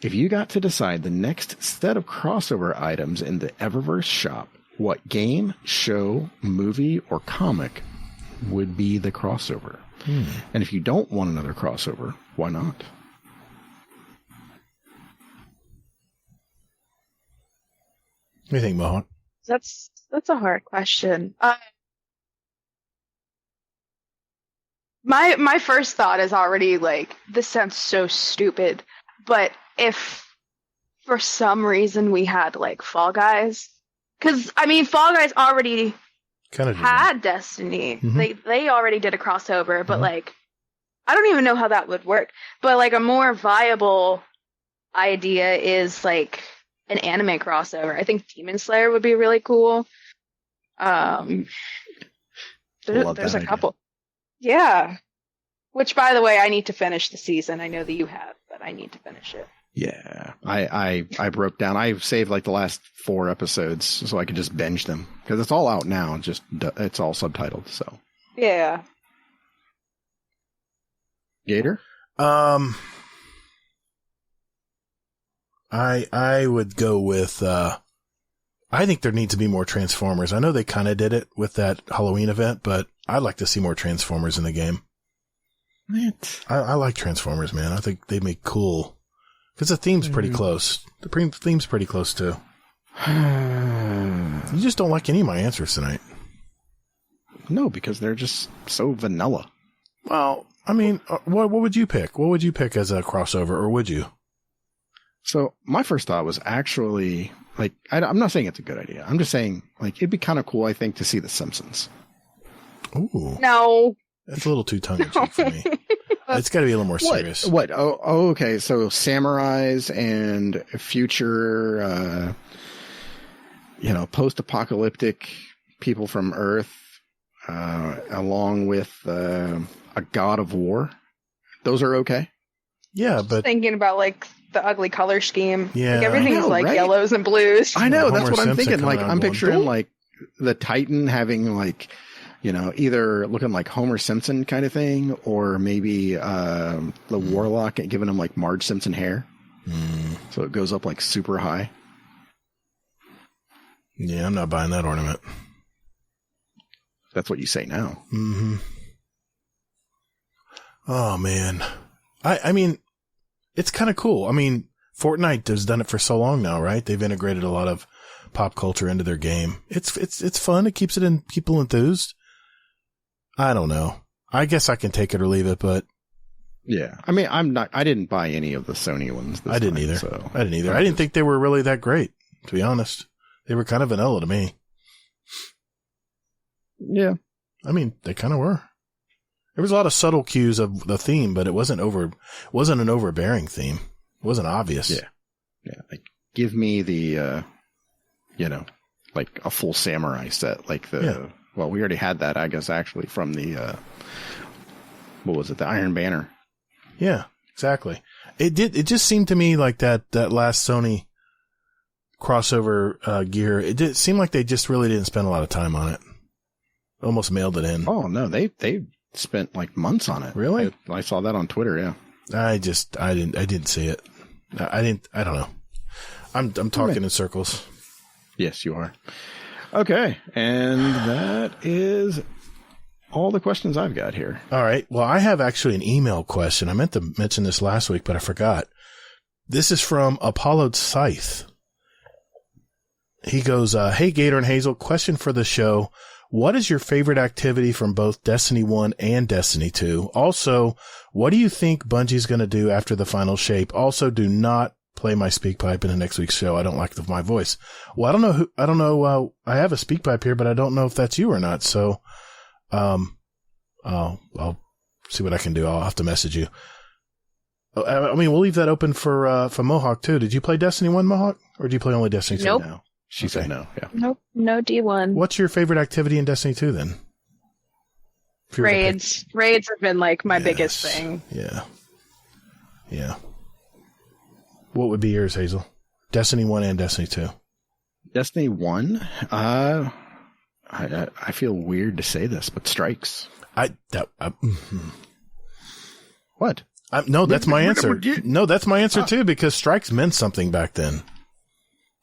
If you got to decide the next set of crossover items in the Eververse shop, what game, show, movie, or comic would be the crossover? And if you don't want another crossover, why not? What do you think, Mohawk? That's a hard question. My first thought is already like, this sounds so stupid, but if for some reason we had like Fall Guys, because I mean Fall Guys already had Destiny. They already did a crossover, but like I don't even know how that would work. But like a more viable idea is like an anime crossover. I think Demon Slayer would be really cool. There's a couple. Yeah. Which, by the way, I need to finish the season. I know that you have, but I need to finish it. Yeah. I broke down. I saved like the last 4 episodes so I could just binge them. Because it's all out now. It's all subtitled, so. Yeah. Gator? I would go with, I think there needs to be more Transformers. I know they kind of did it with that Halloween event, but I'd like to see more Transformers in the game. What? I like Transformers, man. I think they make cool Because the theme's pretty close. The theme's pretty close, too. You just don't like any of my answers tonight. No, because they're just so vanilla. Well, I mean, what would you pick? What would you pick as a crossover, or would you? So my first thought was actually, like, I'm not saying it's a good idea. I'm just saying, like, it'd be kind of cool, I think, to see The Simpsons. Ooh. No. That's a little too tongue-in-cheek for me. It's got to be a little more serious. What? Oh, okay. So samurais and future, post-apocalyptic people from Earth, along with a god of war. Those are okay. Yeah, but Thinking about like the ugly color scheme. Yeah. Like, everything's I know, like right? yellows and blues. I know. That's Homer what I'm Simpson thinking. coming Like, out I'm going, picturing "Boom." like the Titan having like, either looking like Homer Simpson kind of thing, or maybe the Warlock giving him like Marge Simpson hair. So it goes up like super high. Yeah, I'm not buying that ornament. That's what you say now. Mm-hmm. Oh, man. I mean, it's kind of cool. I mean, Fortnite has done it for so long now, right? They've integrated a lot of pop culture into their game. It's fun. It keeps people enthused. I don't know. I guess I can take it or leave it, but yeah. I mean, I didn't buy any of the Sony ones. I didn't either. I didn't think they were really that great, to be honest. They were kind of vanilla to me. Yeah. I mean, they kind of were. There was a lot of subtle cues of the theme, but it wasn't an overbearing theme. It wasn't obvious. Yeah. Yeah. Like, give me the, like a full samurai set, like well, we already had that, I guess, actually from the, what was it? The Iron Banner. Yeah, exactly. It just seemed to me like that last Sony crossover gear, it did seem like they just really didn't spend a lot of time on it. Almost mailed it in. Oh no, they spent like months on it. Really? I saw that on Twitter. Yeah. I didn't see it. I don't know. I'm talking in circles. Yes, you are. Okay, and that is all the questions I've got here. All right. Well, I have actually an email question. I meant to mention this last week, but I forgot. This is from Apollo Scythe. He goes, hey, Gator and Hazel, question for the show. What is your favorite activity from both Destiny 1 and Destiny 2? Also, what do you think Bungie's going to do after the final shape? Also, do not play my speak pipe in the next week's show. I don't like my voice. Well, I don't know. I have a speak pipe here, but I don't know if that's you or not. So, I'll see what I can do. I'll have to message you. I mean, we'll leave that open for Mohawk too. Did you play Destiny 1, Mohawk? Or do you play only Destiny 2 Nope. now? She said no. Yeah. Nope. No D1. What's your favorite activity in Destiny 2 then? Raids. Raids have been like my biggest thing. Yeah. Yeah. What would be yours, Hazel? Destiny 1 and Destiny 2. Destiny 1? I feel weird to say this, but strikes. What? No, that's my answer. No, that's my answer too, because strikes meant something back then.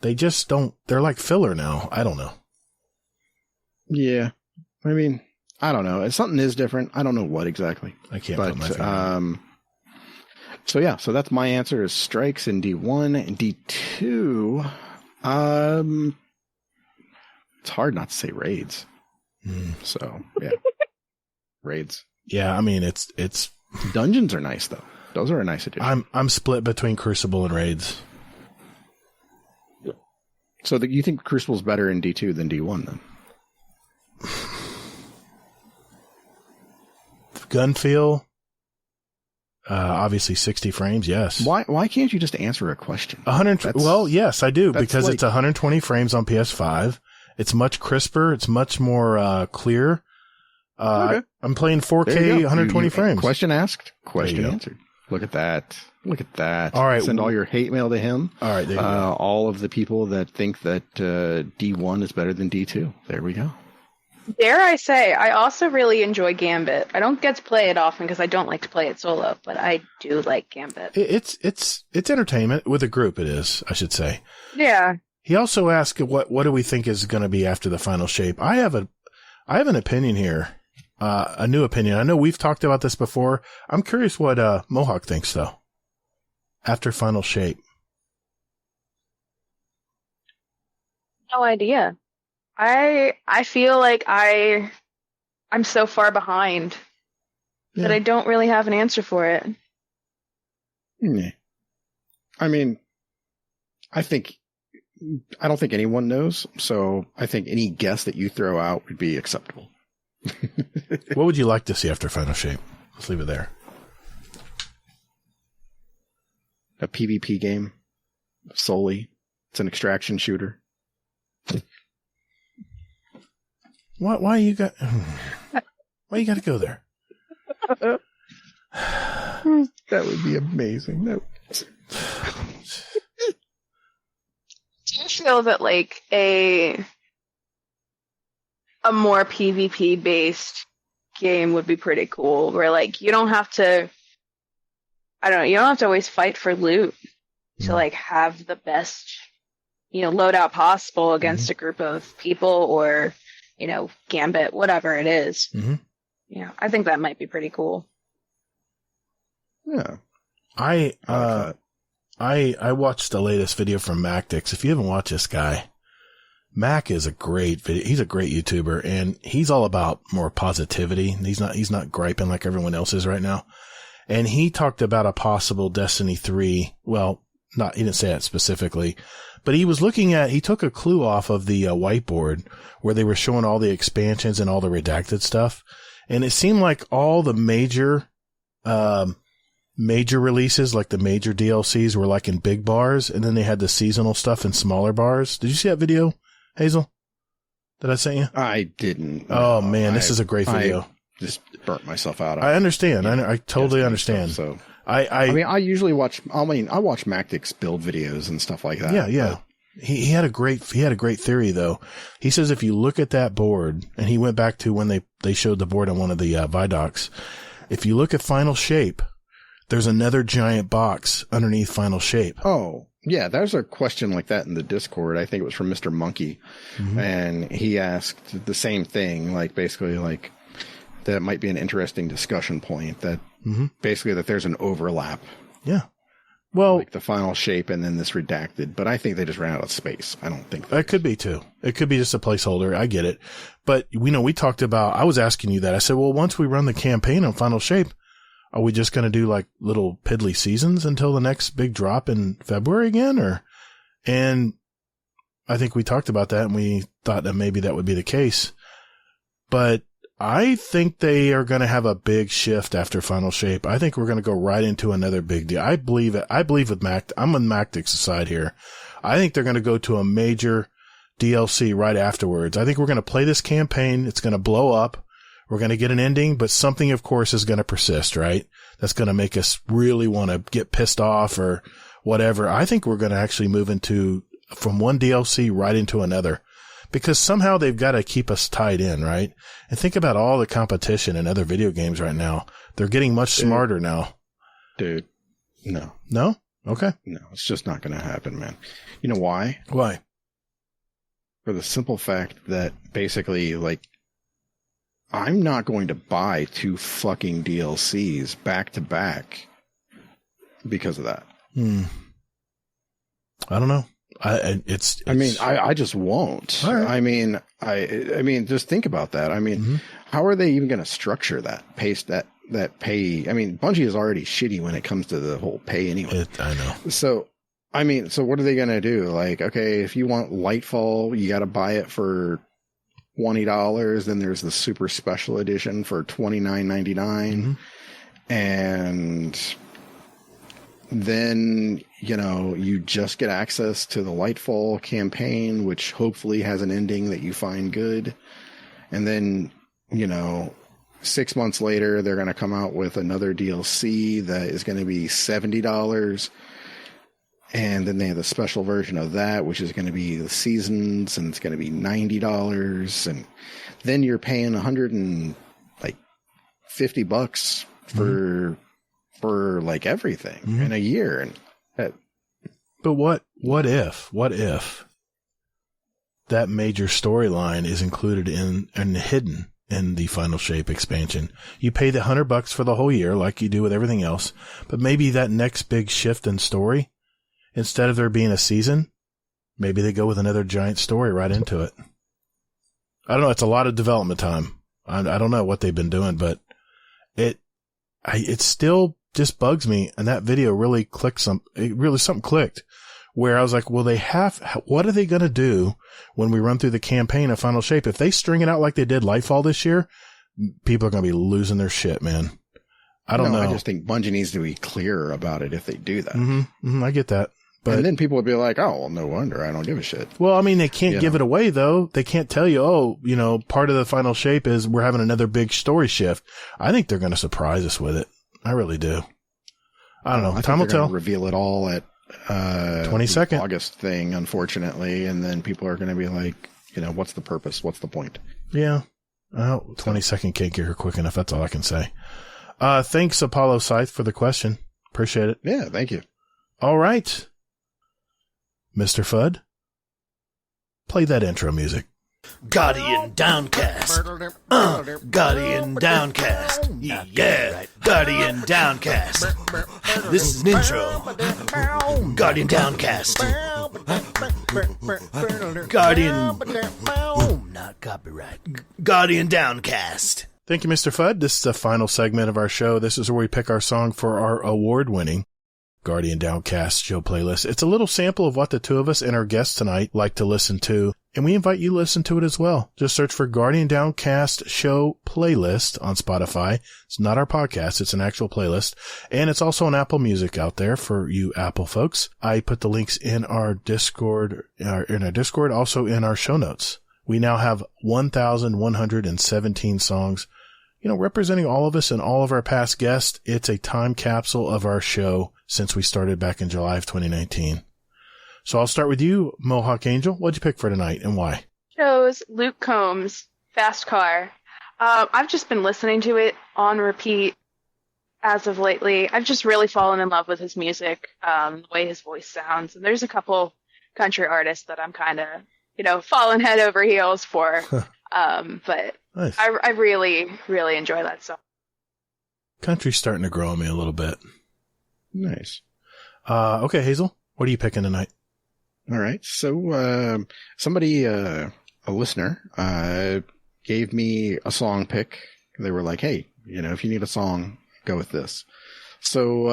They just don't, they're like filler now. I don't know. Yeah. I mean, I don't know. Something is different. I don't know what exactly. I can't put my finger on it. So that's my answer is strikes in D1 and D2. It's hard not to say raids. So, yeah. Raids. Yeah, I mean, it's dungeons are nice though. Those are a nice addition. I'm split between Crucible and raids. So you think Crucible's better in D2 than D1 then? Gun feel, obviously 60 frames, yes. Why can't you just answer a question? 100. Well, yes, I do, because like, it's 120 frames on PS5. It's much crisper. It's much more clear. Okay. I'm playing 4K, 120 frames. Question asked, question answered. Look at that. Look at that. All right. Send all your hate mail to him. All right. There you go. All of the people that think that D1 is better than D2. There we go. Dare I say, I also really enjoy Gambit. I don't get to play it often because I don't like to play it solo, but I do like Gambit. It's entertainment with a group. It is, I should say. Yeah. He also asked, what do we think is going to be after the final shape? I have an opinion here. A new opinion. I know we've talked about this before. I'm curious what Mohawk thinks, though. after Final Shape? No idea. I feel like I'm so far behind that I don't really have an answer for it. I mean, I don't think anyone knows, so I think any guess that you throw out would be acceptable. What would you like to see after Final Shape? Let's leave it there. A PvP game solely. It's an extraction shooter. Why you got to go there? That would be amazing. Do you feel that like a more PvP based game would be pretty cool, where like you don't have to, I don't know, you don't have to always fight for loot to like have the best, loadout possible against a group of people or, gambit, whatever it is. I think that might be pretty cool. Yeah. I watched the latest video from MacDix. If you haven't watched this guy, Mac is a great video. He's a great YouTuber, and he's all about more positivity. He's not griping like everyone else is right now. And he talked about a possible Destiny 3. Well, he didn't say that specifically, but he took a clue off of the whiteboard where they were showing all the expansions and all the redacted stuff. And it seemed like all the major releases, like the major DLCs, were like in big bars, and then they had the seasonal stuff in smaller bars. Did you see that video, Hazel? Did I send you? I didn't. Oh man, this is a great video. I just burnt myself out. I understand. I totally understand. Stuff, so I usually watch. I watch MacDix build videos and stuff like that. Yeah. He had a great theory though. He says if you look at that board, and he went back to when they showed the board on one of the Vidocs. If you look at Final Shape, there's another giant box underneath Final Shape. Oh, yeah. There's a question like that in the Discord. I think it was from Mr. Monkey. And he asked the same thing, like basically like that it might be an interesting discussion point that basically that there's an overlap. Yeah. Well, like the Final Shape and then this redacted, but I think they just ran out of space. I don't think that could be too. It could be just a placeholder. I get it. But we talked about, I was asking you that. I said, well, once we run the campaign on Final Shape, are we just going to do like little piddly seasons until the next big drop in February again? And I think we talked about that and we thought that maybe that would be the case. But I think they are going to have a big shift after Final Shape. I think we're going to go right into another big deal. I believe it. I believe with I'm on MacDix's side here. I think they're going to go to a major DLC right afterwards. I think we're going to play this campaign. It's going to blow up. We're going to get an ending, but something, of course, is going to persist, right? That's going to make us really want to get pissed off or whatever. I think we're going to actually move from one DLC right into another. Because somehow they've got to keep us tied in, right? And think about all the competition in other video games right now. They're getting much smarter now. Dude, no. No? Okay. No, it's just not going to happen, man. You know why? Why? For the simple fact that basically, like, I'm not going to buy 2 fucking DLCs back to back because of that. I don't know. I just won't. Right. I mean, just think about that. I mean, how are they even going to structure that that pay? I mean, Bungie is already shitty when it comes to the whole pay anyway. I know. So what are they going to do? Like, okay, if you want Lightfall, you got to buy it for $20. Then there's the super special edition for $29.99. And then, you just get access to the Lightfall campaign, which hopefully has an ending that you find good. And then, 6 months later, they're going to come out with another DLC that is going to be $70. And then they have the special version of that, which is going to be the seasons, and it's going to be $90. And then you're paying $150 for like everything in a year. And but what if that major storyline is included and hidden in the Final Shape expansion. You pay the $100 for the whole year like you do with everything else, but maybe that next big shift in story, instead of there being a season, maybe they go with another giant story right into it. I don't know. It's a lot of development time. I don't know what they've been doing, but it still just bugs me. And that video really something clicked where I was like, well, what are they going to do when we run through the campaign of Final Shape? If they string it out like they did Lightfall this year, people are going to be losing their shit, man. I don't know. I just think Bungie needs to be clearer about it if they do that. I get that. But, and then people would be like, oh, well, no wonder. I don't give a shit. Well, I mean, they can't give it away, though. They can't tell you, part of the Final Shape is we're having another big story shift. I think they're going to surprise us with it. I really do. I don't know. Time will tell. Reveal it all at 22nd August thing, unfortunately. And then people are going to be like, what's the purpose? What's the point? Yeah. 22nd can't get here quick enough. That's all I can say. Thanks, Apollo Scythe, for the question. Appreciate it. Yeah, thank you. All right. Mr. Fudd, play that intro music. Guardian Downcast. Guardian Downcast. Yeah, Guardian Downcast. This is an intro. Guardian Downcast. Guardian. Not copyright. Guardian Downcast. Thank you, Mr. Fudd. This is the final segment of our show. This is where we pick our song for our award-winning Guardian Downcast show playlist. It's a little sample of what the two of us and our guests tonight like to listen to, and we invite you to listen to it as well. Just search for Guardian Downcast show playlist on Spotify. It's not our podcast. It's an actual playlist, and it's also on Apple Music out there for you Apple folks. I put the links in our Discord, also in our show notes. We now have 1,117 songs, representing all of us and all of our past guests. It's a time capsule of our show since we started back in July of 2019. So I'll start with you, MohawkAngel. What'd you pick for tonight and why? Chose Luke Combs' Fast Car. I've just been listening to it on repeat as of lately. I've just really fallen in love with his music, the way his voice sounds. And there's a couple country artists that I'm kind of, falling head over heels for. But nice. I really, really enjoy that song. Country's starting to grow on me a little bit. Nice. Okay, Hazel, what are you picking tonight? All right. So, somebody, a listener, gave me a song pick. They were like, hey, if you need a song, go with this. So,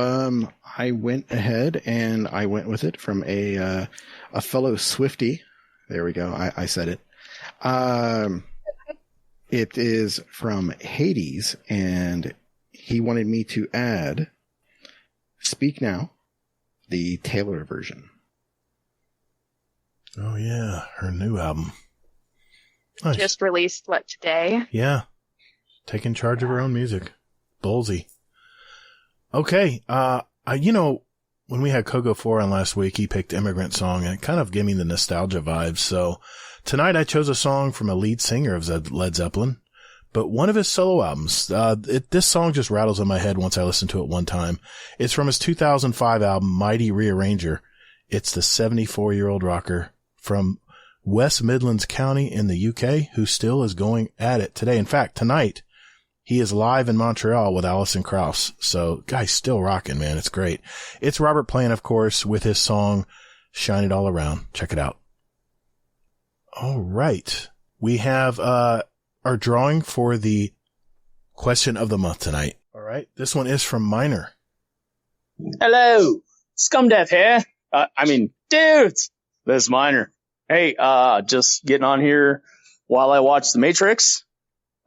I went ahead and I went with it from a fellow Swiftie. There we go. I said it. It is from Hades, and he wanted me to add Speak Now, the Taylor version. Oh, yeah. Her new album. Nice. Just released, today? Yeah. Taking charge of her own music. Ballsy. Okay. When we had Kogo 4 on last week, he picked Immigrant Song, and it kind of gave me the nostalgia vibes. So tonight I chose a song from a lead singer of Led Zeppelin, but one of his solo albums. This song just rattles in my head once I listen to it one time. It's from his 2005 album, Mighty Rearranger. It's the 74-year-old rocker from West Midlands County in the UK who still is going at it today. In fact, tonight, he is live in Montreal with Alison Krauss. So, guy's still rocking, man. It's great. It's Robert Plant, of course, with his song, Shine It All Around. Check it out. All right. We have our drawing for the question of the month tonight. All right. This one is from Minor. Hello. Scumdeath here. Dudes. This is Minor. Hey, just getting on here while I watch The Matrix.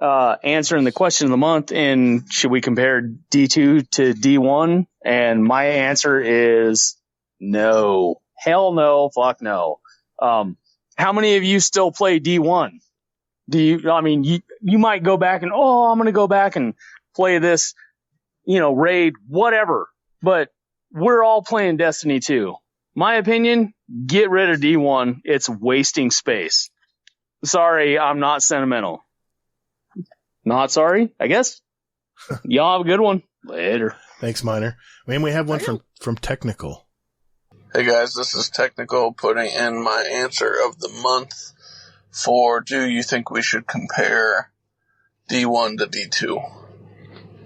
Answering the question of the month in should we compare D2 to D1? And my answer is no. Hell no. Fuck no. How many of you still play D1? You might go back and, I'm going to go back and play this, raid, whatever. But we're all playing Destiny 2. My opinion, get rid of D1. It's wasting space. Sorry, I'm not sentimental. Not sorry, I guess. Y'all have a good one. Later. Thanks, Minor. We have one from Technical. Hey guys, this is Technical putting in my answer of the month for do you think we should compare D1 to D2.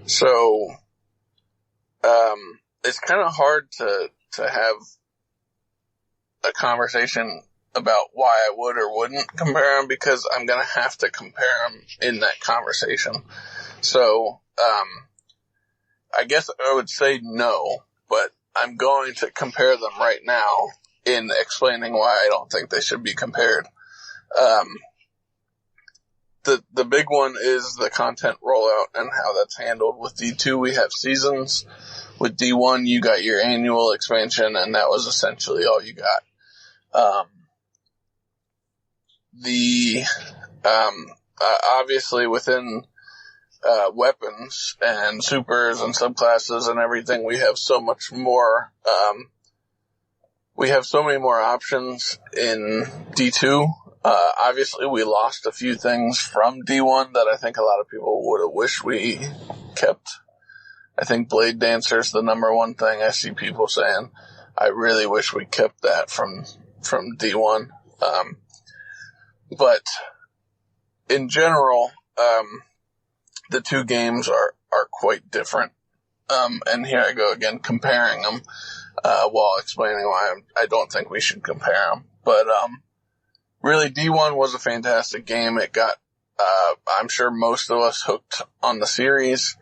So, it's kind of hard to have a conversation about why I would or wouldn't compare them, because I'm going to have to compare them in that conversation. So, I guess I would say no, but I'm going to compare them right now in explaining why I don't think they should be compared. The big one is the content rollout and how that's handled. With D2, we have seasons. With D1, you got your annual expansion, and that was essentially all you got. Obviously within weapons and supers and subclasses and everything, we have so much more. We have so many more options in D2. Obviously, we lost a few things from D1 that I think a lot of people would have wished we kept. I think Blade Dancer is the number one thing I see people saying. I really wish we kept that from D1. But in general, the two games are quite different. And here I go again, comparing them, while explaining why I don't think we should compare them. But, really, D1 was a fantastic game. It got, I'm sure most of us hooked on the series.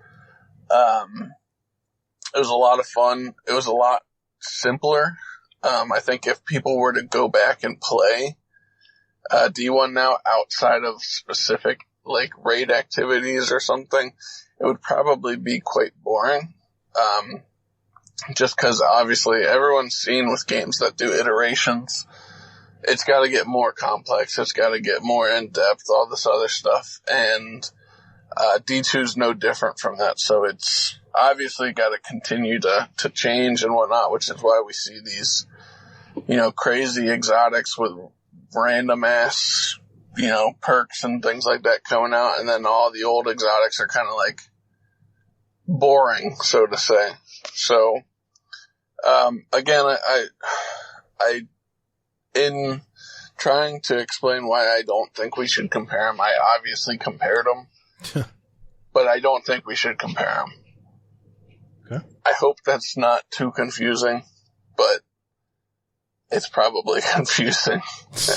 It was a lot of fun. It was a lot simpler. I think if people were to go back and play, D1 now outside of specific, like, raid activities or something, it would probably be quite boring. Just cause obviously everyone's seen with games that do iterations, it's got to get more complex. It's got to get more in depth, all this other stuff. And, D2's no different from that. So it's obviously got to continue to change and whatnot, which is why we see these, crazy exotics with random ass, perks and things like that coming out. And then all the old exotics are kind of like boring, so to say. So, again, I in trying to explain why I don't think we should compare them, I obviously compared them, but I don't think we should compare them. Okay. I hope that's not too confusing, but it's probably confusing.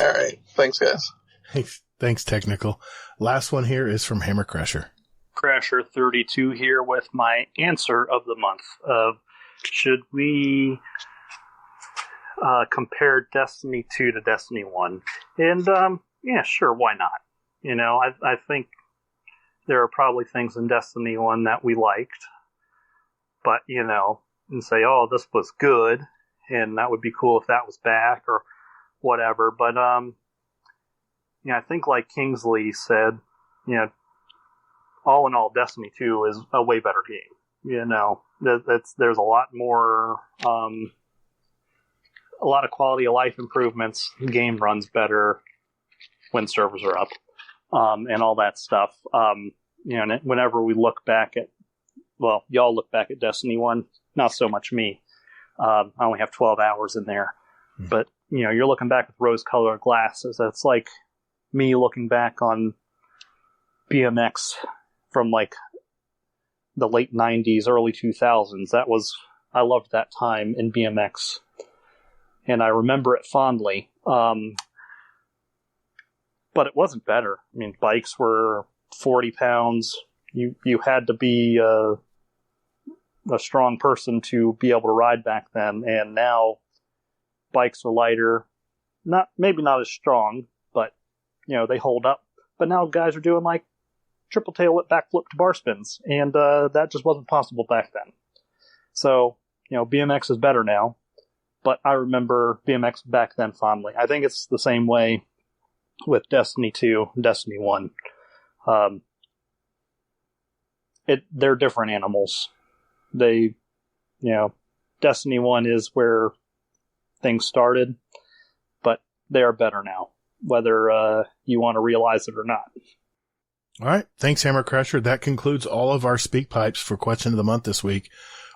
All right. Thanks, guys. Thanks, Technical. Last one here is from Hammer Crusher. Crasher 32 here with my answer of the month of should we compare Destiny 2 to Destiny 1? And yeah, sure, why not? I think there are probably things in Destiny 1 that we liked, but and say, oh, this was good, and that would be cool if that was back or whatever. But I think like Kingsley said, all in all, Destiny 2 is a way better game. There's a lot more, a lot of quality of life improvements. The game runs better when servers are up, and all that stuff. And whenever we look back at, y'all look back at Destiny 1, not so much me. I only have 12 hours in there, but you're looking back with rose-colored glasses. That's like me looking back on BMX from like the late 90s, early 2000s. I loved that time in BMX, and I remember it fondly. But it wasn't better. I mean, bikes were 40 pounds. You had to be a strong person to be able to ride back then, and now bikes are lighter. Maybe not as strong, but they hold up. But now guys are doing like triple tail whip backflip to bar spins, and that just wasn't possible back then. So BMX is better now, but I remember BMX back then fondly. I think it's the same way with Destiny 2 and Destiny 1. They're different animals. Destiny 1 is where things started, but they are better now, whether you want to realize it or not. All right. Thanks, Hammer Crusher. That concludes all of our speak pipes for Question of the Month this week,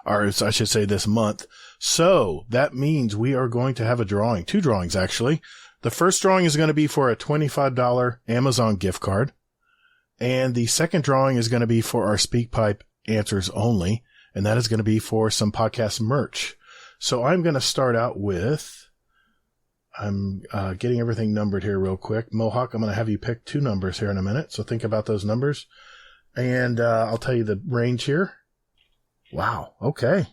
or I should say this month. So that means we are going to have a drawing, 2 drawings actually. The first drawing is going to be for a $25 Amazon gift card. And the second drawing is going to be for our SpeakPipe answers only, and that is going to be for some podcast merch. So I'm going to start out with, I'm getting everything numbered here real quick. Mohawk, I'm going to have you pick 2 numbers here in a minute, so think about those numbers. And I'll tell you the range here. Wow, okay.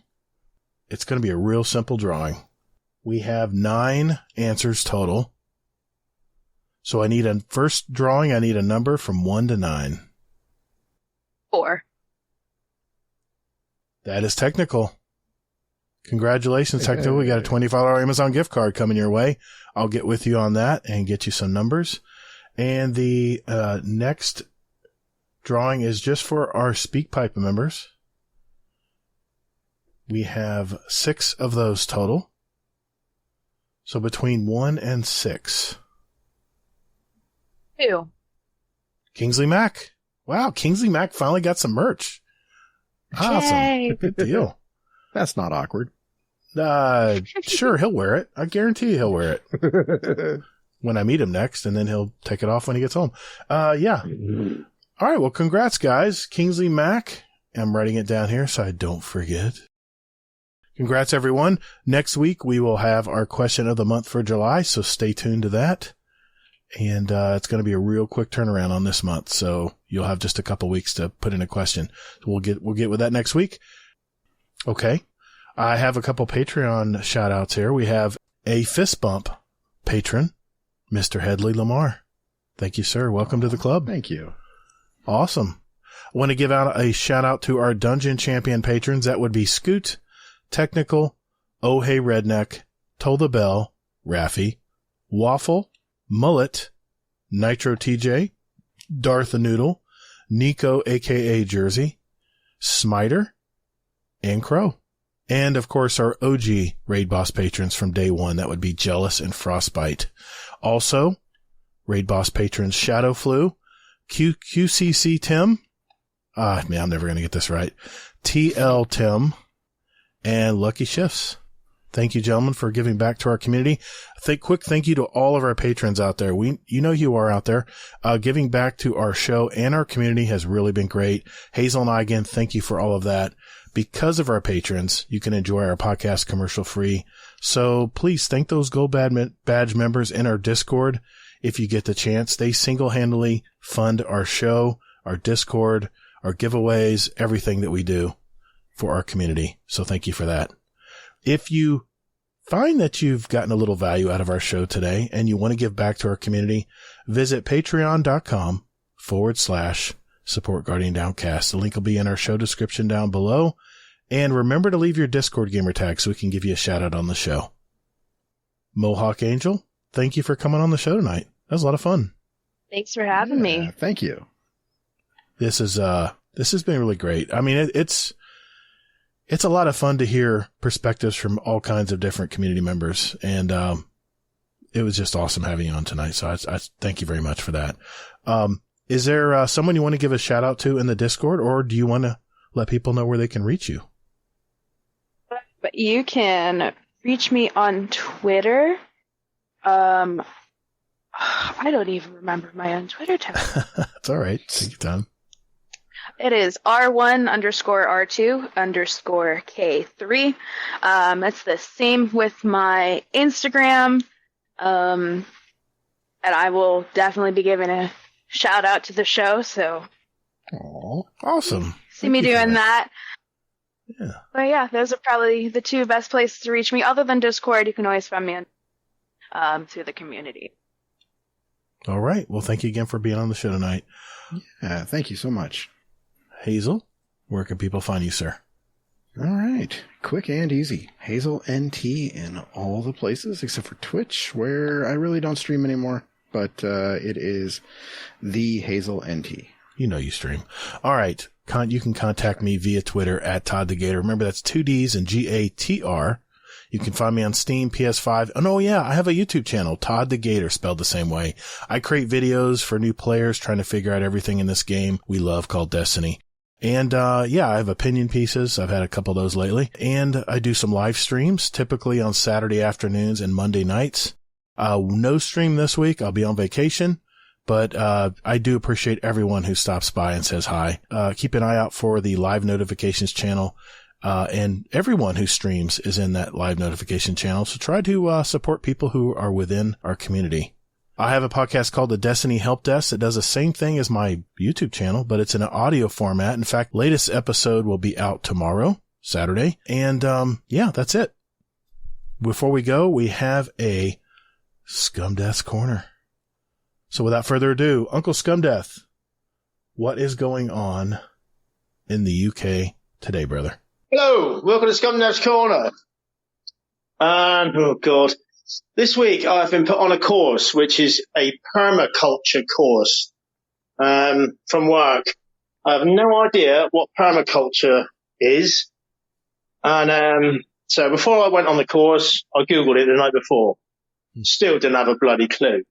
It's going to be a real simple drawing. We have 9 answers total. So I need a first drawing, I need a number from 1 to 9. 4. That is technical. Congratulations, technical. We got a $25 Amazon gift card coming your way. I'll get with you on that and get you some numbers. And the next drawing is just for our SpeakPipe members. We have 6 of those total. So between 1 and 6. 2. Kingsley Mack. Wow, Kingsley Mack finally got some merch. Awesome. Yay. Good deal. That's not awkward. Sure, he'll wear it. I guarantee he'll wear it when I meet him next, and then he'll take it off when he gets home. Yeah. All right, well, congrats, guys. Kingsley Mack. I'm writing it down here so I don't forget. Congrats, everyone. Next week, we will have our question of the month for July, so stay tuned to that. And it's going to be a real quick turnaround on this month, so you'll have just a couple weeks to put in a question. So we'll get with that next week. Okay. I have a couple Patreon shout-outs here. We have a fist bump patron, Mr. Headley Lamar. Thank you, sir. Welcome to the club. Thank you. Awesome. I want to give out a shout-out to our Dungeon Champion patrons. That would be Scoot, Technical, Oh Hey Redneck, Toll the Bell, Raffy, Waffle, Mullet, Nitro TJ, Darth the Noodle, Nico aka Jersey, Smiter, and Crow. And of course our OG Raid Boss patrons from day one. That would be Jealous and Frostbite. Also, Raid Boss patrons Shadow Flu, QCC Tim. I'm never going to get this right. TL Tim and Lucky Shifts. Thank you, gentlemen, for giving back to our community. Quick thank you to all of our patrons out there. You know you are out there. Giving back to our show and our community has really been great. Hazel and I, again, thank you for all of that. Because of our patrons, you can enjoy our podcast commercial free. So please thank those Gold Badge members in our Discord. If you get the chance, they single-handedly fund our show, our Discord, our giveaways, everything that we do for our community. So thank you for that. If you find that you've gotten a little value out of our show today and you want to give back to our community, visit patreon.com/support Guardian Downcast. The link will be in our show description down below. And remember to leave your Discord gamer tag so we can give you a shout out on the show. MohawkAngel, thank you for coming on the show tonight. That was a lot of fun. Thanks for having me. Thank you. This has been really great. I mean, it's a lot of fun to hear perspectives from all kinds of different community members. And, it was just awesome having you on tonight. So I thank you very much for that. Is there someone you want to give a shout out to in the Discord, or do you want to let people know where they can reach you? But you can reach me on Twitter. I don't even remember my own Twitter tag. It's all right. Take your time. It is R1_R2_K3. It's the same with my Instagram. And I will definitely be giving a shout out to the show. So, awesome. See me doing that. Yeah. But yeah, those are probably the 2 best places to reach me. Other than Discord, you can always find me through the community. All right. Well, thank you again for being on the show tonight. Yeah, thank you so much. Hazel, where can people find you, sir? All right. Quick and easy. Hazel NT in all the places except for Twitch, where I really don't stream anymore. But it is the Hazel NT. You know you stream. All right. You can contact me via Twitter at Todd the Gator. Remember, that's 2 Ds and GATR. You can find me on Steam, PS5. And oh yeah, I have a YouTube channel, Todd the Gator, spelled the same way. I create videos for new players trying to figure out everything in this game we love called Destiny. And, yeah, I have opinion pieces. I've had a couple of those lately. And I do some live streams, typically on Saturday afternoons and Monday nights. No stream this week. I'll be on vacation, But I do appreciate everyone who stops by and says hi. Keep an eye out for the live notifications channel. And everyone who streams is in that live notification channel. So try to support people who are within our community. I have a podcast called The Destiny Help Desk that does the same thing as my YouTube channel, but it's in an audio format. In fact, latest episode will be out tomorrow, Saturday. And yeah, that's it. Before we go, we have a Scumdeath Corner. So without further ado, Uncle Scumdeath, what is going on in the UK today, brother? Hello, welcome to Scumdeath's Corner. And, oh God, this week I've been put on a course, which is a permaculture course from work. I have no idea what permaculture is. And so before I went on the course, I Googled it the night before. Still didn't have a bloody clue.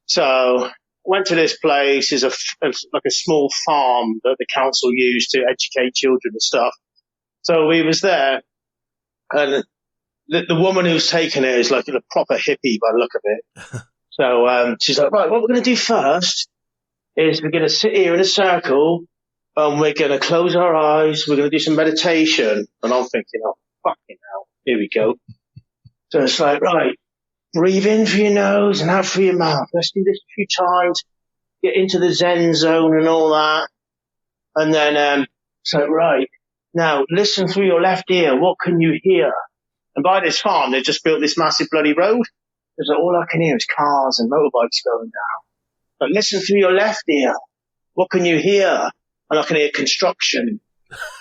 So went to this place. It's like a small farm that the council used to educate children and stuff. So we was there, and the woman who's taking it is like a proper hippie by the look of it. So she's like, right, what we're going to do first is we're going to sit here in a circle, and we're going to close our eyes. We're going to do some meditation. And I'm thinking, oh, fucking hell, here we go. So it's like, right, breathe in through your nose and out through your mouth. Let's do this a few times. Get into the Zen zone and all that. And then it's like, right. Now, listen through your left ear. What can you hear? And by this farm, they've just built this massive bloody road. There's like, all I can hear is cars and motorbikes going down. But listen through your left ear. What can you hear? And I can hear construction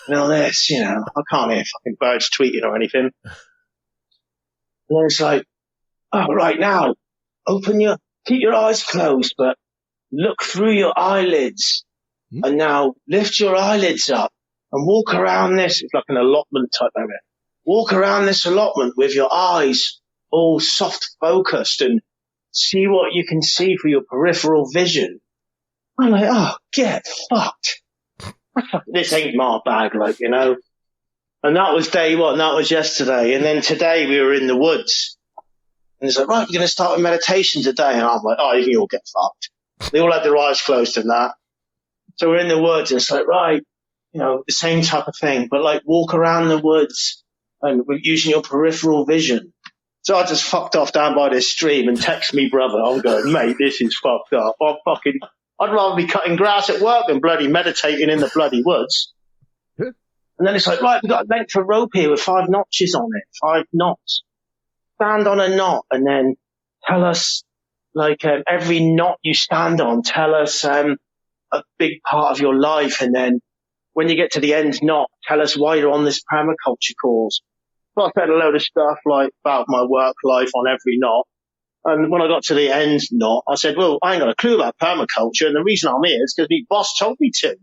and all this, you know. I can't hear fucking birds tweeting or anything. And then it's like, oh, right now, keep your eyes closed, but look through your eyelids. And now lift your eyelids up. And walk around this, it's like an allotment type area. Walk around this allotment with your eyes all soft focused and see what you can see for your peripheral vision. I'm like, oh, get fucked. This ain't my bag, like, you know. And that was day one, that was yesterday. And then today we were in the woods. And it's like, right, we're going to start with meditation today. And I'm like, oh, you can all get fucked. They all had their eyes closed and that. So we're in the woods and it's like, right. You know, the same type of thing, but like walk around the woods and using your peripheral vision. So I just fucked off down by this stream and text me brother. I'm going, mate, this is fucked up. I'd rather be cutting grass at work than bloody meditating in the bloody woods. And then it's like, right, we've got a length of rope here with 5 notches on it, 5 knots. Stand on a knot and then tell us, like, every knot you stand on, tell us a big part of your life, and then when you get to the end knot, tell us why you're on this permaculture course. So I said a load of stuff like about my work life on every knot. And when I got to the end knot, I said, well, I ain't got a clue about permaculture. And the reason I'm here is because my boss told me to.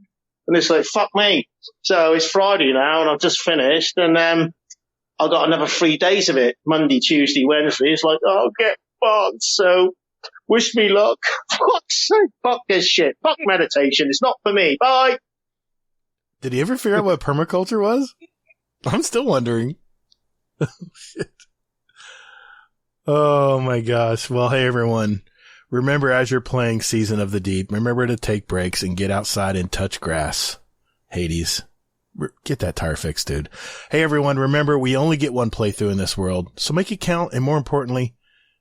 And it's like, fuck me. So it's Friday now and I've just finished. And I got another 3 days of it. Monday, Tuesday, Wednesday. It's like, oh, get fucked. So wish me luck. Fuck's sake. Fuck this shit. Fuck meditation. It's not for me. Bye. Did he ever figure out what permaculture was? I'm still wondering. Shit. Oh my gosh. Well, hey everyone. Remember, as you're playing Season of the Deep, remember to take breaks and get outside and touch grass. Hades. Get that tire fixed, dude. Hey everyone, remember, we only get one playthrough in this world, so make it count, and more importantly,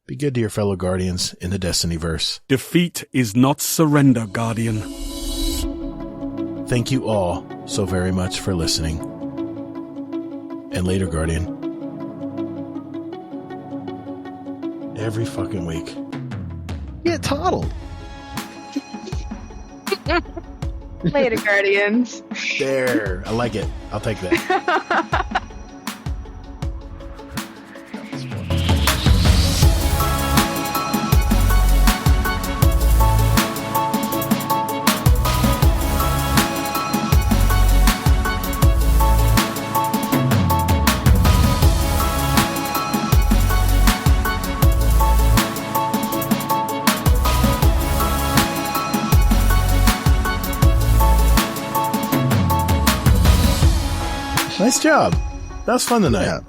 be good to your fellow Guardians in the Destinyverse. Defeat is not surrender, Guardian. Thank you all so very much for listening. And later, Guardian. Every fucking week. Get toddled. Later, Guardians. There. I like it. I'll take that. Nice job. That was fun tonight. Yeah,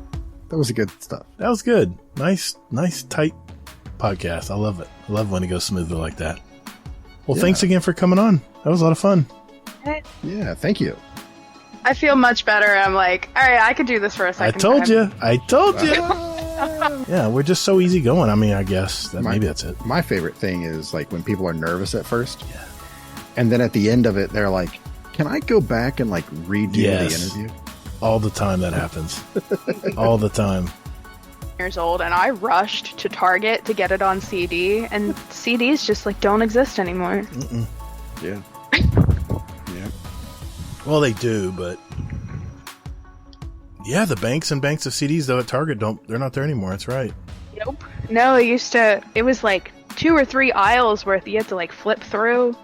that was good stuff. That was good. Nice, tight podcast. I love it. I love when it goes smoothly like that. Well, thanks again for coming on. That was a lot of fun. Yeah, thank you. I feel much better. I'm like, all right, I could do this for a second. I told you. Yeah, we're just so easygoing. I mean, I guess maybe that's it. My favorite thing is like when people are nervous at first. Yeah. And then at the end of it, they're like, can I go back and like redo the interview? All the time that happens. All the time. Years old, and I rushed to Target to get it on CD, and CDs just like don't exist anymore. Yeah. Yeah. Well, they do, but yeah, the banks and banks of CDs though at Target they're not there anymore. That's right. Nope. No, it was like 2 or 3 aisles worth. You had to like flip through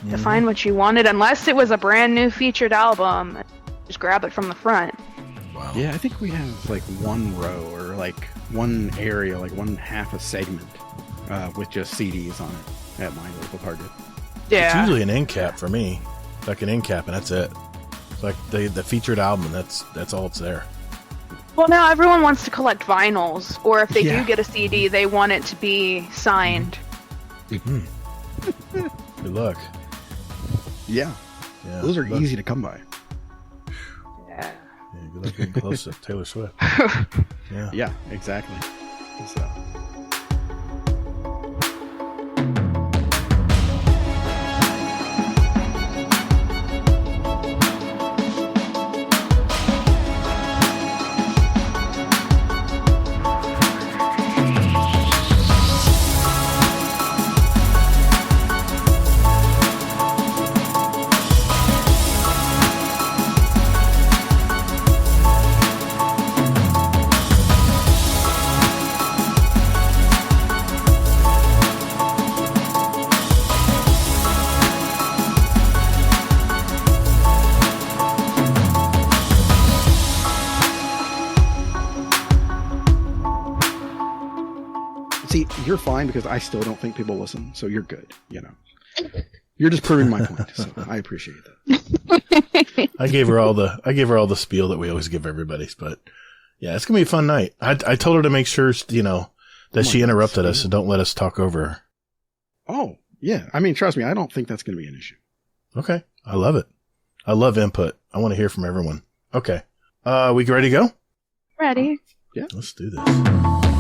to find what you wanted, unless it was a brand new featured album. Just grab it from the front. Wow. Yeah, I think we have like one row or like one area, like one half a segment with just CDs on it at my local Target. Yeah. It's usually an end cap for me. It's like an end cap, and that's it. It's like the featured album. That's all it's there. Well, now everyone wants to collect vinyls, or if they do get a CD, they want it to be signed. Good luck. Yeah. Those are easy to come by. Yeah. Good luck getting close to Taylor Swift. Yeah, exactly. So. See, you're fine because I still don't think people listen, so you're good, you know. You're just proving my point, so I appreciate that. I gave her all the spiel that we always give everybody, but yeah, it's gonna be a fun night. I told her to make sure, you know, that she interrupted us and don't let us talk over her. Oh, yeah. I mean, trust me, I don't think that's gonna be an issue. Okay. I love it. I love input. I want to hear from everyone. Okay. We ready to go? Ready. Yeah. Let's do this.